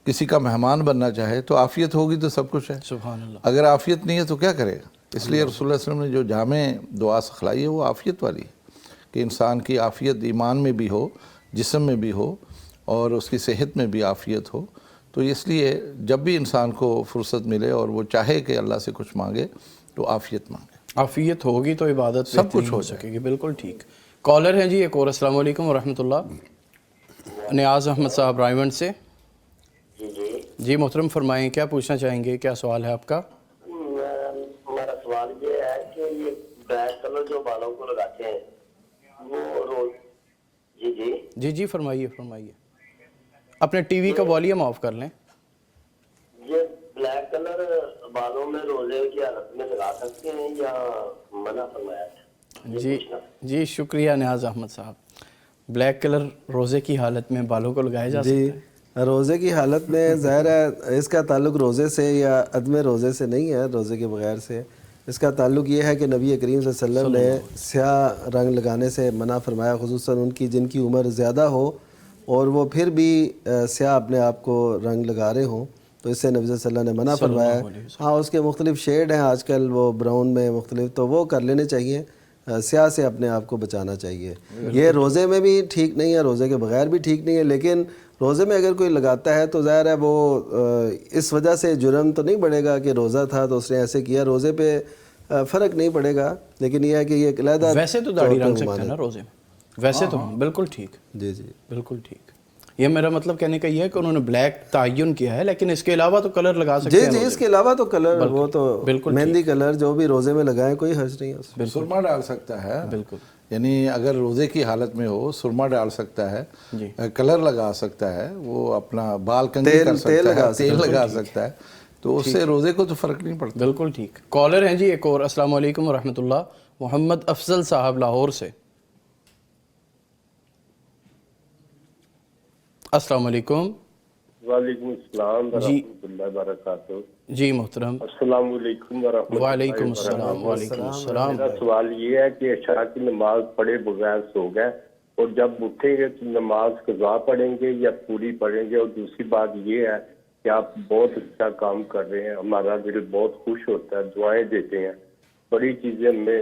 کسی کا مہمان بننا چاہے, تو عافیت ہوگی تو سب کچھ ہے. سبحان اللہ. اگر عافیت نہیں ہے تو کیا کرے گا؟ اس لیے رسول اللہ علیہ وسلم نے جو جامع دعا سکھلائی ہے وہ عافیت والی ہے کہ انسان کی عافیت ایمان میں بھی ہو, جسم میں بھی ہو, اور اس کی صحت میں بھی عافیت ہو. تو اس لیے جب بھی انسان کو فرصت ملے اور وہ چاہے کہ اللہ سے کچھ مانگے تو عافیت مانگے. عافیت ہوگی تو عبادت سب کچھ ہو سکے گی. بالکل ٹھیک. کالر ہیں جی ایک اور. السلام علیکم ورحمۃ اللہ. نیاز احمد صاحب رائمنڈ سے. جی محترم فرمائیں, کیا پوچھنا چاہیں گے, کیا سوال ہے آپ کا؟ میرا سوال یہ ہے کہ یہ بلیک کلر جو بالوں کو لگاتے ہیں وہ روز جی فرمائیے فرمائیے. اپنے ٹی وی کا والیوم آف کر لیں. یہ بلیک کلر بالوں میں روزے کی حالت میں لگا سکتے ہیں یا منع فرمایا ہے؟ جی شکریہ نیاز احمد صاحب. بلیک کلر روزے کی حالت میں بالوں کو لگایا جا سکتا ہے؟ روزے کی حالت میں ظاہر ہے اس کا تعلق روزے سے یا عدم روزے سے نہیں ہے, روزے کے بغیر سے. اس کا تعلق یہ ہے کہ نبی کریم صلی اللہ علیہ وسلم نے سیاہ رنگ لگانے سے منع فرمایا, خصوصاً ان کی جن کی عمر زیادہ ہو اور وہ پھر بھی سیاہ اپنے آپ کو رنگ لگا رہے ہوں, تو اس سے نبی صلی اللہ علیہ وسلم نے منع فرمایا. ہاں اس کے مختلف شیڈ ہیں آج کل, وہ براؤن میں مختلف, تو وہ کر لینے چاہیے. سیاہ سے اپنے آپ کو بچانا چاہیے. یہ روزے میں بھی ٹھیک نہیں ہے, روزے کے بغیر بھی ٹھیک نہیں ہے, لیکن روزے میں اگر کوئی لگاتا ہے تو ظاہر ہے وہ اس وجہ سے جرم تو نہیں بڑھے گا کہ روزہ تھا تو اس نے ایسے کیا, روزے پہ فرق نہیں پڑے گا. لیکن یہ ہے کہ یہ علیحدہ ویسے تو داڑھی رنگ سکتے ہیں نا روزے میں, ویسے تو بالکل ٹھیک. جی بالکل ٹھیک. یہ میرا مطلب کہنے کا یہ ہے کہ انہوں نے بلیک تعین کیا ہے, لیکن اس کے علاوہ تو کلر لگا سکتے ہیں. جی اس کے علاوہ تو کلر, وہ تو مہندی کلر جو بھی روزے میں لگائیں کوئی حرج نہیں ہے. سرما ڈال سکتا ہے. بالکل. یعنی اگر روزے کی حالت میں ہو سرما ڈال سکتا ہے, کلر لگا سکتا ہے, وہ اپنا بال کنگھی کر سکتا ہے, تیل لگا سکتا ہے, تو اس سے روزے کو تو فرق نہیں پڑتا. بالکل ٹھیک. کالر ہیں جی ایک اور. السلام علیکم ورحمۃ اللہ. محمد افضل صاحب لاہور سے. السلام علیکم. وعلیکم السلام ورحمۃ اللہ وبرکاتہ. جی محترم. السلام علیکم ورحمۃ اللہ. وعلیکم السلام. وعلیکم السلام. میرا سوال یہ ہے کہ عشاء کی نماز پڑھے بغیر سو گئے اور جب اٹھیں گے تو نماز قضا پڑھیں گے یا پوری پڑھیں گے؟ اور دوسری بات یہ ہے کہ آپ بہت اچھا کام کر رہے ہیں, ہمارا دل بہت خوش ہوتا ہے, دعائیں دیتے ہیں, بڑی چیزیں ہمیں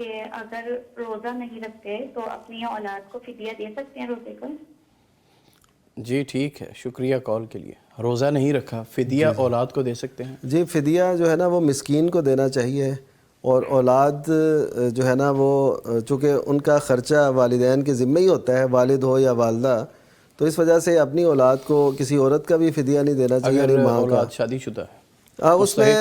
کہ اگر روزہ نہیں رکھتے تو اپنی اولاد کو فدیہ دے سکتے ہیں روزے کا؟ جی ٹھیک ہے، شکریہ کال کے لیے. روزہ نہیں رکھا، فدیہ اولاد کو دے سکتے ہیں؟ جی فدیہ جو ہے نا وہ مسکین کو دینا چاہیے، اور اولاد جو ہے نا وہ چونکہ ان کا خرچہ والدین کے ذمہ ہی ہوتا ہے، والد ہو یا والدہ، تو اس وجہ سے اپنی اولاد کو کسی عورت کا بھی فدیہ نہیں دینا چاہیے. اگر ماں کا اولاد شادی شدہ ہے اس میں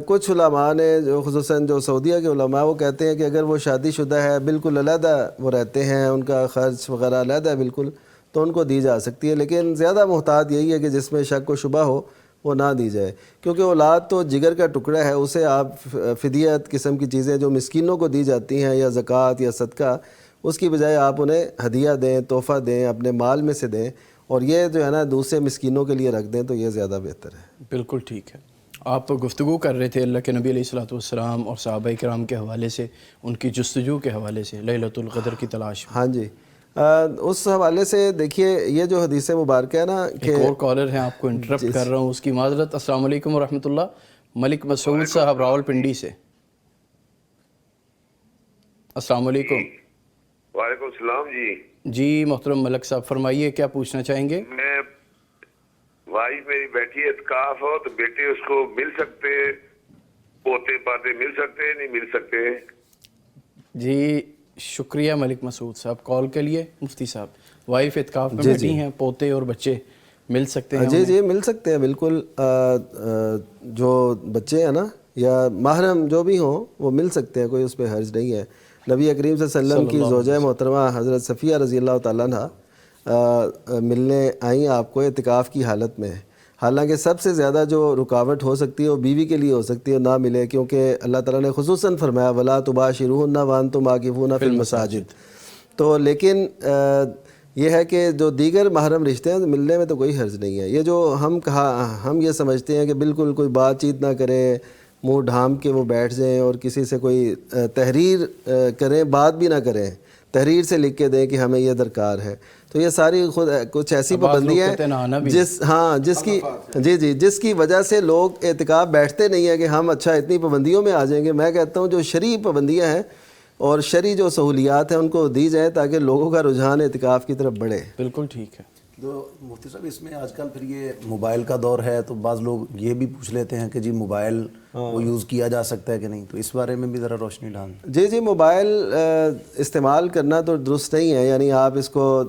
کچھ علماء نے جو خصوصاً جو سعودیہ کے علماء وہ کہتے ہیں کہ اگر وہ شادی شدہ ہے، بالکل علیحدہ وہ رہتے ہیں، ان کا خرچ وغیرہ علیحدہ ہے بالکل، تو ان کو دی جا سکتی ہے. لیکن زیادہ محتاط یہی ہے کہ جس میں شک و شبہ ہو وہ نہ دی جائے، کیونکہ اولاد تو جگر کا ٹکڑا ہے، اسے آپ فدیت قسم کی چیزیں جو مسکینوں کو دی جاتی ہیں یا زکوٰۃ یا صدقہ، اس کی بجائے آپ انہیں ہدیہ دیں، تحفہ دیں، اپنے مال میں سے دیں، اور یہ جو ہے نا دوسرے مسکینوں کے لیے رکھ دیں، تو یہ زیادہ بہتر ہے. بالکل ٹھیک ہے. آپ گفتگو کر رہے تھے اللہ کے نبی علیہ الصلوۃ والسلام اور صحابہ کرام کے حوالے سے، ان کی جستجو کے حوالے سے لیلۃ القدر کی تلاش میں. ہاں جی، اس حوالے سے دیکھیے یہ جو حدیث مبارکہ ہے نا کہ ایک اور کالر ہیں، آپ کو انٹرپٹ کر رہا ہوں، اس کی معذرت. السلام علیکم ورحمۃ اللہ. ملک مسعود صاحب راول پنڈی سے. السلام علیکم. وعلیکم السلام. جی محترم ملک صاحب فرمائیے، کیا پوچھنا چاہیں گے؟ میں وائف میری بیٹھی ہے اعتکاف ہو تو بیٹے اس کو مل سکتے، پوتے پاتے مل سکتے نہیں مل سکتے؟ جی شکریہ ملک مسعود صاحب کال کے لیے. مفتی صاحب وائف اعتکاف میں بیٹھی ہیں، پوتے اور بچے مل سکتے ہیں؟ جی جی مل سکتے ہیں بالکل. جو بچے ہیں نا یا محرم جو بھی ہوں وہ مل سکتے ہیں، کوئی اس پہ حرج نہیں ہے. نبی کریم صلی اللہ علیہ وسلم کی زوجہ محترمہ حضرت صفیہ رضی اللہ تعالیٰ عنہ ملنے آئیں آپ کو اعتکاف کی حالت میں. حالانکہ سب سے زیادہ جو رکاوٹ ہو سکتی ہے وہ بیوی کے لیے ہو سکتی ہے، نہ ملے، کیونکہ اللہ تعالیٰ نے خصوصاً فرمایا وَلَا تُبَاشِرُوهُنَّ وَأَنْتُمْ عَاكِفُونَ فِي الْمَسَاجِدِ. تو لیکن یہ ہے کہ جو دیگر محرم رشتے ہیں ملنے میں تو کوئی حرج نہیں ہے. یہ جو ہم یہ سمجھتے ہیں کہ بالکل کوئی بات چیت نہ کریں، منہ ڈھام کے وہ بیٹھ جائیں اور کسی سے کوئی تحریر کریں، بات بھی نہ کریں، تحریر سے لکھ کے دیں کہ ہمیں یہ درکار ہے، تو یہ ساری خود کچھ ایسی پابندی ہے جس کی وجہ سے لوگ اعتکاف بیٹھتے نہیں ہیں کہ ہم اچھا اتنی پابندیوں میں آ جائیں گے. میں کہتا ہوں جو شرعی پابندیاں ہیں اور شرعی جو سہولیات ہیں ان کو دی جائیں تاکہ لوگوں کا رجحان اعتکاف کی طرف بڑھے. بالکل ٹھیک ہے. تو مفتی صاحب اس میں آج کل پھر یہ موبائل کا دور ہے، تو بعض لوگ یہ بھی پوچھ لیتے ہیں کہ جی موبائل وہ یوز کیا جا سکتا ہے کہ نہیں، تو اس بارے میں بھی ذرا روشنی ڈالیں. جی موبائل استعمال کرنا تو درست نہیں ہے، یعنی آپ اس کو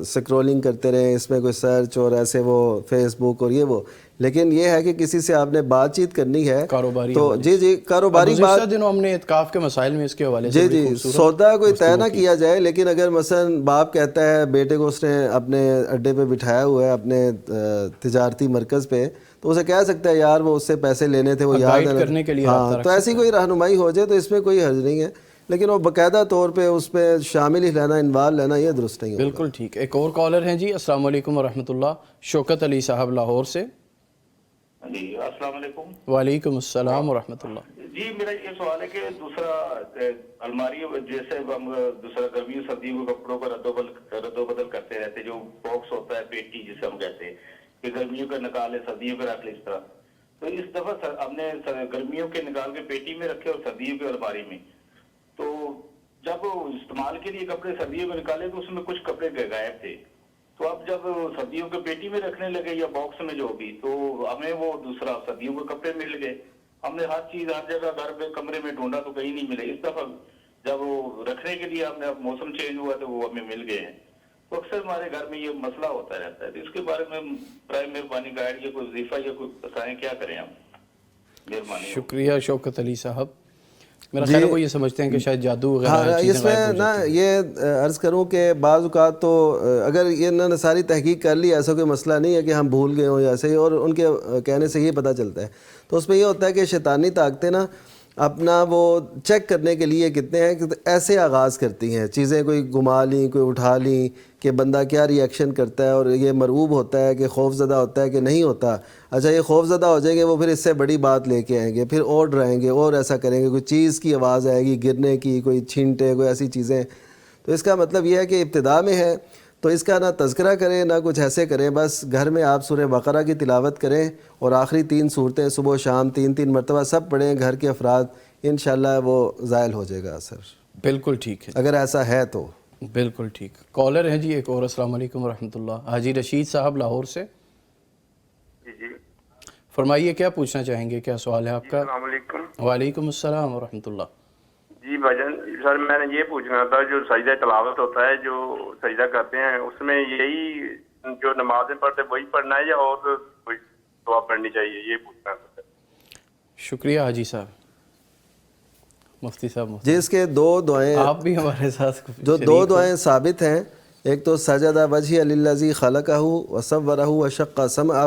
سکرولنگ کرتے رہیں، اس میں کوئی سرچ اور ایسے وہ فیس بک اور یہ وہ، لیکن یہ ہے کہ کسی سے آپ نے بات چیت کرنی ہے تو جی کاروباری بات. دنوں ہم نے اعتکاف کے مسائل میں اس کے حوالے سے جی سودا کوئی طے نہ کیا جائے، لیکن اگر مثلا باپ کہتا ہے بیٹے کو اس نے اپنے اڈے پہ بٹھایا ہوا ہے اپنے تجارتی مرکز پہ، تو اسے کہہ سکتا ہے یار وہ اس سے پیسے لینے تھے وہ یاد کرنے کے لیے. ہاں تو ایسی کوئی رہنمائی ہو جائے تو اس میں کوئی حرج نہیں ہے، لیکن وہ باقاعدہ طور پہ اس پہ شامل ہی لینا، انوالو لینا، یہ درست نہیں ہے. بالکل ٹھیک. ایک اور کالر ہیں جی. السلام علیکم ورحمۃ اللہ. شوکت علی صاحب لاہور سے. جی السلام علیکم. وعلیکم السلام ورحمۃ اللہ. جی میرا یہ سوال ہے کہ دوسرا الماری جیسے ہم دوسرا گرمیوں سردیوں کے کپڑوں کا رد و بدل کرتے رہتے، جو باکس ہوتا ہے پیٹی جسے ہم کہتے ہیں کہ گرمیوں کا نکالے سردیوں کا رکھ لے، اس طرح. تو اس دفعہ ہم نے گرمیوں کے نکال کے پیٹی میں رکھے اور سردیوں کے الماری میں. تو جب استعمال کے لیے کپڑے سردیوں میں نکالے تو اس میں کچھ کپڑے غائب تھے. تو اب جب سردیوں کے پیٹی میں رکھنے لگے یا باکس میں جو بھی، تو ہمیں وہ دوسرا سردیوں کے کپڑے مل گئے. ہم نے ہر چیز ہر جگہ گھر پہ کمرے میں ڈھونڈا تو کہیں نہیں ملے. اس دفعہ جب وہ رکھنے کے لیے ہم نے موسم چینج ہوا تو وہ ہمیں مل گئے ہیں. تو اکثر ہمارے گھر میں یہ مسئلہ ہوتا رہتا ہے. تو اس کے بارے میں برائے مہربانی گائیڈ یا کوئی وظیفہ یا کوئی بتائیں کیا کریں ہم؟ مہربانی. شکریہ شوکت علی صاحب. میرا خیال ہے وہ یہ سمجھتے ہیں کہ شاید جادو وغیرہ اس میں نا یہ عرض کروں کہ بعض اوقات تو اگر یہ انہوں نے ساری تحقیق کر لی، ایسا کوئی مسئلہ نہیں ہے کہ ہم بھول گئے ہوں یا ایسے ہی، اور ان کے کہنے سے یہ پتہ چلتا ہے. تو اس میں یہ ہوتا ہے کہ شیطانی طاقتیں نا اپنا وہ چیک کرنے کے لیے کتنے ہیں کہ ایسے آغاز کرتی ہیں چیزیں، کوئی گما لیں، کوئی اٹھا لیں کہ بندہ کیا ری ایکشن کرتا ہے، اور یہ مرعوب ہوتا ہے کہ خوف زدہ ہوتا ہے کہ نہیں ہوتا. اچھا یہ خوف زدہ ہو جائیں گے، وہ پھر اس سے بڑی بات لے کے آئیں گے، پھر اور ڈرائیں گے اور ایسا کریں گے، کوئی چیز کی آواز آئے گی گرنے کی، کوئی چھینٹے، کوئی ایسی چیزیں. تو اس کا مطلب یہ ہے کہ ابتدا میں ہے تو اس کا نہ تذکرہ کریں نہ کچھ ایسے کریں، بس گھر میں آپ سورہ بقرہ کی تلاوت کریں اور آخری 3 سورتیں صبح و شام 3 مرتبہ سب پڑھیں گھر کے افراد، انشاءاللہ وہ زائل ہو جائے گا اثر. بالکل ٹھیک ہے، اگر ایسا ہے تو بالکل ٹھیک. کالر ہیں جی ایک اور. السلام علیکم ورحمۃ اللہ. حاجی رشید صاحب لاہور سے. جی فرمائیے کیا پوچھنا چاہیں گے، کیا سوال ہے آپ کا؟ السلام علیکم. وعلیکم السلام ورحمۃ اللہ. جی بھجن سر، میں نے یہ پوچھنا تھا، جو سجدہ تلاوت ہوتا ہے، جو سجدہ کرتے ہیں، اس میں یہی جو نمازیں پڑھتے وہی پڑھنا ہے یا اور کوئی دعا پڑھنی چاہیے، یہ پوچھنا تھا. شکریہ حاجی صاحب. مفتی صاحب جی اس کے دو دعائیں آپ بھی ہمارے ساتھ جو دو دعائیں ثابت ہیں، ایک تو سجد وجہ للذی خلقہ وصورہ وشق سمعہ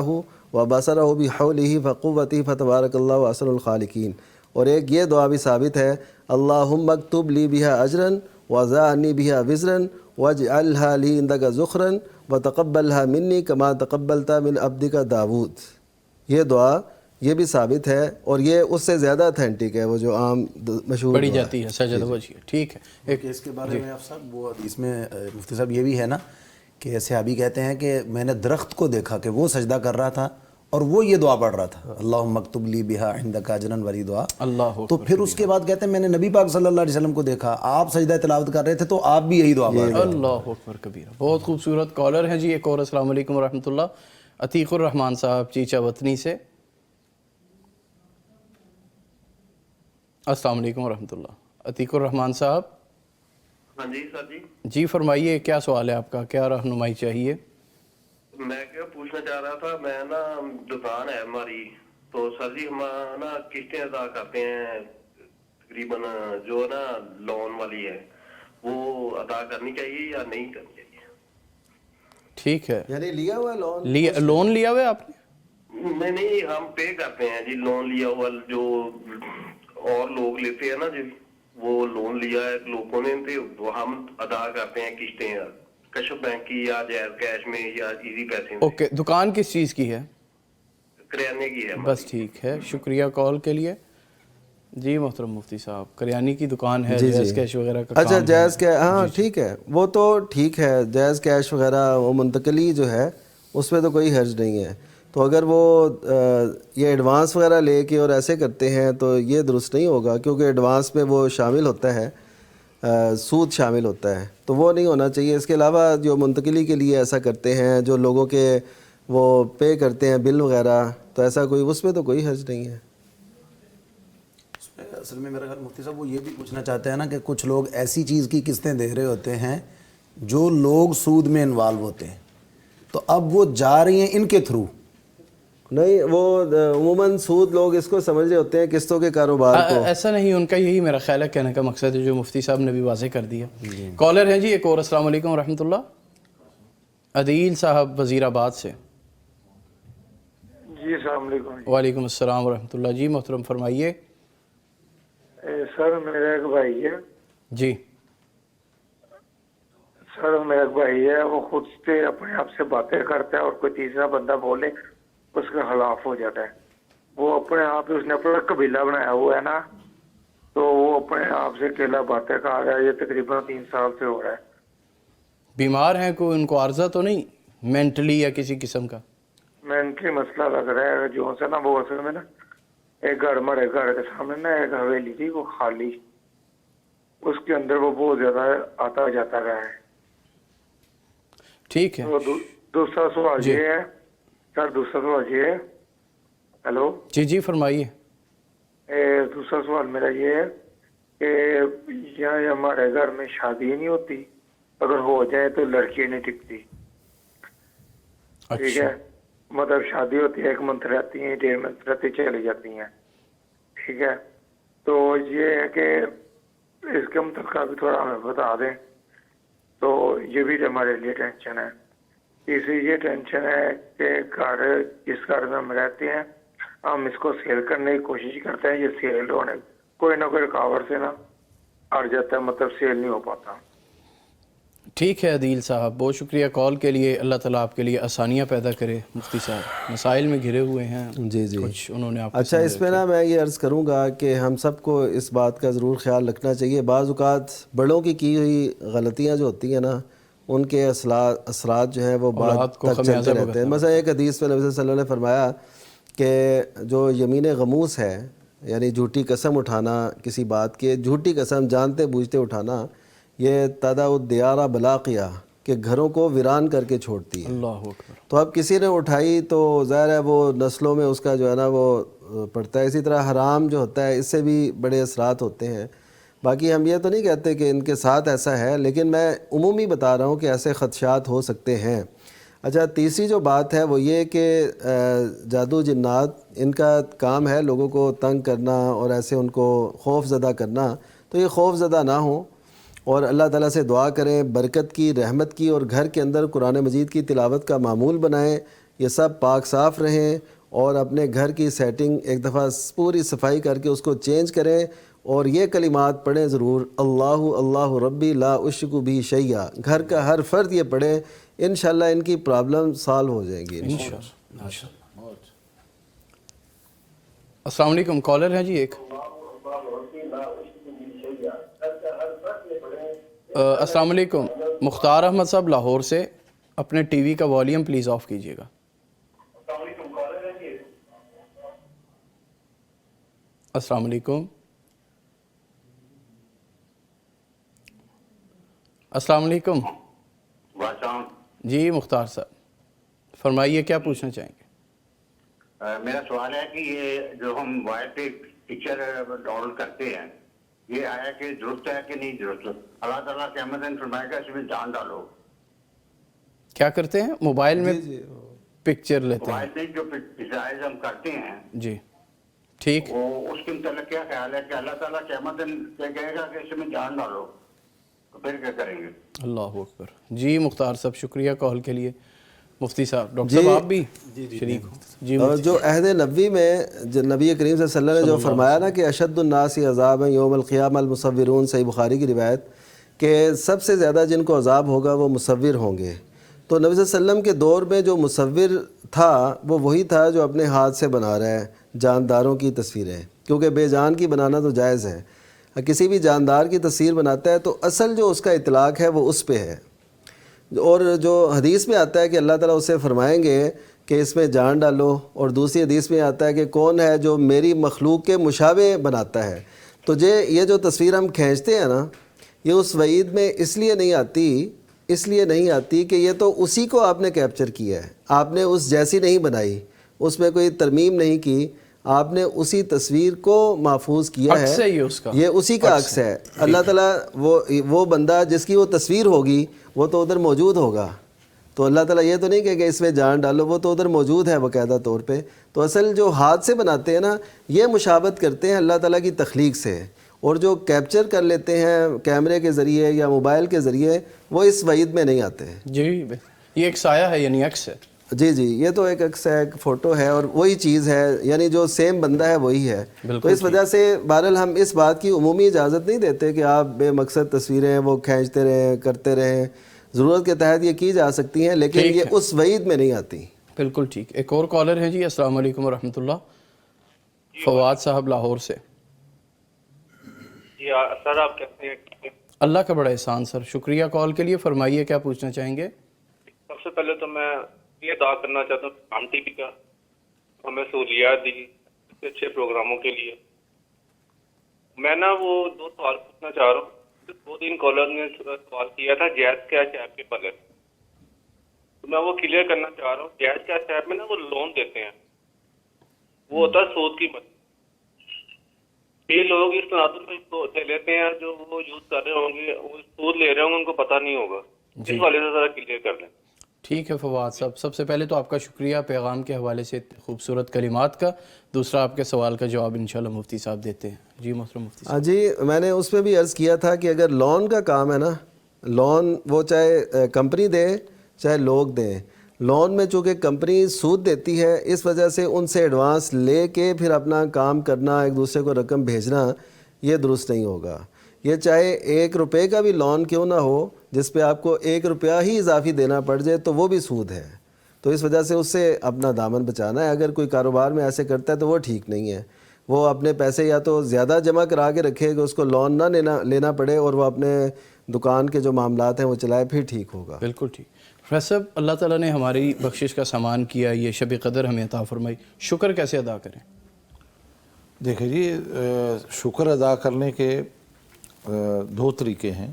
وبصرہ بحولہ فقوتہ فتبارک اللہ احسن الخالقین، اور ایک یہ دعا بھی ثابت ہے، اللہم اکتب لی بہا اجرا وزعنی بہا وزرا واجعلہا لی عندک ذخرا وتقبلہا منی کما تقبلت من عبدک داود. یہ دعا یہ بھی ثابت ہے، اور یہ اس سے زیادہ اتھینٹک ہے، وہ جو عام مشہور پڑھی جاتی ہے سجدہ وجہ. ٹھیک ہے. ایک اس کے بارے میں آپ صاحب وہ حدیث میں مفتی صاحب یہ بھی ہے نا کہ صحابی کہتے ہیں کہ میں نے درخت کو دیکھا کہ وہ سجدہ کر رہا تھا اور وہ یہ دعا پڑھ رہا تھا، اللہم اکتب لی بہا عندک اجرا، والی دعا. تو پھر اس کے بعد کہتے ہیں میں نے نبی پاک صلی اللہ علیہ وسلم کو دیکھا، آپ سجدہ تلاوت کر رہے تھے تو آپ بھی یہی دعا پڑھ رہے تھے. اللہ اکبر کبیرہ. بہت خوبصورت. کالر ہیں جی ایک اور. السلام علیکم ورحمۃ اللہ. عتیق الرحمان صاحب چیچا وطنی سے. السلام علیکم ورحمۃ اللہ. عتیق الرحمان صاحب. ہاں جی سر جی. جی فرمائیے کیا سوال ہے آپ کا، کیا رہنمائی چاہیے؟ میں کیا پوچھنا چاہ رہا تھا، میں نا دکان ہے ہماری، تو سر جی ہم نا قسطیں ادا کرتے ہیں تقریباً، جو نا لون والی ہے وہ ادا کرنی چاہیے یا نہیں کرنی چاہیے؟ ٹھیک ہے. یعنی لیا ہوا لون لون لیا ہوا ہے آپ نے؟ نہیں ہم پے کرتے ہیں جی، لون لیا ہوا جو اور لوگ لیتے ہیں نا جی، وہ لون لیا ہے لوگوں نے، تو ہم ادا کرتے ہیں قسطیں کشف بینک کی یا جائز کیش میں یا ایزی پیسے میں. اوکے. دکان کس چیز کی ہے؟ کریانے کی ہے. بس ٹھیک ہے، شکریہ کال کے لیے. جی محترم مفتی صاحب، کریانی کی دکان ہے، جائز کیش وغیرہ کا اچھا جائز کیش، ہاں ٹھیک ہے، وہ تو ٹھیک ہے، جائز کیش وغیرہ وہ منتقلی جو ہے اس میں تو کوئی حرج نہیں ہے. تو اگر وہ یہ ایڈوانس وغیرہ لے کے اور ایسے کرتے ہیں تو یہ درست نہیں ہوگا، کیونکہ ایڈوانس میں وہ شامل ہوتا ہے، سود شامل ہوتا ہے، تو وہ نہیں ہونا چاہیے. اس کے علاوہ جو منتقلی کے لیے ایسا کرتے ہیں، جو لوگوں کے وہ پے کرتے ہیں بل وغیرہ، تو ایسا کوئی اس میں تو کوئی حرج نہیں ہے. اصل میں میرا خیال مفتی صاحب وہ یہ بھی پوچھنا چاہتے ہیں نا کہ کچھ لوگ ایسی چیز کی قسطیں دے رہے ہوتے ہیں جو لوگ سود میں انوالو ہوتے ہیں، تو اب وہ جا رہی ہیں ان کے تھرو. نہیں، وہ عموماً سود لوگ اس کو سمجھ رہے ہوتے ہیں قسطوں کے کاروبار کو. ایسا نہیں، ان کا یہی میرا خیال ہے کہنے کا مقصد ہے جو مفتی صاحب نے بھی واضح کر دیا. کالر ہیں جی ایک اور. السلام علیکم ورحمۃ اللہ. عدیل صاحب وزیر آباد سے. جی السلام علیکم. وعلیکم السلام ورحمۃ اللہ. جی محترم فرمائیے. سر میرا ایک بھائی ہے. جی سر میرا ایک بھائی ہے، وہ خود سے اپنے آپ سے باتیں کرتا ہے اور کوئی تیسرا بندہ بولے اس کے خلاف ہو جاتا ہے. وہ اپنے آپ اس نے اپنا قبیلہ بنایا ہوا ہے نا، تو وہ اپنے آپ سے اکیلا باتیں کر رہا ہے. یہ تقریباً 3 سال سے ہو رہا ہے. بیمار ہیں کوئی، ان کو عارضہ تو نہیں مینٹلی یا کسی قسم کا؟ مینٹلی مسئلہ لگ رہا ہے جو سے نا، وہ اصل میں نا ایک گھر مرے گھر کے سامنے نا ایک حویلی تھی وہ خالی، اس کے اندر وہ بہت زیادہ آتا جاتا رہا ہے. ٹھیک ہے. دوسرا سوال یہ ہے سر، دوسرا سوال یہ ہے، ہیلو جی جی فرمائیے. دوسرا سوال میرا یہ ہے کہ یہاں ہمارے گھر میں شادی نہیں ہوتی، اگر ہو جائے تو لڑکی نہیں ٹکتی. ٹھیک ہے، مطلب شادی ہوتی ہے 1 منتھ رہتی ہیں، 1.5 منتھ رہتی چلی جاتی ہیں. ٹھیک ہے، تو یہ ہے کہ اس کے متعلق بھی تھوڑا ہمیں بتا دیں. تو یہ بھی ہمارے لیے ٹینشن ہے. تیسری یہ ٹینشن ہے کہ گھر جس گھر میں ہم رہتے ہیں ہم اس کو سیل کرنے کی کوشش کرتے ہیں، یہ سیل ہونے کوئی نہ کوئی رکاوٹ سے نا اڑ جاتا ہے، مطلب سیل نہیں ہو پاتا. ٹھیک ہے عدیل صاحب، بہت شکریہ کال کے لیے. اللہ تعالیٰ آپ کے لیے آسانیاں پیدا کرے. مفتی صاحب مسائل میں گھرے ہوئے ہیں. جی جی کچھ انہوں نے آپ اچھا اس میں نا میں یہ عرض کروں گا کہ ہم سب کو اس بات کا ضرور خیال رکھنا چاہیے. بعض اوقات بڑوں کی ہوئی غلطیاں جو ہوتی ہیں نا، ان کے اثرات جو ہیں وہ بعد تک چلتے رہتے ہیں. مثلا ایک حدیث میں نبی صلی اللہ علیہ وسلم نے فرمایا کہ جو یمین غموس ہے یعنی جھوٹی قسم اٹھانا کسی بات کے، جھوٹی قسم جانتے بوجھتے اٹھانا، یہ تدع الدیار بلاقیہ، کہ گھروں کو ویران کر کے چھوڑتی ہے۔ اللہ اکبر۔ تو اب کسی نے اٹھائی تو ظاہر ہے وہ نسلوں میں اس کا جو ہے نا وہ پڑتا ہے۔ اسی طرح حرام جو ہوتا ہے اس سے بھی بڑے اثرات ہوتے ہیں۔ باقی ہم یہ تو نہیں کہتے کہ ان کے ساتھ ایسا ہے، لیکن میں عمومی بتا رہا ہوں کہ ایسے خدشات ہو سکتے ہیں۔ اچھا، تیسری جو بات ہے وہ یہ کہ جادو جنات ان کا کام ہے لوگوں کو تنگ کرنا اور ایسے ان کو خوف زدہ کرنا، تو یہ خوف زدہ نہ ہوں اور اللہ تعالیٰ سے دعا کریں برکت کی، رحمت کی، اور گھر کے اندر قرآن مجید کی تلاوت کا معمول بنائیں، یہ سب پاک صاف رہیں، اور اپنے گھر کی سیٹنگ ایک دفعہ پوری صفائی کر کے اس کو چینج کریں، اور یہ کلمات پڑھیں ضرور، اللہ اللہ ربی لا اشرک بہ شیئا، گھر کا ہر فرد یہ پڑھیں، انشاءاللہ ان کی پرابلم سالو ہو جائیں گی انشاءاللہ۔ السلام علیکم، کالر ہے جی ایک۔ السلام علیکم، مختار احمد صاحب لاہور سے، اپنے ٹی وی کا والیوم پلیز آف کیجیے گا۔ السلام علیکم۔ السلام علیکم جی مختار صاحب فرمائیے، کیا پوچھنا چاہیں گے؟ میرا سوال ہے کہ یہ جو ہم موبائل پہ پکچر ڈاؤن لوڈ کرتے ہیں، یہ آیا کہ درست ہے کہ نہیں درست؟ اللہ تعالیٰ کے احمد نے فرمایا کہ اس میں جان ڈالو۔ کیا کرتے ہیں؟ موبائل میں پکچر لیتے ہیں، موبائل میں جو پکچرائز ہم کرتے ہیں، جی ٹھیک، وہ اس کے متعلق کیا خیال ہے کہ اللہ تعالیٰ کے احمد کہے گا کہ اس میں جان ڈالو، تو پھر کیا کریں گے؟ اللہ اکبر۔ جی مختار صاحب شکریہ کال کے لیے۔ مفتی صاحب، ڈاکٹر صاحب آپ بھی شریک ہو جی۔ جو عہد نبوی میں نبی کریم صلی اللہ علیہ وسلم نے جو فرمایا نا کہ اشد الناس عذابا یوم القیامہ المصورون، صحیح بخاری کی روایت، کہ سب سے زیادہ جن کو عذاب ہوگا وہ مصور ہوں گے۔ تو نبی صلی اللہ علیہ وسلم کے دور میں جو مصور تھا وہ وہی تھا جو اپنے ہاتھ سے بنا رہا ہے جانداروں کی تصویریں، کیونکہ بے جان کی بنانا تو جائز ہے، کسی بھی جاندار کی تصویر بناتا ہے تو اصل جو اس کا اطلاق ہے وہ اس پہ ہے۔ اور جو حدیث میں آتا ہے کہ اللہ تعالیٰ اسے فرمائیں گے کہ اس میں جان ڈالو، اور دوسری حدیث میں آتا ہے کہ کون ہے جو میری مخلوق کے مشابہ بناتا ہے۔ تو یہ جو تصویر ہم کھینچتے ہیں نا، یہ اس وعید میں اس لیے نہیں آتی کہ یہ تو اسی کو آپ نے کیپچر کیا ہے، آپ نے اس جیسی نہیں بنائی، اس میں کوئی ترمیم نہیں کی، آپ نے اسی تصویر کو محفوظ کیا ہے، یہ اسی کا عکس ہے۔ اللہ تعالیٰ وہ بندہ جس کی وہ تصویر ہوگی وہ تو ادھر موجود ہوگا، تو اللہ تعالیٰ یہ تو نہیں کہ اس میں جان ڈالو، وہ تو ادھر موجود ہے باقاعدہ طور پہ۔ تو اصل جو ہاتھ سے بناتے ہیں نا، یہ مشابہت کرتے ہیں اللہ تعالیٰ کی تخلیق سے، اور جو کیپچر کر لیتے ہیں کیمرے کے ذریعے یا موبائل کے ذریعے وہ اس وعید میں نہیں آتے۔ جی یہ ایک سایہ ہے، یعنی عکس ہے۔ جی یہ تو ایک عکس ہے، ایک فوٹو ہے، اور وہی چیز ہے، یعنی جو سیم بندہ ہے وہی ہے۔ تو اس وجہ سے بہرحال ہم اس بات کی عمومی اجازت نہیں دیتے کہ آپ بے مقصد تصویریں وہ کھینچتے رہیں کرتے رہیں، ضرورت کے تحت یہ کی جا سکتی ہیں، لیکن یہ اس وعید میں نہیں آتی۔ بالکل ٹھیک۔ ایک اور کالر ہیں جی، السلام علیکم ورحمۃ اللہ، فواد صاحب لاہور سے۔ جی سر آپ کیسے ہیں؟ اللہ کا بڑا احسان سر، شکریہ کال کے لیے، فرمائیے کیا پوچھنا چاہیں گے؟ سب سے پہلے تو میں یہ دعا کرنا چاہتا ہوں عام ٹی وی کا ہمیں سہولیات دی اچھے پروگراموں کے لیے۔ میں نا وہ دو سوال پوچھنا چاہ رہا ہوں، 2-3 کالر نے سوال کیا تھا جائز کیا چیپ کے پلے، تو میں وہ کلیئر کرنا چاہ رہا ہوں۔ جائز کیا چیپ میں نا وہ لون دیتے ہیں، وہ ہوتا ہے سود کی مد۔ یہ لوگ اس تناظر میں دے لیتے ہیں جو وہ یوز کر رہے ہوں گے، وہ سود لے رہے ہوں گے، ان کو پتہ نہیں ہوگا۔ اس والے سے ذرا کلیئر کر دیں۔ ٹھیک ہے فواد صاحب، سب سے پہلے تو آپ کا شکریہ پیغام کے حوالے سے خوبصورت کلمات کا، دوسرا آپ کے سوال کا جواب انشاءاللہ مفتی صاحب دیتے ہیں۔ جی محترم مفتی صاحب۔ جی میں نے اس میں بھی عرض کیا تھا کہ اگر لون کا کام ہے نا، لون وہ چاہے کمپنی دے چاہے لوگ دیں، لون میں چونکہ کمپنی سود دیتی ہے، اس وجہ سے ان سے ایڈوانس لے کے پھر اپنا کام کرنا، ایک دوسرے کو رقم بھیجنا، یہ درست نہیں ہوگا۔ یہ چاہے 1 روپے کا بھی لون کیوں نہ ہو، جس پہ آپ کو 1 روپیہ ہی اضافی دینا پڑ جائے تو وہ بھی سود ہے۔ تو اس وجہ سے اس سے اپنا دامن بچانا ہے۔ اگر کوئی کاروبار میں ایسے کرتا ہے تو وہ ٹھیک نہیں ہے، وہ اپنے پیسے یا تو زیادہ جمع کرا کے رکھے کہ اس کو لون نہ لینا پڑے، اور وہ اپنے دکان کے جو معاملات ہیں وہ چلائے، پھر ٹھیک ہوگا۔ بالکل ٹھیک۔ فیصل صاحب، اللہ تعالیٰ نے ہماری بخشش کا سامان کیا، یہ شب قدر ہمیں عطا فرمائی، شکر کیسے ادا کریں؟ دیکھیں جی شکر ادا کرنے کے دو طریقے ہیں.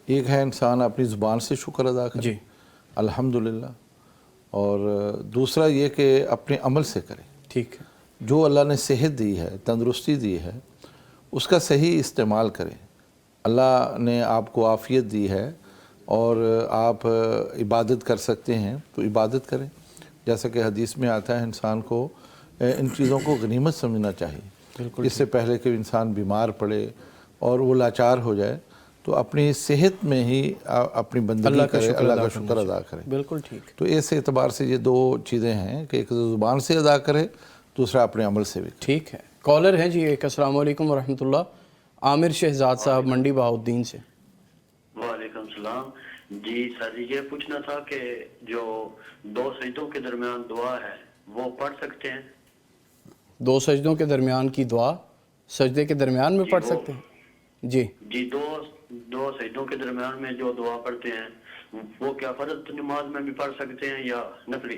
ایک ہے انسان اپنی زبان سے شکر ادا کرے جی الحمدللہ، اور دوسرا یہ کہ اپنے عمل سے کرے. ٹھیک ہے. جو اللہ نے صحت دی ہے، تندرستی دی ہے، اس کا صحیح استعمال کریں. اللہ نے آپ کو عافیت دی ہے اور آپ عبادت کر سکتے ہیں تو عبادت کریں. جیسا کہ حدیث میں آتا ہے انسان کو ان چیزوں کو غنیمت سمجھنا چاہیے. اس سے پہلے کہ انسان بیمار پڑے اور وہ لاچار ہو جائے تو اپنی صحت میں ہی اپنی بندگی کرے، اللہ کا شکر ادا کرے. بالکل ٹھیک. تو اس اعتبار سے یہ دو چیزیں ہیں کہ ایک زبان سے ادا کرے، دوسرا اپنے عمل سے بھی. ٹھیک ہے. کالر ہیں جی ایک. السلام علیکم ورحمۃ اللہ. عامر شہزاد صاحب منڈی بہاؤالدین سے. وعلیکم السلام. جی سر یہ پوچھنا تھا کہ جو دو سجدوں کے درمیان دعا ہے وہ پڑھ سکتے ہیں؟ دو سجدوں کے درمیان کی دعا سجدے کے درمیان میں پڑھ سکتے ہیں؟ جی جی دو سجدوں کے درمیان میں جو دعا پڑھتے ہیں وہ کیا فرض نماز میں بھی پڑھ سکتے ہیں یا نفل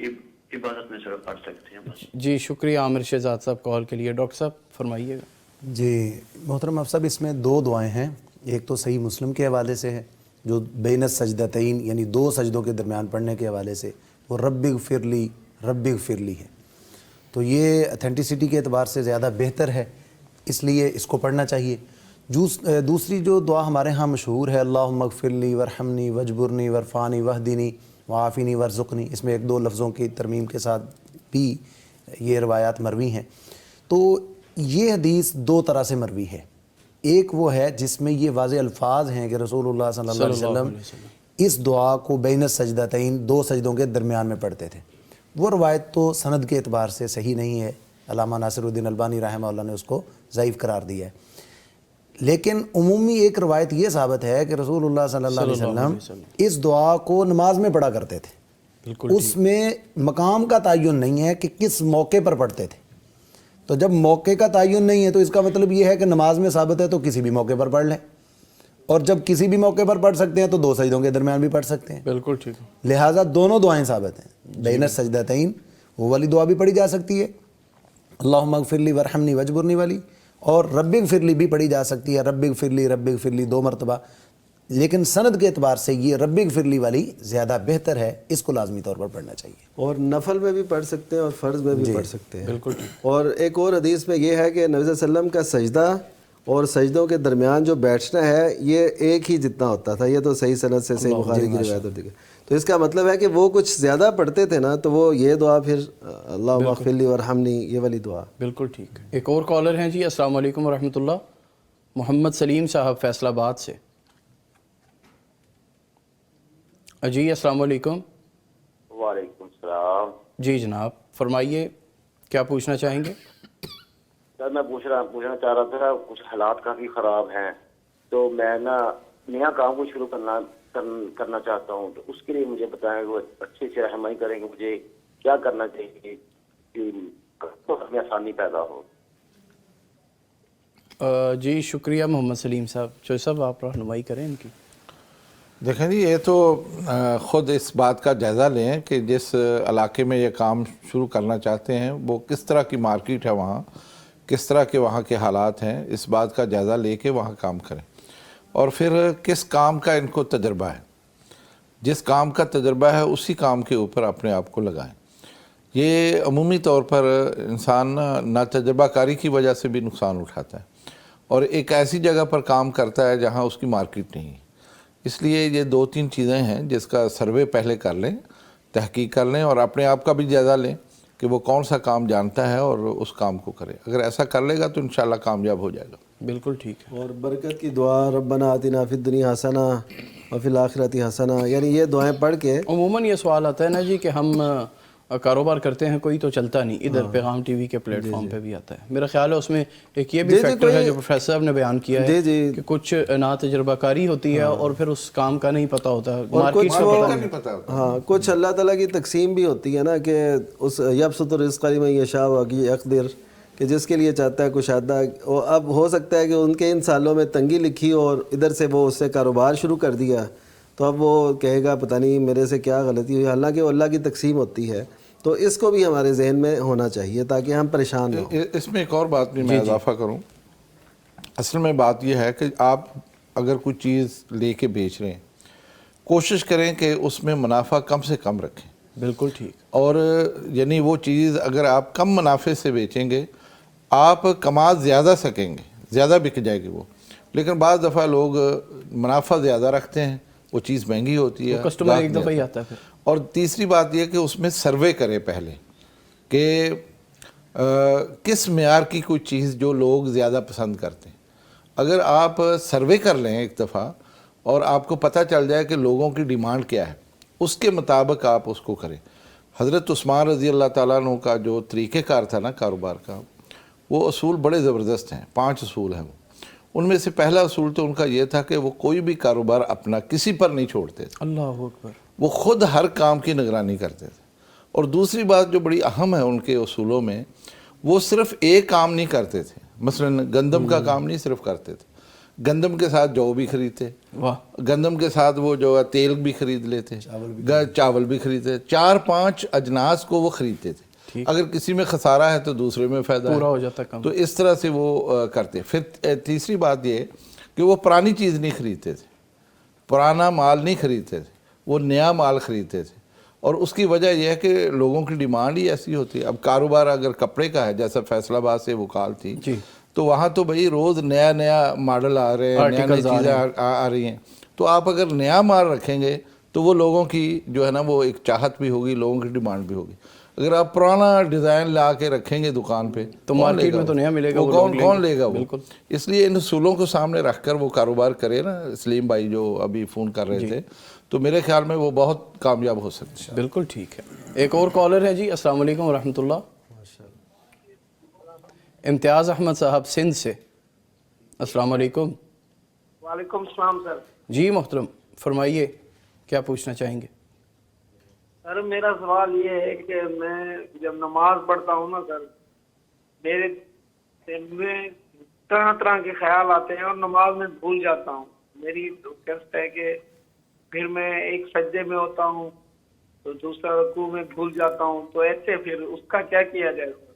عبادت میں صرف پڑھ سکتے ہیں بس؟ جی شکریہ عامر شہزاد صاحب کال کے لیے. ڈاکٹر صاحب فرمائیے گا. جی محترم افسر صاحب، اس میں دو دعائیں ہیں. ایک تو صحیح مسلم کے حوالے سے ہے جو بین السجدتین یعنی دو سجدوں کے درمیان پڑھنے کے حوالے سے، وہ رب اغفر لی رب اغفر لی ہے. تو یہ اتھینٹسٹی کے اعتبار سے زیادہ بہتر ہے، اس لیے اس کو پڑھنا چاہیے. دوسری جو دعا ہمارے ہاں مشہور ہے، اللہم اغفر لی ورحمنی وجبرنی ورفانی وہدنی وعافنی ورزقنی، اس میں ایک دو لفظوں کی ترمیم کے ساتھ بھی یہ روایات مروی ہیں. تو یہ حدیث دو طرح سے مروی ہے. ایک وہ ہے جس میں یہ واضح الفاظ ہیں کہ رسول اللہ صلی اللہ علیہ وسلم اس دعا کو بین السجدتین دو سجدوں کے درمیان میں پڑھتے تھے. وہ روایت تو سند کے اعتبار سے صحیح نہیں ہے، علامہ ناصر الدین البانی رحمہ اللہ نے اس کو ضعیف قرار دیا ہے. لیکن عمومی ایک روایت یہ ثابت ہے کہ رسول اللہ صلی اللہ علیہ وسلم اس دعا کو نماز میں پڑھا کرتے تھے. اس میں مقام کا تعین نہیں ہے کہ کس موقع پر پڑھتے تھے. تو جب موقع کا تعین نہیں ہے تو اس کا مطلب یہ ہے کہ نماز میں ثابت ہے تو کسی بھی موقع پر پڑھ لیں، اور جب کسی بھی موقع پر پڑھ سکتے ہیں تو دو سجدوں کے درمیان بھی پڑھ سکتے ہیں. بالکل ٹھیک. لہٰذا دونوں دعائیں ثابت ہیں. بین السجدتین وہ والی دعا بھی پڑھی جا سکتی ہے، اللہم اغفر لی ورحمنی وجبرنی والی، اور رب اغفر لی بھی پڑھی جا سکتی ہے، رب اغفر لی دو مرتبہ. لیکن سند کے اعتبار سے یہ رب اغفر لی والی زیادہ بہتر ہے، اس کو لازمی طور پر پڑھنا چاہیے. اور نفل میں بھی پڑھ سکتے ہیں اور فرض میں بھی پڑھ سکتے ہیں. بالکل. اور ایک اور حدیث میں یہ ہے کہ نبی صلی اللہ علیہ وسلم کا سجدہ اور سجدوں کے درمیان جو بیٹھنا ہے یہ ایک ہی جتنا ہوتا تھا. یہ تو صحیح سند سے صحیح بخاری کی روایت ہوتی ہے. تو اس کا مطلب ہے کہ وہ کچھ زیادہ پڑھتے تھے نا، تو وہ یہ دعا پھر اللہم اغفر لی ورحمنی یہ والی دعا. بالکل ٹھیک. ایک اور کالر ہیں جی. السلام علیکم ورحمۃ اللہ. محمد سلیم صاحب فیصل آباد سے. جی السلام علیکم. وعلیکم السلام. جی جناب فرمائیے کیا پوچھنا چاہیں گے؟ سر میں پوچھنا چاہ رہا تھا، کچھ حالات کافی خراب ہیں تو میں نا نیا کام کو شروع کرنا چاہتا ہوں، تو اس کے لیے مجھے بتائیں، وہ اچھے سے رہنمائی کریں کہ مجھے کیا کرنا چاہیے کہ ہمیں آسانی پیدا ہو. جی شکریہ محمد سلیم صاحب. چوہے صاحب آپ رہنمائی کریں ان کی. دیکھیں جی یہ تو خود اس بات کا جائزہ لیں کہ جس علاقے میں یہ کام شروع کرنا چاہتے ہیں وہ کس طرح کی مارکیٹ ہے، وہاں کس طرح کے وہاں کے حالات ہیں، اس بات کا جائزہ لے کے وہاں کام کریں. اور پھر کس کام کا ان کو تجربہ ہے، جس کام کا تجربہ ہے اسی کام کے اوپر اپنے آپ کو لگائیں. یہ عمومی طور پر انسان نا تجربہ کاری کی وجہ سے بھی نقصان اٹھاتا ہے اور ایک ایسی جگہ پر کام کرتا ہے جہاں اس کی مارکیٹ نہیں ہے. اس لیے یہ دو تین چیزیں ہیں جس کا سروے پہلے کر لیں، تحقیق کر لیں اور اپنے آپ کا بھی جائزہ لیں کہ وہ کون سا کام جانتا ہے اور اس کام کو کرے. اگر ایسا کر لے گا تو انشاءاللہ کامیاب ہو جائے گا. بالکل ٹھیک ہے. اور برکت کی دعا ربنا آتنا فی الدنیا حسنہ وفی الآخرۃ حسنہ، یعنی یہ دعائیں پڑھ کے عموماً یہ سوال آتا ہے نا جی کہ ہم کاروبار کرتے ہیں کوئی تو چلتا نہیں، ادھر پیغام ٹی وی کے پلیٹ فارم پہ بھی آتا ہے. میرا خیال ہے اس میں ایک یہ بھی فیکٹر ہے جو پروفیسر صاحب نے بیان کیا ہے کہ کچھ نا تجربہ کاری ہوتی ہے اور پھر اس کام کا نہیں پتہ ہوتا، مارکیٹ کا پتہ نہیں پتہ ہوتا. ہاں کچھ اللہ تعالیٰ کی تقسیم بھی ہوتی ہے نا کہ اس یبسط الرزق لمن یشاء ویقدر، کہ جس کے لیے چاہتا ہے کشادہ. اب ہو سکتا ہے کہ ان کے ان سالوں میں تنگی لکھی اور ادھر سے وہ اس سے کاروبار شروع کر دیا، تو اب وہ کہے گا پتہ نہیں میرے سے کیا غلطی ہوئی. حالانکہ وہ اللہ کی تقسیم ہوتی ہے. تو اس کو بھی ہمارے ذہن میں ہونا چاہیے تاکہ ہم پریشان نہ ہوں۔ اس میں ایک اور بات بھی میں اضافہ کروں، اصل میں بات یہ ہے کہ آپ اگر کوئی چیز لے کے بیچ رہے ہیں کوشش کریں کہ اس میں منافع کم سے کم رکھیں۔ بالکل ٹھیک۔ اور یعنی وہ چیز اگر آپ کم منافع سے بیچیں گے آپ کما زیادہ سکیں گے، زیادہ بک جائے گی وہ، لیکن بعض دفعہ لوگ منافع زیادہ رکھتے ہیں، وہ چیز مہنگی ہوتی ہے، کسٹمر ایک دفعہ ہی آتا ہے پھر۔ اور تیسری بات یہ کہ اس میں سروے کریں پہلے کہ کس معیار کی کوئی چیز جو لوگ زیادہ پسند کرتے ہیں۔ اگر آپ سروے کر لیں ایک دفعہ اور آپ کو پتہ چل جائے کہ لوگوں کی ڈیمانڈ کیا ہے، اس کے مطابق آپ اس کو کریں۔ حضرت عثمان رضی اللہ تعالیٰ عنہ کا جو طریقہ کار تھا نا کاروبار کا، وہ اصول بڑے زبردست ہیں، 5 اصول ہیں وہ۔ ان میں سے پہلا اصول تو ان کا یہ تھا کہ وہ کوئی بھی کاروبار اپنا کسی پر نہیں چھوڑتے تھے، اللہ اکبر، وہ خود ہر کام کی نگرانی کرتے تھے۔ اور دوسری بات جو بڑی اہم ہے ان کے اصولوں میں، وہ صرف ایک کام نہیں کرتے تھے، مثلا گندم کا کام نہیں صرف کرتے تھے، گندم کے ساتھ جو بھی خریدتے، گندم کے ساتھ وہ جو ہے تیل بھی خرید لیتے، چاول بھی خریدتے، 4-5 اجناس کو وہ خریدتے تھے، اگر کسی میں خسارہ ہے تو دوسرے میں فائدہ پورا ہو جاتا کام۔ تو اس طرح سے وہ کرتے۔ پھر تیسری بات یہ کہ وہ پرانی چیز نہیں خریدتے تھے، پرانا مال نہیں خریدتے تھے، وہ نیا مال خریدتے تھے، اور اس کی وجہ یہ ہے کہ لوگوں کی ڈیمانڈ ہی ایسی ہوتی ہے۔ اب کاروبار اگر کپڑے کا ہے، جیسا فیصل آباد سے وکال تھی، تو وہاں تو بھئی روز نیا نیا ماڈل آ رہے ہیں، نیا نئی چیزیں آ رہی ہیں، تو آپ اگر نیا مال رکھیں گے تو وہ لوگوں کی جو ہے نا وہ ایک چاہت بھی ہوگی، لوگوں کی ڈیمانڈ بھی ہوگی۔ اگر آپ پرانا ڈیزائن لا کے رکھیں گے دکان پہ تو مارکیٹ میں تو نیا ملے گا، وہ کون لے گا وہ؟ اس لیے ان اصولوں کو سامنے رکھ کر وہ کاروبار کرے نا، سلیم بھائی جو ابھی فون کر رہے تھے، تو میرے خیال میں وہ بہت کامیاب ہو سکتے ہیں۔ بالکل ٹھیک ہے۔ ایک اور کالر ہے جی، السلام علیکم ورحمۃ اللہ۔ امتیاز احمد صاحب سندھ سے، السلام علیکم۔ وعلیکم السلام سر۔ جی محترم، فرمائیے کیا پوچھنا چاہیں گے؟ سر میرا سوال یہ ہے کہ میں جب نماز پڑھتا ہوں نا سر، میرے دل میں طرح طرح کے خیال آتے ہیں اور نماز میں بھول جاتا ہوں۔ میری ریکویسٹ ہے کہ پھر میں ایک سجدے میں ہوتا ہوں تو دوسرا رکوع میں بھول جاتا ہوں، تو ایسے پھر اس کا کیا کیا جائے سر؟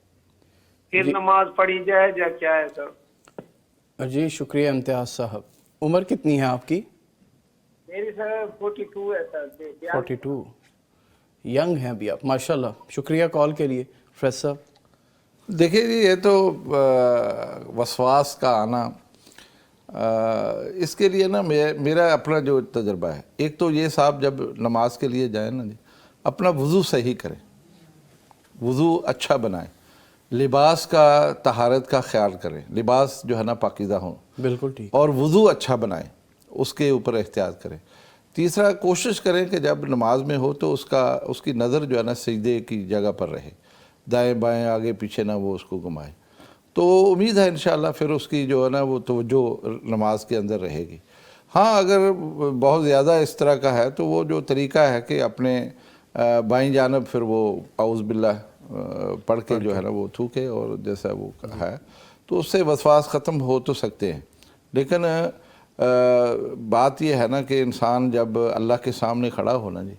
پھر نماز پڑھی جائے یا کیا ہے سر؟ جی شکریہ امتیاز صاحب۔ عمر کتنی ہے آپ کی؟ میری سر 42 ہے سر۔ 42 ینگ ہیں ابھی آپ، ماشاءاللہ۔ شکریہ کال کے لیے فیض صاحب۔ دیکھیں جی، یہ تو وسواس کا آنا، اس کے لیے نا میرا اپنا جو تجربہ ہے، ایک تو یہ صاحب جب نماز کے لیے جائیں نا جی، اپنا وضو صحیح کریں، وضو اچھا بنائیں، لباس کا طہارت کا خیال کریں، لباس جو ہے نا پاکیزہ ہوں، بالکل ٹھیک، اور وضو اچھا بنائیں، اس کے اوپر احتیاط کریں۔ تیسرا، کوشش کریں کہ جب نماز میں ہو تو اس کی نظر جو ہے نا سجدے کی جگہ پر رہے، دائیں بائیں آگے پیچھے نہ وہ اس کو گھمائے، تو امید ہے انشاءاللہ پھر اس کی جو ہے نا وہ توجہ نماز کے اندر رہے گی۔ ہاں اگر بہت زیادہ اس طرح کا ہے تو وہ جو طریقہ ہے کہ اپنے بائیں جانب پھر وہ اعوذ باللہ پڑھ کے جو ہے نا وہ تھوکے، اور جیسا وہ ہے تو اس سے وسواس ختم ہو تو سکتے ہیں، لیکن بات یہ ہے نا کہ انسان جب اللہ کے سامنے کھڑا ہونا جی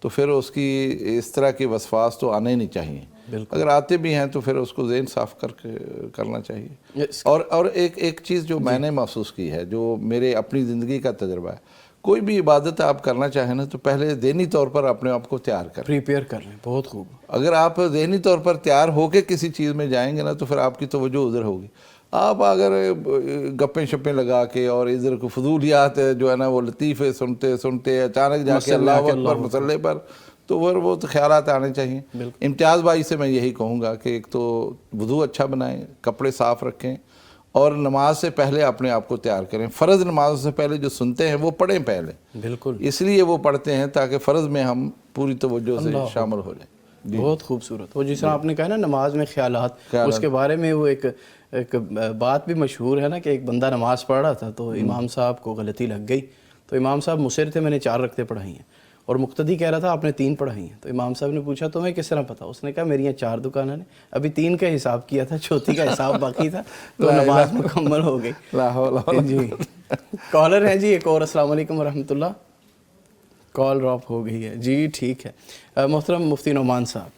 تو پھر اس کی اس طرح کے وسواس تو آنے نہیں چاہیے، اگر آتے بھی ہیں تو پھر اس کو ذہن صاف کر کے کرنا چاہیے۔ اور ایک چیز جو میں نے محسوس کی ہے، جو میرے اپنی زندگی کا تجربہ ہے، کوئی بھی عبادت آپ کرنا چاہیں نا تو پہلے ذہنی طور پر اپنے آپ کو تیار کریں، پریپیئر کر لیں، بہت خوب۔ اگر آپ ذہنی طور پر تیار ہو کے کسی چیز میں جائیں گے نا تو پھر آپ کی توجہ ادھر ہوگی۔ آپ اگر گپیں شپیں لگا کے اور ادھر کو فضولیات جو ہے نا وہ لطیفے سنتے اچانک جا کے اللہ اکبر مصلی پر، تو وہ تو خیالات آنے چاہیے۔ امتیاز بھائی سے میں یہی کہوں گا کہ ایک تو وضو اچھا بنائیں، کپڑے صاف رکھیں، اور نماز سے پہلے اپنے آپ کو تیار کریں۔ فرض نماز سے پہلے جو سنتے ہیں وہ پڑھیں پہلے، بالکل، اس لیے وہ پڑھتے ہیں تاکہ فرض میں ہم پوری توجہ سے شامل ہو جائیں۔ بہت خوبصورت۔ وہ جس طرح آپ نے کہا نا نماز میں خیالات، اس کے بارے میں وہ ایک بات بھی مشہور ہے نا کہ ایک بندہ نماز پڑھ رہا تھا تو امام صاحب کو غلطی لگ گئی، تو امام صاحب مصر تھے میں نے 4 رکعتیں پڑھائی ہیں، اور مقتدی کہہ رہا تھا آپ نے 3 پڑھائی ہیں، تو امام صاحب نے پوچھا تمہیں کس طرح پتا؟ اس نے کہا میری 4 دکانیں نے ابھی 3 کا حساب کیا تھا، چوتھی کا حساب باقی تھا، تو نماز مکمل ہو گئی۔ جی کالر ہیں جی ایک اور، السلام علیکم ورحمۃ اللہ۔ کال ڈراپ ہو گئی ہے جی، ٹھیک ہے۔ محترم مفتی نعمان صاحب،